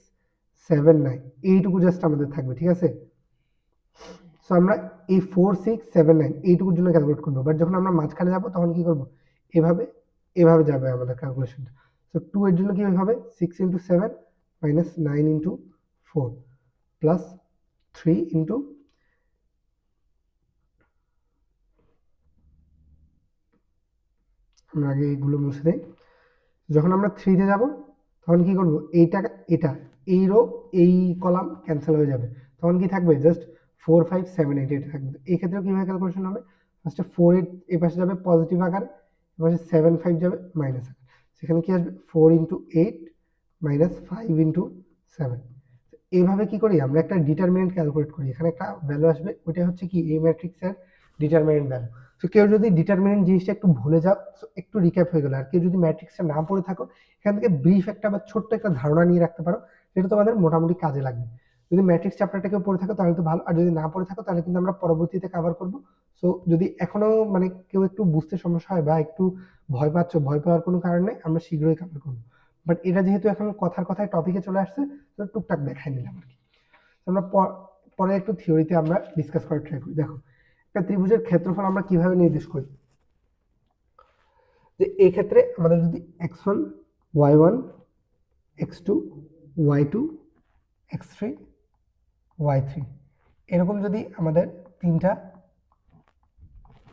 7 9 এইটুকু জাস্ট আমাদের থাকবে। ঠিক আছে, সো আমরা এই 4 6 7 9 এইটুকুর জন্য ক্যালকুলেট করবো। বাট যখন আমরা মাঝখানে যাব তখন কি করব, এভাবে যাবে আমাদের ক্যালকুলেশনটা। সো 2 এর জন্য কি হবে, 6 into 7 minus 9 into 4 plus 3 into আমরা আগে এইগুলো মুছে দেই। যখন আমরা 3-তে যাব তখন কি করব, এটা এই রো এই কলাম ক্যান্সেল হয়ে যাবে। তখন কি থাকবে, জাস্ট 4 5 7 8 এটা থাকবে। এই ক্ষেত্রে কিভাবে ক্যালকুলেশন হবে, ফার্স্টে 4 8 এই পাশে যাবে পজিটিভ আকারে, এপাশে 7 5 যাবে মাইনাস আকারে। সেখানে কি আসবে, 4 ইন্টু 8 মাইনাস 5 ইন্টু 7। এইভাবে কি করি, আমরা একটা ডিটারমিনেন্ট ক্যালকুলেট করি। এখানে একটা ভ্যালু আসবে, ওইটা হচ্ছে কি এই ম্যাট্রিক্সের ডিটারমিনেন্ট ভ্যালু। তো কেউ যদি ডিটারমিনেন্ট জিনিসটা একটু ভুলে যাও, একটু রিক্যাপ হয়ে গেল। আর কেউ যদি ম্যাট্রিক্সটা না পড়ে থাকো, এখান থেকে ব্রিফ একটা বা ছোট্ট একটা ধারণা নিয়ে রাখতে পারো, যেটা তোমাদের মোটামুটি কাজে লাগবে। যদি ম্যাট্রিক্স চ্যাপ্টারটা কেউ পড়ে থাকো তাহলে তো ভালো, আর যদি না পড়ে থাকো তাহলে কিন্তু আমরা পরবর্তীতে কভার করব। সো যদি এখনো মানে কেউ একটু বুঝতে সমস্যা হয় বা একটু ভয় পাচ্ছ, ভয় পাওয়ার কোনো কারণ নেই, আমরা শীঘ্রই কভার করবো। বাট এটা যেহেতু এখন কথার কথায় টপিকে চলে আসছে, তো টুকটাক দেখাই নিলাম আর কি। আমরা পরে একটু থিওরিতে আমরা ডিসকাস করার ট্রাই করি। দেখো, একটা ত্রিভুজের ক্ষেত্রফল আমরা কিভাবে নির্দেশ করি, যে এই ক্ষেত্রে আমাদের যদি x1 y1 x2 y2 x3 y3 এরকম যদি আমাদের তিনটা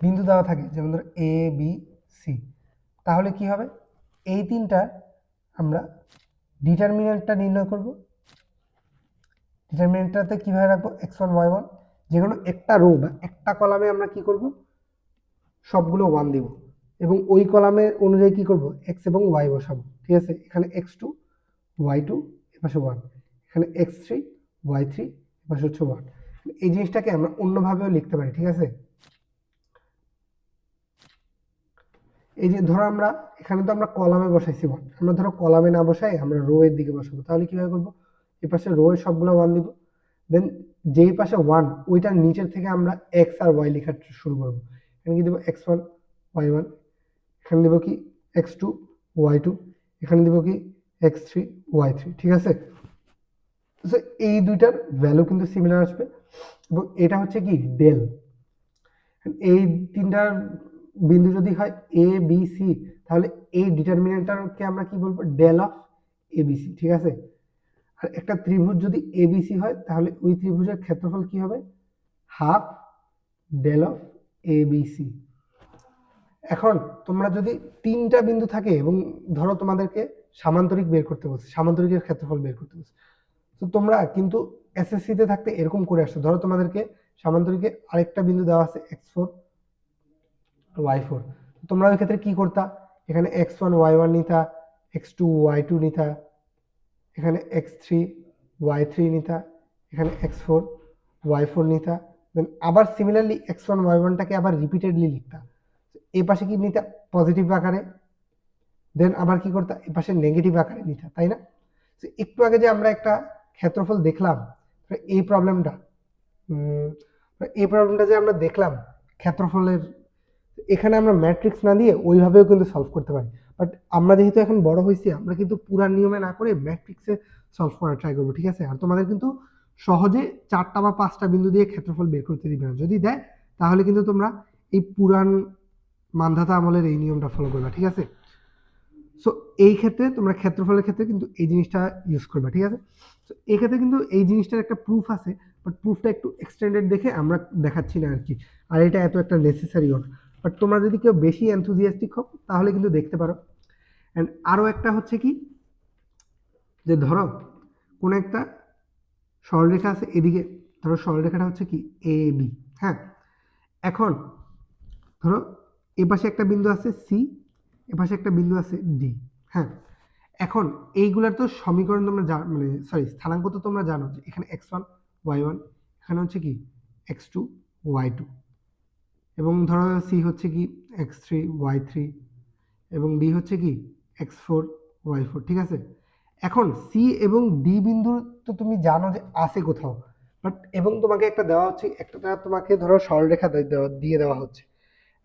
বিন্দু দেওয়া থাকে, যেমন ধরো a b c, তাহলে কি হবে, এই তিনটা আমরা ডিটারমিনেন্টটা নির্ণয় করব। ডিটারমিনেন্টটাতে কিভাবে রাখবো, x1 y1, যেকোনো একটা রো বা একটা কলামে আমরা কি করব, সবগুলো 1 দিব এবং ওই কলামের অনুযায়ী কি করব, x এবং y বসাবো। ঠিক আছে, এখানে x2 y2 এপাশে 1, এখানে x3 y3 এপাশে হচ্ছে 1। এই জিনিসটাকে আমরা অন্যভাবেও লিখতে পারি, ঠিক আছে। এই যে ধরো আমরা এখানে তো আমরা কলামে বসাইছি 1, আমরা ধরো কলামে না বসাই আমরা রো এর দিকে বসাবো, তাহলে কিভাবে করবো? এই পাশে রো এর সবগুলো 1 দিব, দেন যেই পাশে 1 ওইটার নিচের থেকে আমরা x আর y লেখা শুরু করবো। এখানে কি দেবো x1 y1, এখানে দেবো কি x2 y2, এখানে দেবো কি x3 y3, ঠিক আছে। এই দুইটার ভ্যালু কিন্তু সিমিলার আসবে এবং এটা হচ্ছে কি ডেল। এই তিনটার বিন্দু যদি হয় এ বি সি, তাহলে এই ডিটারমিনেন্টটাকে আমরা কি বলবো? ডেল অফ এবিসি, ঠিক আছে। আর একটা ত্রিভুজ যদি এবিসি হয় তাহলে ওই ত্রিভুজের ক্ষেত্রফল কি হবে? Half del of ABC. এখন তোমরা যদি তিনটা বিন্দু থাকে এবং ধরো তোমাদেরকে সামান্তরিক বের করতে বলছে, সামান্তরিকের ক্ষেত্রফল বের করতে বলছে, তো তোমরা কিন্তু এসএসসি তে থাকতে এরকম করে আসছো। ধরো তোমাদেরকে সামান্তরিকে আরেকটা বিন্দু দেওয়া আছে x4 y4, তোমরা ওই ক্ষেত্রে কি করতা? এখানে x1 y1 নিতা, x2 y2 নিতা, এখানে x3 y3 নিতা, এখানে x4 y4 নিতা, দেন আবার সিমিলারলি x1 y1টাকে আবার রিপিটেডলি লিখতা। এই পাশে কি নিতা? পজিটিভ আকারে, দেন আবার কি করতা? এই পাশে নেগেটিভ আকারে নিতা, তাই না? একটু আগে যে আমরা একটা ক্ষেত্রফল দেখলাম, এই প্রবলেমটা যে আমরা দেখলাম ক্ষেত্রফলের, এখানে আমরা ম্যাট্রিক্স না দিয়ে ওইভাবেও কিন্তু সলভ করতে পারি। বাট আমরা যেহেতু এখন বড় হয়েছি, আমরা কিন্তু পুরা নিয়মে না করে ম্যাট্রিক্সে সলভ করার ট্রাই করবো, ঠিক আছে। আর তোমাদের কিন্তু সহজে 4টা বা 5টা বিন্দু দিয়ে ক্ষেত্রফল বের করতে দিবে না। যদি দেয় তাহলে কিন্তু তোমরা এই পুরান মানধাতা আমলের এই নিয়মটা ফলো করবে, ঠিক আছে। সো এই ক্ষেত্রে তোমরা ক্ষেত্রফলের ক্ষেত্রে কিন্তু এই জিনিসটা ইউজ করবে, ঠিক আছে। তো এই ক্ষেত্রে কিন্তু এই জিনিসটার একটা প্রুফ আছে, বাট প্রুফটা একটু এক্সটেন্ডেড দেখে আমরা দেখাচ্ছি না আর কি। আর এটা এত একটা নেসেসারিও না, বাট তোমরা যদি কেউ বেশি এনথুজিয়াস্টিক হও তাহলে কিন্তু দেখতে পারো। অ্যান্ড আরও একটা হচ্ছে কি, যে ধরো কোন একটা সরলরেখা আছে এদিকে, ধরো সরলরেখাটা হচ্ছে কি এ বি, হ্যাঁ। এখন ধরো এপাশে একটা বিন্দু আছে সি, এপাশে একটা বিন্দু আছে ডি, হ্যাঁ। এখন এইগুলার তো সমীকরণ তোমরা মানে সরি স্থানাঙ্ক তো তোমরা জানো যে এখানে x1 y1, এখানে হচ্ছে কি x2 y2, এবং ধরো সি হচ্ছে কি x3 y3 এবং ডি হচ্ছে কি x4 y4, ঠিক আছে। এখন সি এবং ডি বিন্দু তো তুমি জানো যে আছে কোথাও, বাট এবং তোমাকে একটা দেওয়া হচ্ছে, একটা তোমাকে ধরো সরলরেখা দিয়ে দেওয়া হচ্ছে।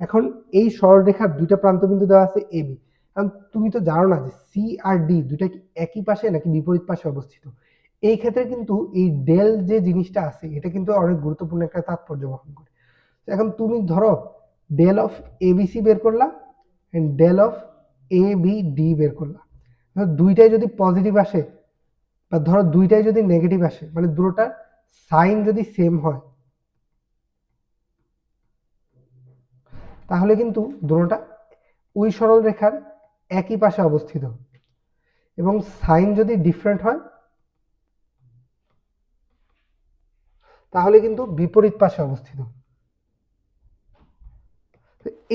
এখন এই সরলরেখার দুইটা প্রান্তবিন্দু দেওয়া আছে এ বি। কারণ তুমি তো জানো না যে সি আর ডি দুইটা কি একই পাশে নাকি বিপরীত পাশে অবস্থিত। এই ক্ষেত্রে কিন্তু এই ডেল যে জিনিসটা আছে এটা কিন্তু অনেক গুরুত্বপূর্ণ একটা তাৎপর্য বহন করে। এখন তুমি ধরো ডেল অফ এবিসি বের করলা, del of A B D বের করলা, দুইটাই যদি পজিটিভ আসে বা ধরো দুইটাই যদি নেগেটিভ আসে, মানে দুটোটার সাইন যদি সেম হয়, তাহলে কিন্তু দুটোটা ওই সরল রেখার একই পাশে অবস্থিত, এবং সাইন যদি ডিফারেন্ট হয় তাহলে কিন্তু বিপরীত পাশে অবস্থিত।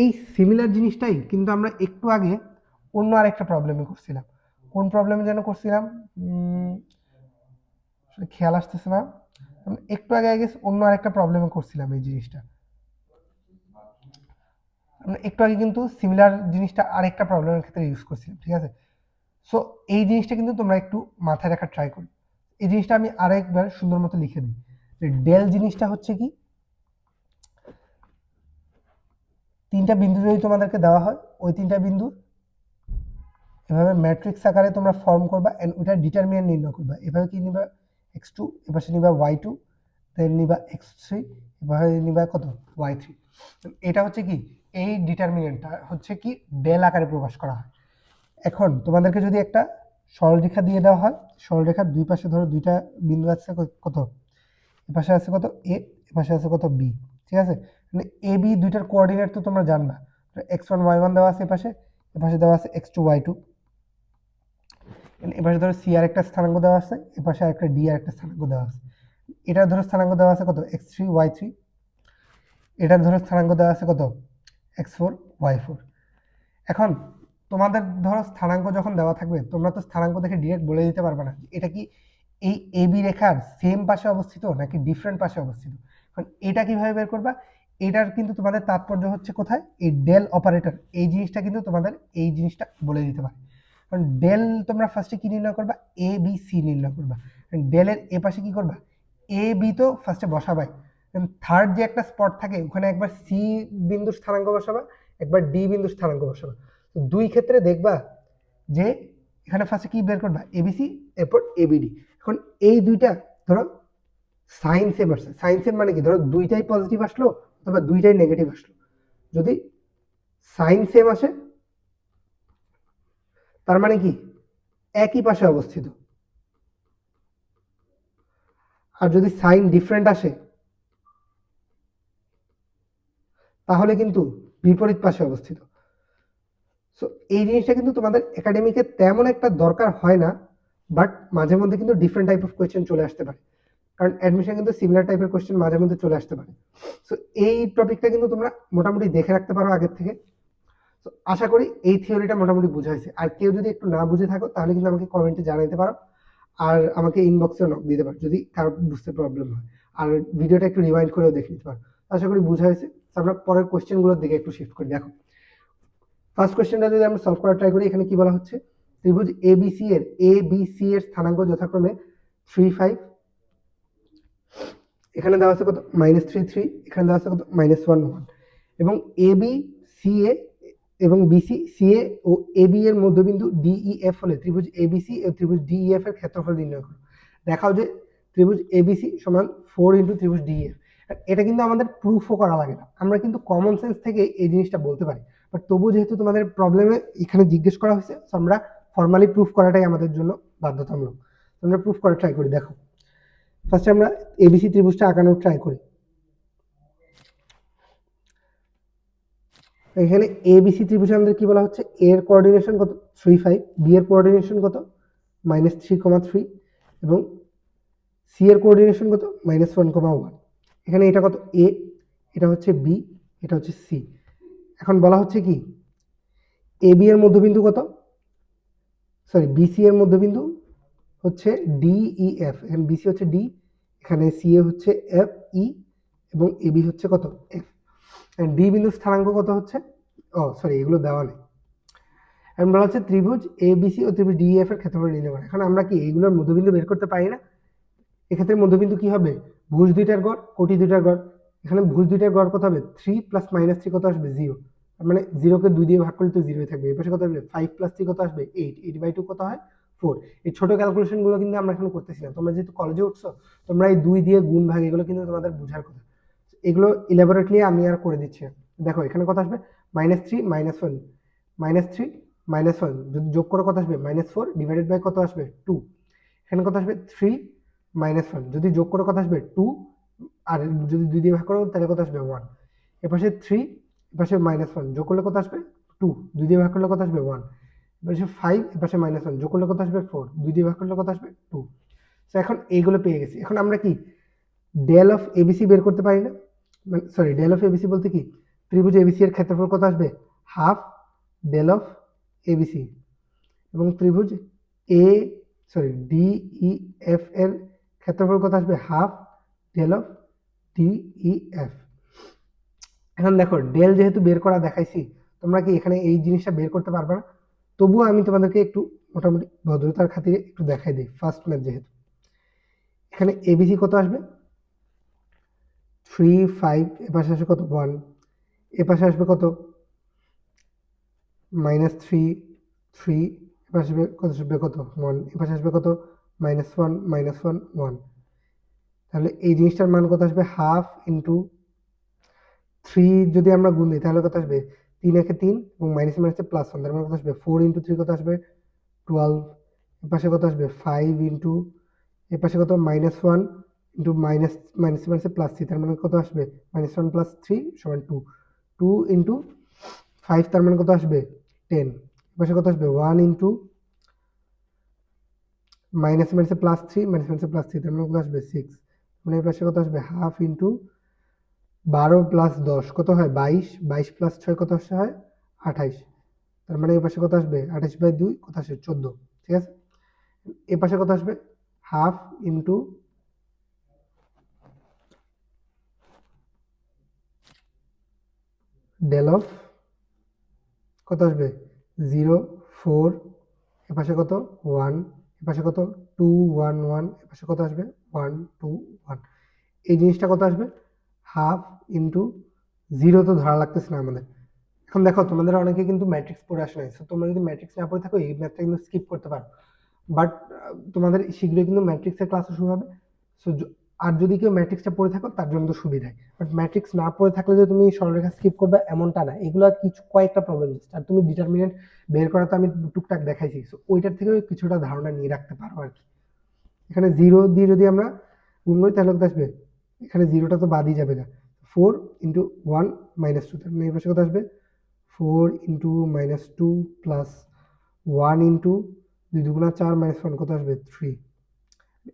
এই সিমিলার জিনিসটাই কিন্তু আমরা একটু আগে অন্য আরেকটা প্রবলেমে করছিলাম। কোন প্রবলেমে যেন করছিলাম খেয়াল আসতেছে না। একটু আগে অন্য আরেকটা প্রবলেমে করছিলাম এই জিনিসটা। আমরা একটু আগে কিন্তু সিমিলার জিনিসটা আরেকটা প্রবলেমের ক্ষেত্রে ইউজ করছিলাম, ঠিক আছে। সো এই জিনিসটা কিন্তু তোমরা একটু মাথায় রাখার ট্রাই করো। এই জিনিসটা আমি আরেকবার সুন্দর মতো লিখে দিই। ডেল জিনিসটা হচ্ছে কি, তিনটা বিন্দু যদি তোমাদেরকে দেওয়া হয়, ওই তিনটা বিন্দু এভাবে ম্যাট্রিক্স আকারে তোমরা ফর্ম করবা এন্ড ওইটা ডিটারমিনেন্ট নির্ণয় করবা। এভাবে কি নিবা x2, এপাশে নিবা y2, দেন নিবা x3, এভাবে নিবা কত y3। এটা হচ্ছে কি এই ডিটারমিনেন্টটা হচ্ছে কি ডেল আকারে প্রকাশ করা হয়। এখন তোমাদেরকে যদি একটা সরলরেখা দিয়ে দেওয়া হয়, সরলরেখার দুই পাশে ধরো দুইটা বিন্দু আছে কত, এপাশে আছে কত এ, এপাশে আছে কত বি, ঠিক আছে। মানে এ বি দুইটার কোঅর্ডিনেট তো তোমরা জানবা। x1 y1 দেওয়া আছে এপাশে, এপাশে দেওয়া আছে x2 y2, এপাশে ধরো সি আর একটা স্থানাঙ্ক দেওয়া আছে, এপাশে আরেকটা ডি আর একটা স্থানাঙ্ক দেওয়া আছে। এটার ধরো স্থানাঙ্ক দেওয়া আছে কত x3 y3, এটার ধরো স্থানাঙ্ক দেওয়া আছে কত x4 y4। এখন তোমাদের ধরো স্থানাঙ্ক যখন দেওয়া থাকবে, তোমরা তো স্থানাঙ্ক দেখে ডিরেক্ট বলে দিতে পারবে না এটা কি এই এবি রেখার সেম পাশে অবস্থিত নাকি ডিফারেন্ট পাশে অবস্থিত। কারণ এটা কিভাবে বের করবা, এটার কিন্তু তোমাদের তাৎপর্য হচ্ছে কোথায়, এই ডেল অপারেটর এই জিনিসটা কিন্তু তোমাদের এই জিনিসটা বলে দিতে পারে। কারণ ডেল তোমরা ফার্স্টে কি নির্ণয় করবা, এ বি সি নির্ণয় করবা। ডেলের এ পাশে কি করবা, এ বি তো ফার্স্টে বসাবাই, থার্ড যে একটা স্পট থাকে ওখানে একবার সি বিন্দুর স্থানাঙ্ক বসাবা, একবার ডি বিন্দুর স্থানাঙ্ক বসাবা। তো দুই ক্ষেত্রে দেখবা যে এখানে ফার্স্টে কি বের করবা, এবিসি এরপর এবিডি। এখন এই দুইটা ধরো সাইন সেম আসছে, সাইন সেম মানে কি, ধরো দুইটাই পজিটিভ আসলো অথবা দুইটাই নেগেটিভ আসলো। যদি সাইন সেম আসে তার মানে কি একই পাশে অবস্থিত, আর যদি সাইন ডিফারেন্ট আসে তাহলে কিন্তু বিপরীত পাশে অবস্থিত। সো এই জিনিসটা কিন্তু তোমাদের একাডেমিকে তেমন একটা দরকার হয় না, বাট মাঝে মধ্যে কিন্তু ডিফারেন্ট টাইপ অফ কোয়েশ্চেন চলে আসতে পারে, কারণ অ্যাডমিশন কিন্তু সিমিলার টাইপের কোয়েশ্চেন মাঝে মধ্যে চলে আসতে পারে। সো এই টপিকটা কিন্তু তোমরা মোটামুটি দেখে রাখতে পারো আগের থেকে। তো আশা করি এই থিওরিটা মোটামুটি বুঝাইছে। আর কেউ যদি একটু না বুঝে থাকো তাহলে কিন্তু আমাকে কমেন্টে জানাতে পারো, আর আমাকে ইনবক্সেও নক দিতে পারো যদি কারো বুঝতে প্রবলেম হয়, আর ভিডিওটা একটু রিমাইন্ড করেও দেখে নিতে পারো। আশা করি বুঝা হয়েছে। আমরা পরের কোয়েশ্চেনগুলোর দিকে একটু শিফট করি। দেখো ফার্স্ট কোয়েশ্চেনটা যদি আমরা সলভ করার ট্রাই করি, এখানে কি বলা হচ্ছে, ত্রিভুজ এবিসি এর স্থানাঙ্ক যথাক্রমে 3 5, এখানে দেওয়া আছে কত -3 3, এখানে দেওয়া আছে কত -1 1, এবং এবি সিএ এবং বিসি সিএ ও এবি এর মধ্যবিন্দু ডিইএফ হলে ত্রিভুজ এবিসি ও ত্রিভুজ ডিইএফ এর ক্ষেত্রফল নির্ণয় করো। দেখাও যে ত্রিভুজ এবিসি সমান 4 ইন্টু ত্রিভুজ ডিইএফ। এটা কিন্তু আমাদের প্রুফও করা লাগে না, আমরা কিন্তু কমন সেন্স থেকে এই জিনিসটা বলতে পারি, বাট তবু যেহেতু তোমাদের প্রবলেমে এখানে জিজ্ঞেস করা হয়েছে, আমরা ফর্মালি প্রুফ করাটাই আমাদের জন্য বাধ্যতামূলক। আমরা প্রুফ করার ট্রাই করি। দেখো ফার্স্টে আমরা এবিসি ত্রিভুজটা আঁকানোর ট্রাই করি। এখানে এবিসি ত্রিভুজে আমাদের কি বলা হচ্ছে, এর কোঅর্ডিনেশন কত 3 5, বি এর কোঅর্ডিনেশন কত -3 3, এবং সি এর কোঅর্ডিনেশন কত -1 1। এখানে এটা কত এ, এটা হচ্ছে বি, এটা হচ্ছে সি। এখন বলা হচ্ছে কি এ বি এর মধ্যবিন্দু কত, সরি বিসি এর মধ্যবিন্দু হচ্ছে ডিইএফ। এখানে বিসি হচ্ছে ডি, এখানে সি এ হচ্ছে এফ ই, এবং এবি হচ্ছে কত এফ। ডি বিন্দুর স্থানাঙ্ক কত হচ্ছে, ও সরি এগুলো দেওয়া নেই। এখন বলা হচ্ছে ত্রিভুজ এবিসি ও ত্রিভুজ ডিইএফ এর ক্ষেত্রফল নির্ণয় করো। এখন আমরা কি এগুলোর মধ্যবিন্দু বের করতে পারি না? এক্ষেত্রে মধ্যবিন্দু কি হবে, ভুজ দুইটার গড় কোটি দুইটার গড়। এখানে ভুজ দুইটার গড় কত হবে, 3 + -3 কত আসবে 0, মানে 0কে 2 দিয়ে ভাগ করলে তো 0 থাকবে। এই পাশে কত আসবে 5 + 3 কত আসবে 8, 8/2 কত হয় 4। এই ছোট ক্যালকুলেশন গুলো কিন্তু আমরা এখন করতেছি না, তোমরা যেহেতু কলেজে উঠছো তোমরা এই 2 দিয়ে গুণ ভাগ এগুলো কিন্তু তোমাদের বোঝার কথা, এগুলো ইলাবোরেটলি আমি আর করে দিচ্ছি। দেখো এখানে কত আসবে -3 -1, -3 -1 যদি যোগ করে কত আসবে -4 ডিভাইডেড বাই কত আসবে 2। এখানে কত আসবে 3 -1 যদি যোগ করে কত আসবে 2, আর যদি 2 দিয়ে ভাগ করো তাহলে কত আসবে 1। এপাশে 3, এপাশে -1 যোগ করলে কত আসবে 2, 2 দিয়ে ভাগ করলে কত আসবে 1। এপাশে 5, এপাশে -1 যোগ করলে কত আসবে 4, 2 দিয়ে ভাগ করলে কত আসবে 2। তো এখন এইগুলো পেয়ে গেছি। এখন আমরা কি ডেল অফ এবিসি বের করতে পারি না, সরি ডেল অফ এবিসি বলতে কি ত্রিভুজ এবিসি এর ক্ষেত্রফল কত আসবে হাফ ডেল অফ এবিসি, এবং ত্রিভুজ এ সরি ডিইএফ এর ক্ষেত্রফল কত আসবে হাফ ডেল অফ ডিইএফ। এখন দেখো ডেল যেহেতু বের করা দেখাইছি, তোমরা কি এখানে এই জিনিসটা বের করতে পারবে না? তবুও আমি তোমাদেরকে একটু মোটামুটি ভদ্রতার খাতিরে একটু দেখাই দিই। ফার্স্ট ম্যাথ যেহেতু, এখানে এবিসি কত আসবে 3 5, এপাশে আসবে কত 1, এপাশে আসবে কত -3 3, এপাশে আসবে কত 1, এপাশে আসবে কত -1 -1 1। তাহলে এই জিনিসটার মান কত আসবে হাফ ইন্টু 3, যদি আমরা গুণ দিই তাহলে কত আসবে 3 একে 3 এবং মাইনাসে মাইনাসে +1, তার মানে কত আসবে 4 ইন্টু 3 কত আসবে 12। এপাশে কত আসবে 5 ইন্টু, এপাশে কত -1 ইন্টু মাইনাসে মাইনাসে +3, তার মানে কত আসবে -1 + 3 = 2, 2 ইন্টু 5 তার মানে কত আসবে 10। এপাশে কত আসবে 1 ইন্টু মাইনাসে মাইনাসে +3 মাইনাসে মাইনাসে +3, তার মানে কত আসবে 6, মানে এপাশে কত আসবে হাফ ইন্টু 12 + 10 কত হয় 22, 22 + 6 কত আসে হয় 28, তার মানে এই পাশে কত আসবে 28/2 কত আসে 14। ঠিক আছে, এ পাশে কত আসবে হাফ ইন্টু ডেল অফ কত আসবে 0 4, এপাশে কত 1, এপাশে কত 2 1 1, এপাশে কত আসবে 1 2 1। এই জিনিসটা কত আসবে হাফ ইন্টু 0 তো ধরা লাগতেছে না আমাদের। এখন দেখো তোমাদের অনেকে কিন্তু ম্যাট্রিক্স পড়ে আসে নাই, তোমরা যদি ম্যাট্রিক্স না পড়ে থাকো এই ম্যাথটা কিন্তু স্কিপ করতে পারো, বাট তোমাদের শীঘ্রই কিন্তু ম্যাট্রিক্সের ক্লাস শুরু হবে। সো আর যদি কেউ ম্যাট্রিক্সটা পড়ে থাকো তার জন্য তো সুবিধাই, বাট ম্যাট্রিক্স না পড়ে থাকলে যে তুমি সরলরেখা স্কিপ করবে এমনটা না, এগুলো কিছু কয়েকটা প্রবলেম। আর তুমি ডিটারমিনেন্ট বের করা তো আমি টুকটাক দেখাইছি, সো ওইটার থেকেও কিছুটা ধারণা নিয়ে রাখতে পারো আর কি। এখানে 0 দিয়ে যদি আমরা গুণ করি তাহলে কত আসবে, এখানে 0টা তো বাদই যাবে না, 4 ইন্টু 1 মাইনাস 2, তার মানে এই পাশে কত আসবে 4 ইন্টু মাইনাস 2 প্লাস 1 ইন্টু 2 দুগুণা 4 মাইনাস 1 কত আসবে 3।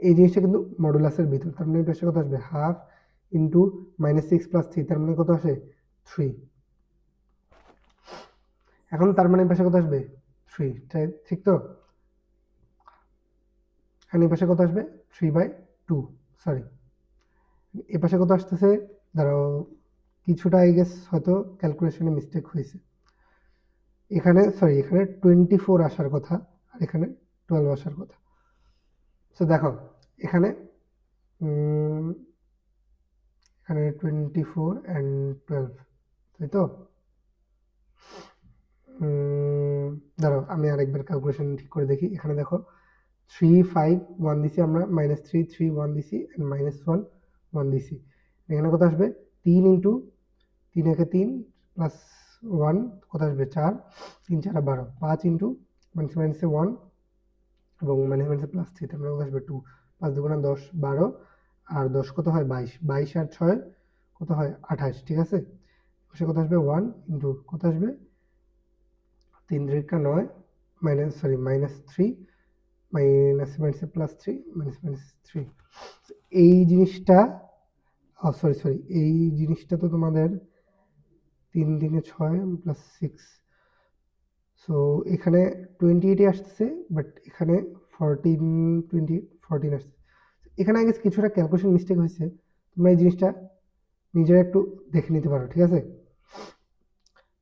এই জিনিসটা কিন্তু মডুলাসের ভিতর, তার মানে এই পাশে কত আসবে হাফ ইন্টু মাইনাস 6 প্লাস 3, তার মানে কত আসে 3। এখন তার মানে এই পাশে কত আসবে 3, ঠিক তো? এখন এই পাশে কত আসবে 3/2, সরি এ পাশে কত আসতেছে, ধরো কিছুটা আই গেস হয়তো ক্যালকুলেশনে মিস্টেক হয়েছে, এখানে সরি এখানে 24 আসার কথা আর এখানে 12 আসার কথা। সো দেখো এখানে এখানে 24 and 12, তাই তো? ধরো আমি আরেকবার ক্যালকুলেশন ঠিক করে দেখি। এখানে দেখো 3 5 1 দিছি আমরা, -3 3 1 দিছি and -1 1 দিছি। এখানে কত আসবে 3 ইন্টু 3 একে 3 প্লাস 1 কত আসবে 4, 3 4 12, 5 ইন্টু মাইনাসে 1 এবং মাইনাসে প্লাস 3, তার মানে কত আসবে 2, 5 দুগুণা 10 12 আর 10 কত হয় 22, 22 আর 6 কত হয় 28, ঠিক আছে? সে কত আসবে 1 ইন্টু কত আসবে 3 3 9 মাইনাস সরি -3 মাইনাসে প্লাস 3 -3। এই জিনিসটা সরি এই জিনিসটা তো তোমাদের 3 3 6 প্লাস 6, সো এখানে 28 আসতেছে, বাট এখানে 14 20 14 আসছে। এখানে আগে কিছুটা ক্যালকুলেশন মিস্টেক হয়েছে, তোমরা এই জিনিসটা নিজেরা একটু দেখে নিতে পারো, ঠিক আছে?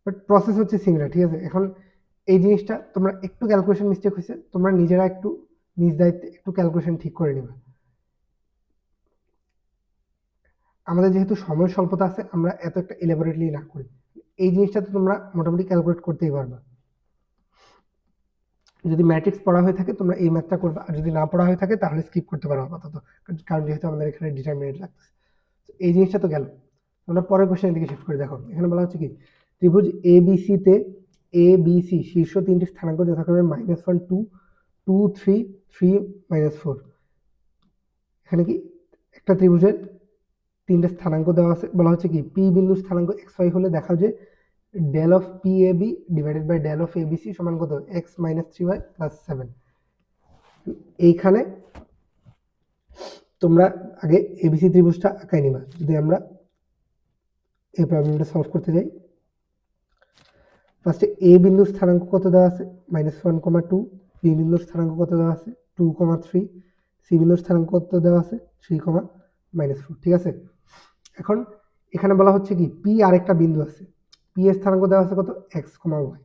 বাট প্রসেস হচ্ছে সিমিলার, ঠিক আছে? এখন এই জিনিসটা তোমরা একটু ক্যালকুলেশন মিস্টেক হয়েছে, তোমরা নিজেরা একটু নিজ দায়িত্বে একটু ক্যালকুলেশন ঠিক করে নেবে। আমাদের যেহেতু সময় স্বল্পতা আছে আমরা এত একটা এলাবোরেটলি না করি, এই জিনিসটা তো তোমরা মোটামুটি ক্যালকুলেট করতেই পারবা। যদি ম্যাট্রিক্স পড়া হয়ে থাকে তোমরা এই ম্যাথটা করবে, আর যদি না পড়া হয়ে থাকে তাহলে স্কিপ করতে পারো আপাতত, কারণ যেহেতু আমাদের এখানে ডিটারমিনেন্ট লাগতেছে। এই জিনিসটা তো গেল। আমরা পরের কোশ্চেনের দিকে শিফট করে দেখো। এখানে বলা হচ্ছে কি ত্রিভুজ ABC তে ABC শীর্ষ তিনটি স্থানাঙ্ক যথাক্রমে -1 2 2 3 3 -4। এখানে কি একটা ত্রিভুজের তিনটে স্থানাঙ্ক দেওয়া আছে, বলা হচ্ছে কি P বিন্দুর স্থানাঙ্ক xy হলে দেখাও যে del of PAB divided by del of ABC সমান কত x - 3y + 7। এইখানে তোমরা আগে ABC ত্রিভুজটা আঁকাই নিবা। যদি আমরা এই প্রবলেমটা সলভ করতে যাই, ফার্স্টে A বিন্দুর স্থানাঙ্ক কত দেওয়া আছে -1, 2, B বিন্দুর স্থানাঙ্ক কত দেওয়া আছে 2, 3, C বিন্দুর স্থানাঙ্ক কত দেওয়া আছে 3, -4, ঠিক আছে? এখন এখানে বলা হচ্ছে কি P আরেকটা বিন্দু আছে, P এর স্থানাঙ্ক দেওয়া আছে কত x, y।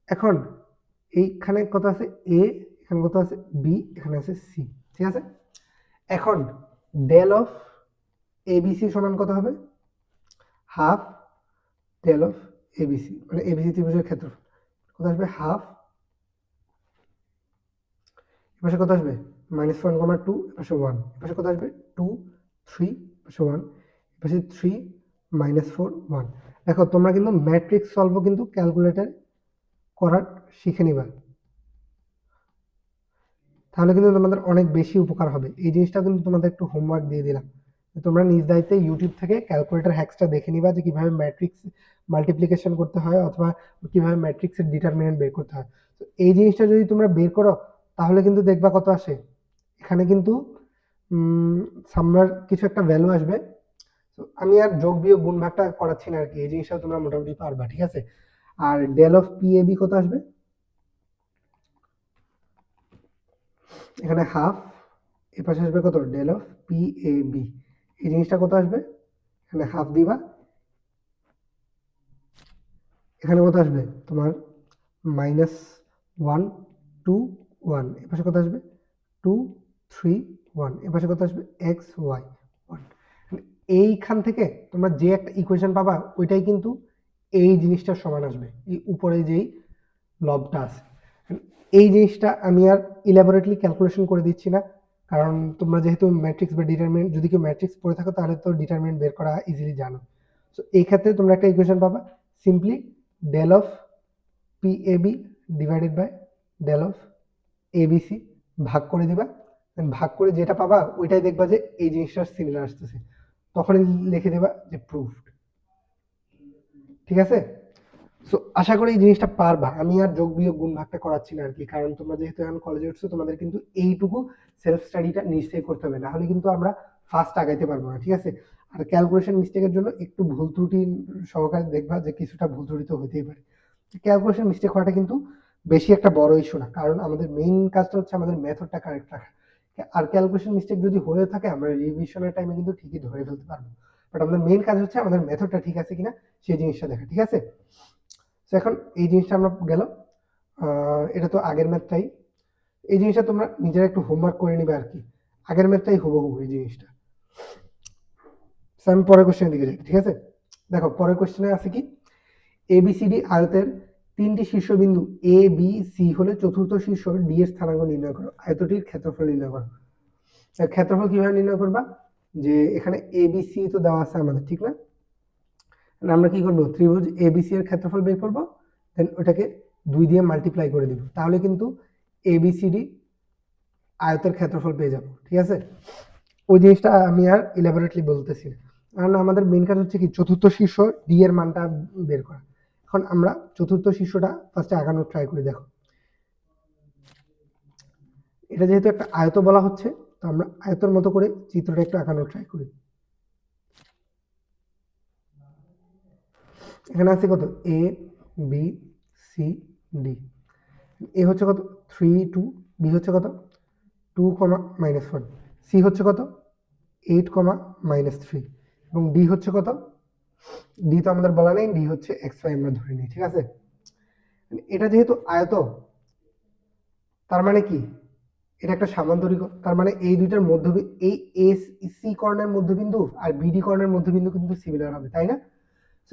এখন এইখানে কত আছে A, এখানে কত আছে B, এখানে আছে C, ঠিক আছে? এখন ডেল অফ ABC সমান কত হবে হাফ ডেল অফ ABC, মানে ABC ত্রিভুজের ক্ষেত্রফল কত আসবে হাফ, এপাশে কত আসবে -1, 2, এপাশে 1, এপাশে কত আসবে 2 3, এপাশে 1, এপাশে 3 -4 1। দেখো তোমরা কিন্তু ম্যাট্রিক্স সলভও কিন্তু ক্যালকুলেটর করার শিখে নিবা, তাহলে কিন্তু তোমাদের অনেক বেশি উপকার হবে। এই জিনিসটা কিন্তু তোমাদের একটু হোমওয়ার্ক দিয়ে দিলাম, তোমরা নিজ দায়িত্বে ইউটিউব থেকে ক্যালকুলেটর হ্যাক্সটা দেখে নিবা যে কিভাবে ম্যাট্রিক্স মাল্টিপ্লিকেশন করতে হয় অথবা কিভাবে ম্যাট্রিক্সের ডিটারমিনেন্ট বের করতে হয়। তো এই জিনিসটা যদি তোমরা বের করো তাহলে কিন্তু দেখবা কত আসে, এখানে কিন্তু সামনের কিছু একটা ভ্যালু আসবে। তো আমি আর যোগ বিয়োগ গুণ ভাগটা করাচ্ছি না আর কি, এই জিনিসটা তোমরা মোটামুটি পারবা, ঠিক আছে? আর ডেল অফ PAB কত আসবে, এখানে হাফ এ পাশে আসবে কত del of P A B, এই জিনিসটা কত আসবে, এখানে হাফ দিবা, এখানে কত আসবে তোমার -1 2 1, এ পাশে কত আসবে 2 3 1, এ পাশে কত আসবে x y 1। এইখান থেকে তোমরা যে একটা ইকুয়েশন পাবা ওইটাই কিন্তু এই জিনিসটার সমান আসবে, এই উপরে যেই লবটা আছে। এই জিনিসটা আমি আর ইলাবোরেটলি ক্যালকুলেশন করে দিচ্ছি না, কারণ তোমরা যেহেতু ম্যাট্রিক্স বা ডিটারমিনেন্ট, যদি কেউ ম্যাট্রিক্স পড়ে থাকো তাহলে তো ডিটারমিনেন্ট বের করা ইজিলি জানো। সো এই ক্ষেত্রে তোমরা একটা ইকুয়েশন পাবা, simply del of P A B divided by del of A B C ভাগ করে দিবা, ভাগ করে যেটা পাবা ওইটাই দেখবা যে এই জিনিসটার সিমিলার আসতেছে, তখনই লিখে দেবা যে প্রুফড। ঠিক আছে, সো আশা করি এই জিনিসটা পারবা। আমি আর যোগ বিয়োগ গুণ ভাগটা করাচ্ছি না আর কি, কারণ তোমরা যেহেতু এখন কলেজে উঠছো তোমাদের কিন্তু এইটুকু সেলফ স্টাডিটা নিশ্চয়ই করতে হবে, না হলে কিন্তু আমরা ফার্স্ট আগাইতে পারবো না। ঠিক আছে, আর ক্যালকুলেশন মিস্টেকের জন্য একটু ভুল ত্রুটি সহকারে দেখবা যে কিছুটা ভুল ত্রুটি তো হতেই পারে। ক্যালকুলেশন মিস্টেক হওয়াটা কিন্তু বেশি একটা বড় ইস্যু না, কারণ আমাদের মেইন কাজটা হচ্ছে আমাদের মেথডটা কারেক্ট রাখা। আর ক্যালকুলেশন মিস্টেক যদি হয়ে থাকে আমরা রিভিশনের টাইমে কিন্তু ঠিকই ধরে ফেলতে পারবো, বাট আমাদের মেইন কাজ হচ্ছে আমাদের মেথডটা ঠিক আছে কিনা সেই জিনিসটা দেখা। ঠিক আছে, তো এখন এই জিনিসটা আমরা গেল, এটা তো আগের ম্যাথটাই, এই জিনিসটা তোমরা নিজেরা একটু হোমওয়ার্ক করে নিবে আর কি, আগের ম্যাথটাই হুবহু এই জিনিসটা। আমি পরের কোশ্চেনের দিকে যাই। ঠিক আছে, দেখো পরের কোশ্চেনে আছে কি, এবিসিডি আয়তের তিনটি শীর্ষবিন্দু এ বি সি হলে চতুর্থ শীর্ষ ডি এর স্থানাঙ্ক নির্ণয় করো, আয়তটির ক্ষেত্রফল নির্ণয় করো। ক্ষেত্রফল কিভাবে নির্ণয় করবা, যে এখানে এ বি সি তো দেওয়া আছে আমাদের, ঠিক না, আমরা কি করব, ত্রিভুজ এবিসি এর ক্ষেত্রফল বের করব, দেন ওটাকে 2 দিয়ে মাল্টিপ্লাই করে দিব, তাহলে কিন্তু এবিসিডি আয়তের ক্ষেত্রফল পেয়ে যাব। ঠিক আছে, ওই জিনিসটা আমি আর ইলাবোরেটলি বলতেছি না, কারণ আমাদের মেইন কাজ হচ্ছে কি চতুর্থ শীর্ষ ডি এর মানটা বের করা। এখন আমরা চতুর্থ শীর্ষটা ফার্স্টে আগানোর ট্রাই করি। দেখো এটা যেহেতু একটা আয়ত বলা হচ্ছে, তো আমরা আয়তের মতো করে চিত্রটা একটু আঁকানোর ট্রাই করি। এখানে আছে কত এ বি সি ডি, এ হচ্ছে কত 3 2, বি হচ্ছে কত 2, -1, সি হচ্ছে কত 8, -3, এবং ডি হচ্ছে কত, ডি তো আমাদের বলা নেই, ডি হচ্ছে এক্স ওয়াই আমরা ধরে নিই। ঠিক আছে, এটা যেহেতু আয়ত তার মানে কি এটা একটা সামান্তরিক, তার মানে এই দুইটার মধ্যবিন্দু, এই এ সি কর্ণের মধ্যবিন্দু আর বিডি কর্ণের মধ্যবিন্দু কিন্তু সিমিলার হবে, তাই না।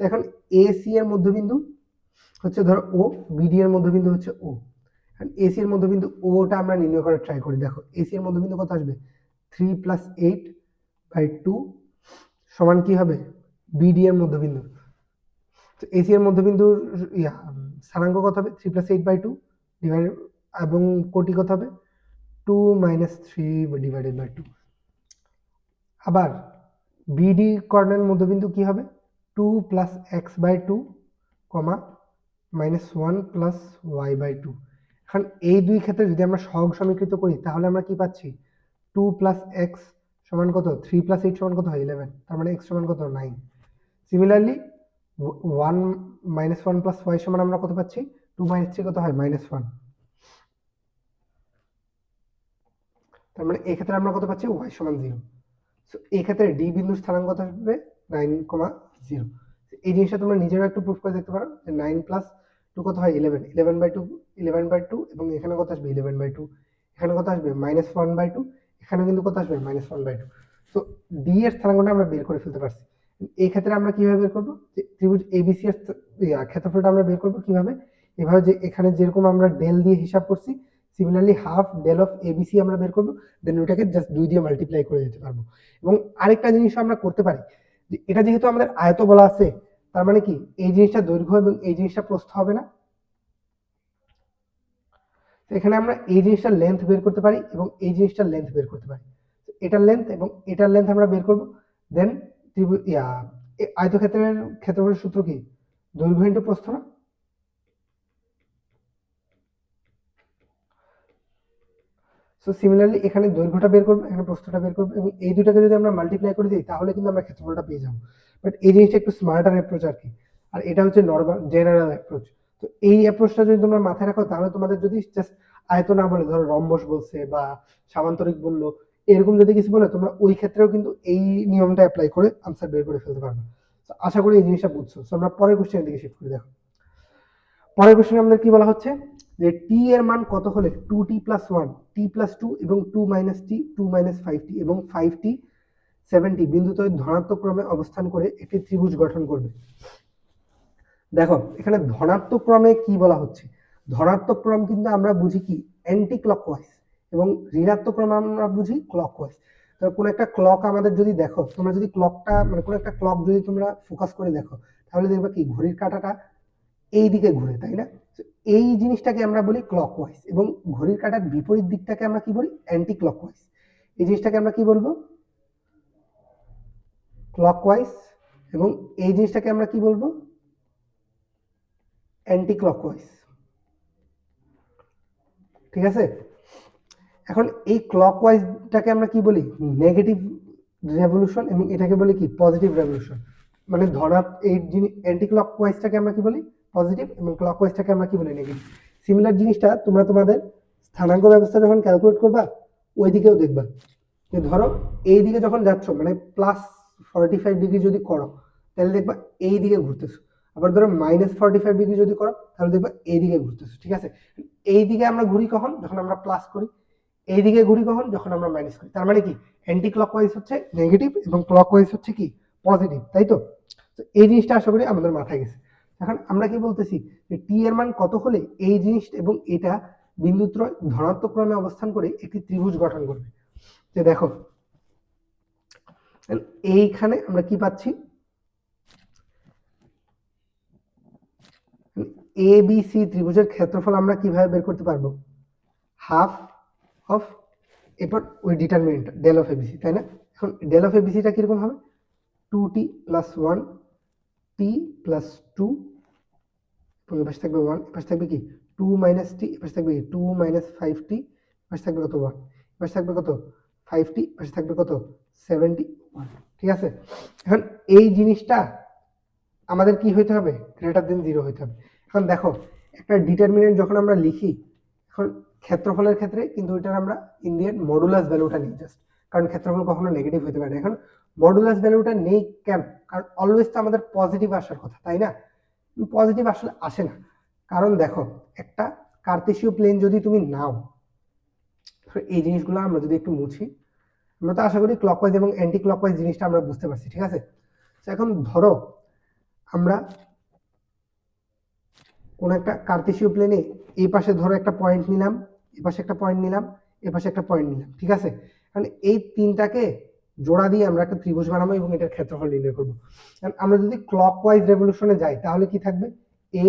তো এখন এ সি এর মধ্যবিন্দু হচ্ছে ধরো ও, বিডি এর মধ্যবিন্দু হচ্ছে ও, এসি এর মধ্যবিন্দু ওটা আমরা নির্ণয় করার ট্রাই করি। দেখো এসি এর মধ্যবিন্দু কত আসবে 3 + 8/2 সমান কি হবে বিডি এর মধ্যবিন্দু। তো এসি এর মধ্যবিন্দুর স্থানাঙ্ক কত হবে 3 + 8/2 ডিভাইডেড, এবং কোটি কত হবে 2 - 3/2। আবার বিডি কর্ণের মধ্যবিন্দু কি হবে 2 + x/2, -1 + y/2। এখন এই দুই ক্ষেত্রে যদি আমরা সহগ সমীকৃত করি তাহলে আমরা কি পাচ্ছি 2 + x সমান কত 3 + 8 সমান কত হয় 11, তার মানে x সমান কত 9। সিমিলারলি 1 -1 + y সমান আমরা কত পাচ্ছি 2 - 3 কত হয় -1, তার মানে এই ক্ষেত্রে আমরা কত পাচ্ছি y সমান 0। সো এই ক্ষেত্রে ডি বিন্দুর স্থানাঙ্ক কত হবে 9,0। এই জিনিসটা তোমরা নিজেরা একটু প্রুফ করে দেখতে পারো যে 9 + 2 কত হয় 11, 11/2, 11/2, এবং এখানে কত আসবে 11/2, এখানে কত আসবে -1/2, এখানে কিন্তু কত আসবে -1/2। সো ডি এর স্থানাঙ্কটা আমরা বের করে ফেলতে পারছি। এই ক্ষেত্রে আমরা কিভাবে বের করব, যে ত্রিভুজ এবিসি এর ক্ষেত্রফলটা আমরা বের করব কিভাবে, এভাবে যে এখানে যেরকম আমরা ডেল দিয়ে হিসাব করছি, similarly half del of ABC আমরা বের করব, দেন ওটাকে জাস্ট 2 দিয়ে মাল্টিপ্লাই করে দিতে পারবো। এবং আরেকটা জিনিস আমরা করতে পারি, যে এটা যেহেতু আমাদের আয়ত বলা আছে, তার মানে কি এই জিনিসটা দৈর্ঘ্য এবং এই জিনিসটা প্রস্থ হবে না, এখানে আমরা এই জিনিসটার লেন্থ বের করতে পারি এবং এই জিনিসটার লেন্থ বের করতে পারি। এটার লেন্থ এবং এটার লেন্থ আমরা বের করব, দেন আয়তক্ষেত্রের ক্ষেত্রফলের সূত্র কি দৈর্ঘ্য ইন্টু প্রস্থ না। সো সিমিলারলি এখানে দৈর্ঘ্যটা বের করবো, এখানে প্রস্থটা বের করবো, এবং এই দুটাকে যদি আমরা মাল্টিপ্লাই করে দিই তাহলে কিন্তু আমরা ক্ষেত্রফলটা পেয়ে যাবো। বাট এই জিনিসটা একটু স্মার্টার অ্যাপ্রোচ আর কি, আর এটা হচ্ছে নরমাল জেনারেল অ্যাপ্রোচ। তো এই অ্যাপ্রোচটা যদি তোমরা মাথায় রাখো তাহলে তোমাদের যদি জাস্ট আয়ত না বলে ধরো রম্বস বলছে বা সামান্তরিক বললো, এরকম যদি কিছু বলে তোমরা ওই ক্ষেত্রেও কিন্তু এই নিয়মটা অ্যাপ্লাই করে আনসার বের করে ফেলতে পারবে। তো আশা করি এই জিনিসটা বুঝছো। তো আমরা পরের কোশ্চেনের দিকে শিফট করে দেখো। পরের কোশ্চেনে আমাদের কি বলা হচ্ছে যে টি এর মান কত হলে 2t + 1 t + 2 এবং 2 - t 2 - 5t এবং 5t 7t বিন্দুদ্বয় ধনাত্মক ক্রমে অবস্থান করে একটি ত্রিভুজ গঠন করবে। দেখো এখানে ধনাত্মক ক্রমে কি বলা হচ্ছে, ধনাত্মক ক্রম কিন্তু আমরা বুঝি কি অ্যান্টি ক্লকওয়াইজ এবং ঋণাত্মক ক্রম আমরা বুঝি ক্লকওয়াইজ। তো কোনো একটা ক্লক আমাদের যদি দেখো, তোমরা যদি ক্লকটা মানে কোনো একটা ক্লক যদি তোমরা ফোকাস করে দেখো তাহলে দেখবে কি ঘড়ির কাঁটাটা এই দিকে ঘুরে, তাই না? এই জিনিসটাকে আমরা বলি ক্লকওয়াইজ এবং ঘড়ির কাঁটার বিপরীত দিকটাকে আমরা কি বলি অ্যান্টি ক্লকওয়াইজ। এই জিনিসটাকে আমরা কি বলবো ক্লকওয়াইজ এবং এই জিনিসটাকে আমরা কি বলবো অ্যান্টি ক্লকওয়াইজ। ঠিক আছে, এখন এই ক্লকওয়াইজটাকে আমরা কি বলি নেগেটিভ রেভলিউশন এবং এটাকে বলি কি পজিটিভ রেভলিউশন। মানে এই অ্যান্টি ক্লকওয়াইজটাকে আমরা কি বলি পজিটিভ এবং ক্লকওয়াইজটাকে আমরা কি বলি নেগেটিভ। সিমিলার জিনিসটা তোমরা তোমাদের স্থানাঙ্ক ব্যবস্থা যখন ক্যালকুলেট করবা ওই দিকেও দেখবা যে ধরো এই দিকে যখন যাচ্ছ মানে +45 ডিগ্রি যদি করো তাহলে দেখবা এই দিকে ঘুরতেছো, আবার ধরো -45 ডিগ্রি যদি করো তাহলে দেখবা এই দিকে ঘুরতেছো। ঠিক আছে, এই দিকে আমরা ঘুরি কখন যখন আমরা প্লাস করি, এই দিকে ঘুরি কখন যখন আমরা মাইনাস করি। তার মানে কি অ্যান্টি ক্লকওয়াইজ হচ্ছে নেগেটিভ এবং ক্লকওয়াইজ হচ্ছে কি পজিটিভ, তাই তো? এই জিনিসটা আশা করি আমাদের মাথায় গেছে। এখন আমরা কি বলতেছি যে টি এর মান কত হলে এই জিনিস এবং এটা বিন্দুত্রয় ধনাত্মক ক্রমে অবস্থান করে একটি ত্রিভুজ গঠন করবে। যে দেখো এইখানে আমরা কি পাচ্ছি এ বি সি ত্রিভুজের ক্ষেত্রফল আমরা কিভাবে বের করতে পারবো হাফ অফ এরপর ওই ডিটারমিনেন্ট ডেল অফ এবিসি, তাই না? এখন ডেল অফ এবিসিটা কিরকম হবে 2t + 1 t + 2 এবং এপাশে থাকবে 1, এপাশে থাকবে কি 2 - t, এপাশে থাকবে 2 - 5t, এপাশে থাকবে কত 1, এপাশে থাকবে কত 5t, এপাশে থাকবে কত 71। ঠিক আছে, এখন এই জিনিসটা আমাদের কি হইতে হবে >0 হইতে হবে। এখন দেখো একটা ডিটারমিনেন্ট যখন আমরা লিখি এখন ক্ষেত্রফলের ক্ষেত্রে কিন্তু এটার আমরা ইন্ডিয়ান মডুলাস ভ্যালুটা নিই জাস্ট, কারণ ক্ষেত্রফল কখনো নেগেটিভ হতে পারে না। এখন মডুলাস ভ্যালুটা নেই কেন, কারণ অলওয়েজ তো আমাদের পজিটিভ আসার কথা, তাই না? পজিটিভ আসলে আসে না, কারণ দেখো একটা কার্তেশীয় প্লেন যদি তুমি নাও, এই জিনিসগুলো আমরা যদি একটু মুছি, আমরা তো আশা করি ক্লকওয়াইজ এবং অ্যান্টি ক্লকওয়াইজ জিনিসটা আমরা বুঝতে পারছি। ঠিক আছে, এখন ধরো আমরা কোন একটা কার্তেশীয় প্লেনে এই পাশে ধরো একটা পয়েন্ট নিলাম, এই পাশে একটা পয়েন্ট নিলাম, এই পাশে একটা পয়েন্ট নিলাম। ঠিক আছে, মানে এই তিনটাকে জোড়া দিয়ে আমরা একটা ত্রিভুজ বানাবো এবং এটার ক্ষেত্রফল নির্ণয় করবো। আমরা যদি ক্লকওয়াইজ রেভলিউশনে যাই তাহলে কি থাকবে এ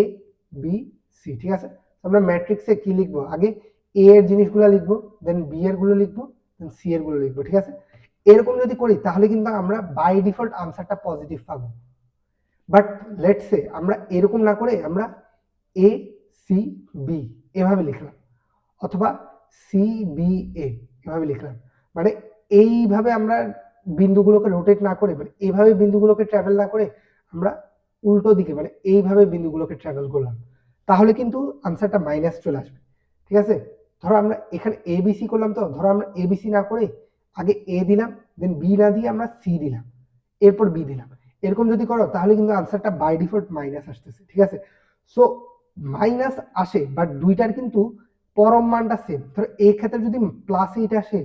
বি সি। ঠিক আছে, আমরা ম্যাট্রিক্সে কি লিখবো আগে এ এর জিনিসগুলো লিখবো, দেন বি এর গুলো লিখবো, দেন সি এর গুলো লিখবো। ঠিক আছে, এরকম যদি করি তাহলে কিন্তু আমরা বাই ডিফল্ট আনসারটা পজিটিভ পাবো। বাট লেটস সে আমরা এরকম না করে আমরা এ সি বি এভাবে লিখলাম অথবা সি বি এ এভাবে লিখলাম, মানে এইভাবে আমরা বিন্দুগুলোকে রোটেট না করে মানে এইভাবে বিন্দুগুলোকে ট্রাভেল না করে আমরা উল্টো দিকে মানে এইভাবে বিন্দুগুলোকে ট্রাভেল করলাম, তাহলে কিন্তু আনসারটা মাইনাস চলে আসবে। ঠিক আছে, ধরো আমরা এখানে এ বি সি করলাম, তো ধরো আমরা এ বি সি না করে আগে এ দিলাম, দেন বি না দিয়ে আমরা সি দিলাম, এরপর বি দিলাম, এরকম যদি করো তাহলে কিন্তু আনসারটা বাই ডিফল্ট মাইনাস আসতেছে। ঠিক আছে, সো মাইনাস আসে বাট দুইটার কিন্তু পরম মানটা সেম। ধরো এই ক্ষেত্রে যদি +8 আসে,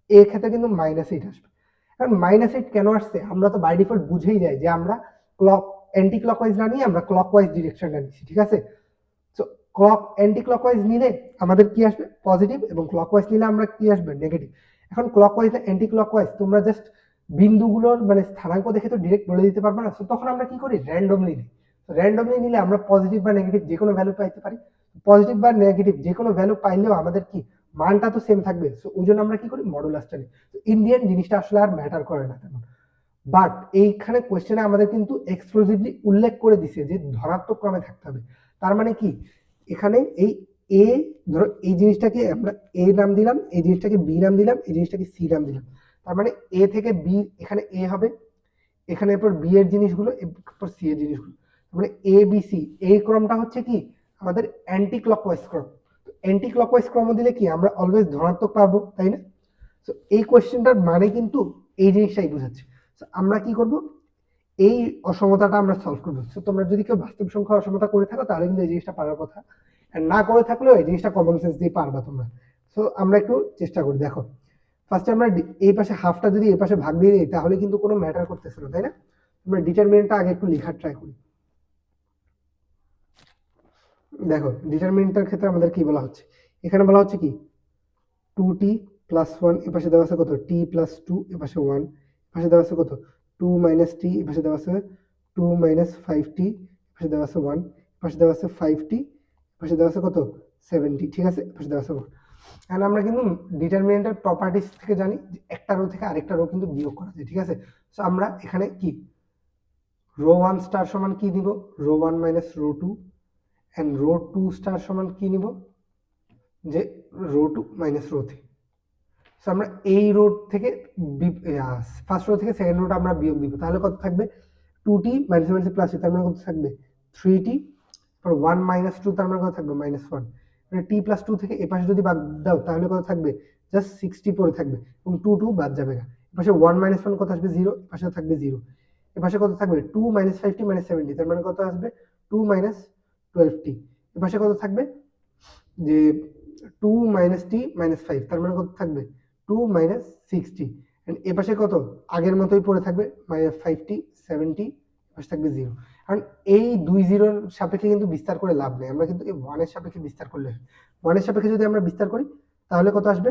এই ক্ষেত্রে কিন্তু -8 আসবে। কারণ -8 কেন আসছে আমরা তো বাই ডিফল্ট বুঝেই যাই যে আমরা অ্যান্টি ক্লকওয়াইজ না নিয়ে আমরা ক্লকওয়াইজ ডিরেকশনটা নিচ্ছি। ঠিক আছে, সো অ্যান্টি ক্লকওয়াইজ নিলে আমাদের কি আসবে পজিটিভ এবং ক্লকওয়াইজ নিলে আমরা কি আসবে নেগেটিভ। এখন ক্লকওয়াইজ না অ্যান্টি ক্লকওয়াইজ তোমরা জাস্ট বিন্দুগুলোর মানে স্থানাঙ্ক দেখে তো ডিরেক্ট বলে দিতে পারবে না, সো তখন আমরা কি করি র্যান্ডমলি নিলে আমরা পজিটিভ বা নেগেটিভ যে কোনো ভ্যালু পাইতে পারি। পজিটিভ বা নেগেটিভ যে কোনো ভ্যালু পাইলেও আমাদের কি মানটা তো সেম থাকবে, সো ওই জন্য আমরা কি করি মডুলাসটা নিই। ইন্ডিয়ান জিনিসটা আসলে আর ম্যাটার করে না তেমন। বাট এইখানে কোয়েশ্চেনে আমাদের কিন্তু এক্সক্লুসিভলি উল্লেখ করে দিছে যে ধনাত্মক ক্রমে থাকতে হবে। তার মানে কি এখানে এই এ ধরো এই জিনিসটাকে আমরা এ নাম দিলাম, এই জিনিসটাকে বি নাম দিলাম, এই জিনিসটাকে সি নাম দিলাম। তার মানে এ থেকে বি এখানে এ হবে, এখানে এরপর বি এর জিনিসগুলো, এরপর সি এর জিনিসগুলো, মানে এ বি সি এই ক্রমটা হচ্ছে কি আমাদের অ্যান্টি ক্লকওয়াইজ ক্রম। অ্যান্টি ক্লকওয়াইজ ক্রম দিলে কি আমরা অলওয়েজ ধনাত্মক পাবো, তাই না? তো এই কোয়েশ্চেনটার মানে কিন্তু এই জিনিসটাই বোঝাচ্ছে। তো আমরা কি করব, এই অসমতাটা আমরা সলভ করবো। তো তোমরা যদি কেউ বাস্তব সংখ্যা অসমতা করে থাকো তাহলে কিন্তু এই জিনিসটা পারার কথা, আর না করে থাকলেও এই জিনিসটা কমন সেন্স দিয়ে পারবা তোমরা। তো আমরা একটু চেষ্টা করি। দেখো ফার্স্টে আমরা এই পাশে হাফটা যদি এই পাশে ভাগ দিয়ে দিই তাহলে কিন্তু কোনো ম্যাটার করতেছে না, তাই না? আমরা ডিটারমিনেন্টটা আগে একটু লেখার ট্রাই করি। দেখো ডিটারমিনেন্টটার ক্ষেত্রে আমাদের কি বলা হচ্ছে, এখানে বলা হচ্ছে কি 2t প্লাস 1, এ পাশে দেওয়া আছে কত t প্লাস 2, এ পাশে 1, এ পাশে দেওয়া আছে কত 2 মাইনাস t, এ পাশে দেওয়া আছে 2 মাইনাস 5t, এ পাশে দেওয়া আছে 1, এ পাশে দেওয়া আছে 5t, এ পাশে দেওয়া আছে কত 7t, ঠিক আছে, এ পাশে দেওয়া আছে 1। এখন আমরা কিন্তু ডিটারমিনেন্টের প্রপার্টিস থেকে জানি যে একটা রো থেকে আরেকটা রো কিন্তু বিয়োগ করা যায়, ঠিক আছে। সো আমরা এখানে কি রো 1 স্টার সমান কি দিব, রো 1 মাইনাস রো 2, এন্ড রো 2 স্টার সমান কি নিব, যে রো 2 মাইনাস রো 3। সো আমরা এই রো থেকে ফার্স্ট রো থেকে সেকেন্ড রোটা আমরা বিয়োগ দিব, তাহলে কত থাকবে 2t মাইনাস মাইনাস প্লাস, তার মানে কত থাকবে 3t, তারপর 1 মাইনাস 2, তার মানে কত থাকবে -1। মানে t প্লাস 2 থেকে এপাশে যদি বাদ দাও তাহলে কত থাকবে জাস্ট 60 পড়ে থাকবে, এবং 2 2 বাদ যাবে না। এপাশে 1 মাইনাস 1 কত আসবে 0, এপাশে থাকবে 0। এপাশে কত থাকবে 2 মাইনাস 5t মাইনাস 70, তার মানে কত আসবে 2 মাইনাস 12t। এপাশে কত থাকবে যে 2 মাইনাস t মাইনাস 5, তার মানে কত থাকবে 2 মাইনাস 6t। এন্ড এপাশে কত আগের মতোই পড়ে থাকবে -5t 70, এপাশে থাকবে 0। কারণ এই 2 জিরোর সাপেক্ষে কিন্তু বিস্তার করে লাভ নেই, আমরা কিন্তু এই 1 এর সাপেক্ষে বিস্তার করলে, 1 এর সাপেক্ষে যদি আমরা বিস্তার করি তাহলে কত আসবে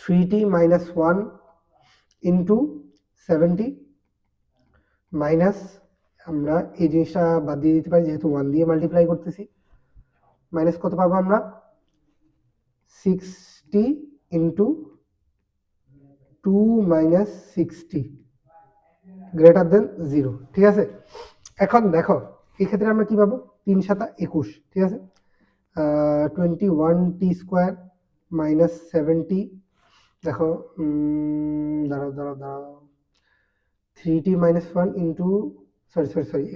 3t মাইনাস 1 ইন্টু 70 মাইনাস, আমরা এই জিনিসটা বাদ দিয়ে দিতে পারি যেহেতু 1 দিয়ে মাল্টিপ্লাই করতেছি, মাইনাস কত পাবো আমরা 60 ইন্টু 2 মাইনাস 60 গ্রেটার দেন 0, ঠিক আছে। এখন দেখো এই ক্ষেত্রে আমরা কি পাবো 3 7 21, ঠিক আছে, 21t স্কোয়ার মাইনাস 70, দেখো দাঁড়াও দাঁড়াও দাঁড়াও 3t মাইনাস 1 ইন্টু, সরি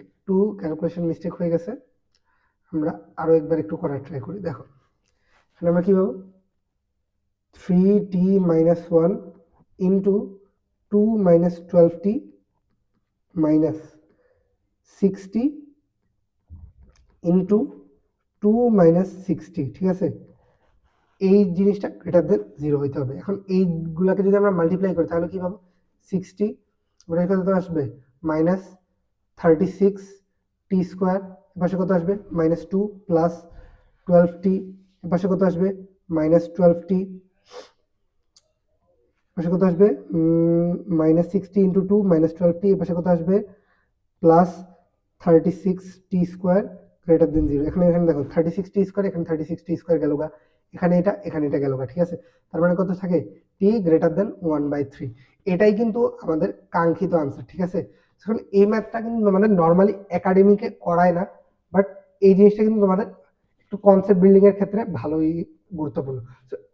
একটু ক্যালকুলেশন মিস্টেক হয়ে গেছে, আমরা আরো একবার একটু করার ট্রাই করি। দেখো এখানে আমরা কি পাবো 3t minus 1 into 2 minus 12t minus 60 into 2 minus 60, ঠিক আছে। এই জিনিসটা গ্রেটার দেন 0 হইতে হবে। এখন এইগুলাকে যদি আমরা মাল্টিপ্লাই করি তাহলে কি পাবো 60, ওটা কত আসবে মাইনাস 36t স্কোয়ার, এপাশে কত আসবে -2 প্লাস 12t, এপাশে কত আসবে -12t, এপাশে কত আসবে -60 ইন্টু 2 -12t, এপাশে কত আসবে plus 36t square greater than 0। এখানে দেখো 36t স্কোয়ার, এখানে 36t স্কোয়ার গেল গা, এখানে এটা গেল গা, ঠিক আছে। তার মানে কত থাকে t গ্রেটার দেন 1/3। এটাই কিন্তু আমাদের কাঙ্ক্ষিত আনসার, ঠিক আছে। এখন এই ম্যাথটা কিন্তু আমাদের নর্মালি একাডেমিকে করায় না, বাট এই জিনিসটা কিন্তু তোমাদের একটু কনসেপ্ট বিল্ডিং এর ক্ষেত্রে ভালোই গুরুত্বপূর্ণ।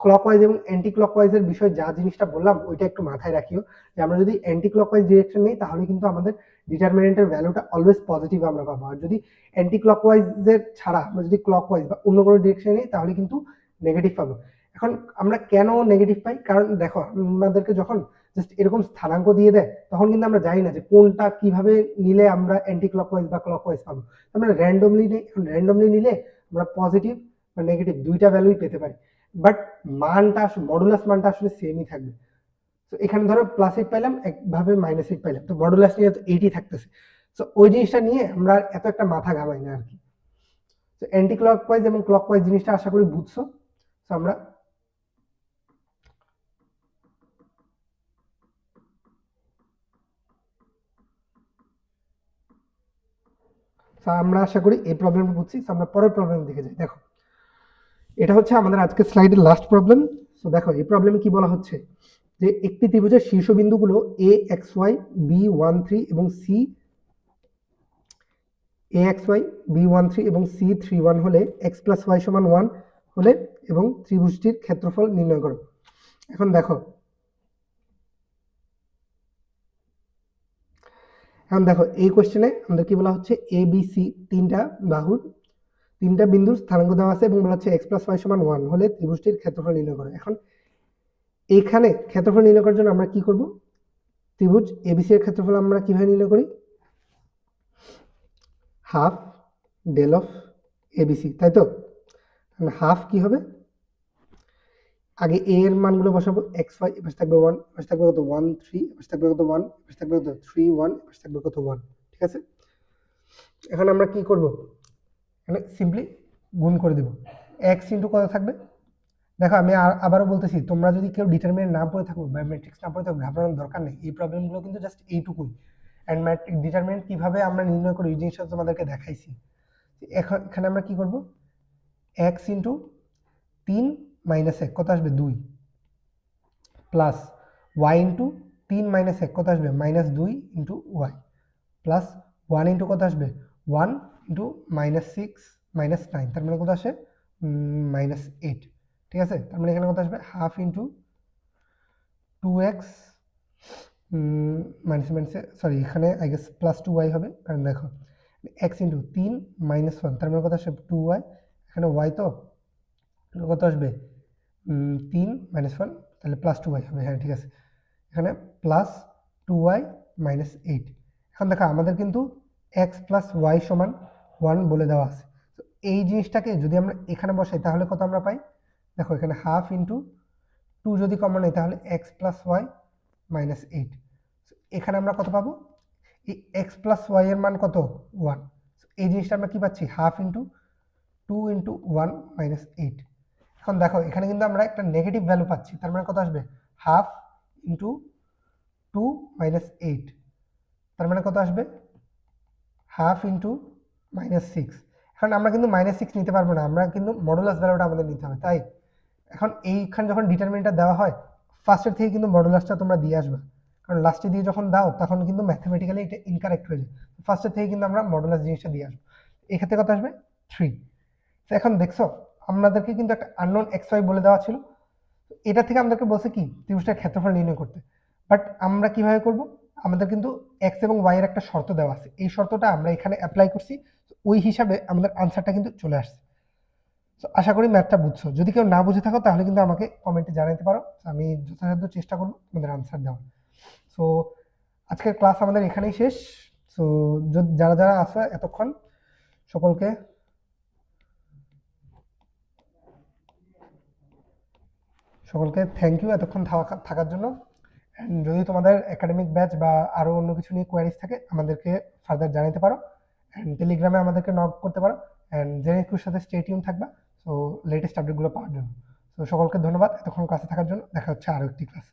ক্লকওয়াইজ এবং অ্যান্টি ক্লকওয়াইজ এর বিষয়ে যা জিনিসটা বললাম ওইটা একটু মাথায় রাখিও, যে আমরা যদি অ্যান্টি ক্লকওয়াইজ ডিরেকশন নিই তাহলে কিন্তু আমাদের ডিটারমিনেন্টের ভ্যালুটা অলওয়েজ পজিটিভ আমরা পাবো, আর যদি অ্যান্টি ক্লকওয়াইজের ছাড়া আমরা যদি ক্লকওয়াইজ বা অন্য কোনো ডিরেকশনে নিই তাহলে কিন্তু নেগেটিভ পাবো। এখন আমরা কেন নেগেটিভ পাই, কারণ দেখো আমাদেরকে যখন জাস্ট এরকম স্থানাঙ্ক দিয়ে দেয় তখন কিন্তু আমরা জানি না যে কোনটা কিভাবে নিলে আমরা অ্যান্টি ক্লকওয়াইজ বা ক্লকওয়াইজ পাবো। আমরা র্যান্ডমলি নেই, এখন র্যান্ডমলি নিলে আমরা পজিটিভ বা নেগেটিভ দুইটা ভ্যালুই পেতে পারি, বাট মানটা মডুলাস মানটা আসলে সেমই থাকবে। তো এখানে ধরো +8 পাইলাম, একভাবে -8 পাইলাম, তো মডুলাস নিয়ে তো 8ই থাকতেছে। তো ওই জিনিসটা নিয়ে আমরা এত একটা মাথা ঘামাই না আর কি। তো অ্যান্টি ক্লকওয়াইজ এবং ক্লকওয়াইজ জিনিসটা আশা করি বুঝছো। তো আমরা আশা করি এই প্রবলেমটা বুঝছি। আমরা পরের প্রবলেম দিকে যাই। দেখো এটা হচ্ছে আমাদের আজকের স্লাইডের লাস্ট প্রবলেম। তো দেখো এই প্রবলেমে কি বলা হচ্ছে যে একটি ত্রিভুজের শীর্ষবিন্দুগুলো AXY B13 এবং AXY B13 এবং C31 হলে x + y = 1 হলে এবং ত্রিভুজটির ক্ষেত্রফল নির্ণয় করো। এখন দেখো এই কোশ্চেনে আমাদের কি বলা হচ্ছে ABC তিনটা বিন্দুর স্থানাঙ্ক দেওয়া আছে এবং বলা হচ্ছে x + y = 1 হলে ত্রিভুজটির ক্ষেত্রফল নির্ণয় করো। এখন এখানে ক্ষেত্রফল নির্ণয় করার জন্য আমরা কি করব, ত্রিভুজ এবিসি এর ক্ষেত্রফল আমরা কিভাবে নির্ণয় করি, হাফ ডেল অফ এবিসি, তাই তো। হাফ কি হবে, আগে এ এর মানগুলো বসাবো, এক্স ওয়াই, এবার থাকবে 1, এবার থাকবে কত 1 3, এবার থাকবে কত 1, এবার থাকবে কত 3 1, এবার থাকবে কত 1, ঠিক আছে। এখন আমরা কি করব, এখানে সিম্পলি গুণ করে দেব, x ইনটু কত থাকবে, দেখো আমি আবারও বলতেছি, তোমরা যদি কেউ ডিটারমিনেন্ট না পড়ে থাকো বা ম্যাট্রিক্স না পড়ে থাকো, ঘাবড়ানোর দরকার নেই, এই প্রবলেমগুলো কিন্তু জাস্ট এইটুকুই। অ্যান্ড ম্যাট্রিক্স ডিটারমিনেন্ট কিভাবে আমরা নির্ণয় করি এই জিনিসটা তোমাদেরকে দেখাইছি। এখন এখানে আমরা কি করব, x ইনটু 3 মাইনাস 1 কত আসবে 2, প্লাস y ইন্টু 3 মাইনাস 1 কত আসবে -2 ইন্টু ওয়াই, প্লাস 1 ইন্টু কত আসবে 1 ইন্টু -6 -9, তার মানে কত আসে -8, ঠিক আছে। তার মানে এখানে কত আসবে হাফ ইন্টু 2x মাইনাস মাইনাসে সরি এখানে আই গেস প্লাস 2y হবে, কারণ দেখো x ইন্টু 3 মাইনাস 1, তার মানে কত আসবে 2y, এখানে y তো কত আসবে 3 মাইনাস 1, তাহলে প্লাস 2y হবে, হ্যাঁ ঠিক আছে। এখানে প্লাস 2y মাইনাস 8। এখন দেখো আমাদের কিন্তু x প্লাস y সমান 1 বলে দেওয়া আছে, তো এই জিনিসটাকে যদি আমরা এখানে বসাই তাহলে কত আমরা পাই, দেখো এখানে হাফ ইন্টু 2 যদি কমন নেই তাহলে x প্লাস ওয়াই মাইনাস 8, এখানে আমরা কত পাবো, এই x প্লাস ওয়াই এর মান কত 1, এই জিনিসটা আমরা কি পাচ্ছি হাফ ইন্টু 2 ইন্টু 1 মাইনাস 8। এখন দেখো এখানে কিন্তু আমরা একটা নেগেটিভ ভ্যালু পাচ্ছি, তার মানে কত আসবে হাফ ইন্টু 2 মাইনাস 8, তার মানে কত আসবে হাফ ইন্টু -6। এখন আমরা কিন্তু -6 নিতে পারবো না, আমরা কিন্তু মডুলাস ভ্যালুটা আমাদের নিতে হবে, তাই এখন এইখানে যখন ডিটারমিনেন্টটা দেওয়া হয় ফার্স্টের থেকে কিন্তু মডুলাসটা তোমরা দিয়ে আসবে, কারণ লাস্টে দিয়ে যখন দাও তখন কিন্তু ম্যাথমেটিক্যালি এটা ইনকারেক্ট হয়ে যায়, ফার্স্টের থেকে কিন্তু আমরা মডুলাস জিনিসটা দিয়ে আসবো, এক্ষেত্রে কত আসবে 3। তো এখন দেখছো আমাদেরকে কিন্তু একটা আননোন এক্স ওয়াই বলে দেওয়া ছিল, এটা থেকে আমাদেরকে বলছে কি ত্রিভুজটার ক্ষেত্রফল নির্ণয় করতে, বাট আমরা কিভাবে করব, আমাদের কিন্তু এক্স এবং ওয়াই এর একটা শর্ত দেওয়া আছে, এই শর্তটা আমরা এখানে অ্যাপ্লাই করছি, ওই হিসাবে আমাদের আনসারটা কিন্তু চলে আসছে। তো আশা করি ম্যাথটা বুঝছো, যদি কেউ না বুঝে থাকো তাহলে কিন্তু আমাকে কমেন্টে জানাতে পারো, আমি যথাসাধ্য চেষ্টা করবো তোমাদের আনসার দেওয়ার। সো আজকের ক্লাস আমাদের এখানেই শেষ। সো যারা যারা আসো এতক্ষণ সকলকে থ্যাংক ইউ এতক্ষণ থাকার জন্য। যদি তোমাদের একাডেমিক ব্যাচ বা আরো অন্য কিছু নিয়ে কোয়ারিজ থাকে আমাদেরকে ফার্দার জানাতে পারো, অ্যান্ড টেলিগ্রামে আমাদেরকে নক করতে পারো, অ্যান্ড জেনেকুর সাথে স্টে টিউন থাকবা সো লেটেস্ট আপডেটগুলো পাওয়ার জন্য। তো সকলকে ধন্যবাদ এতক্ষণ ক্লাসে থাকার জন্য, দেখা হচ্ছে আরো একটি ক্লাস।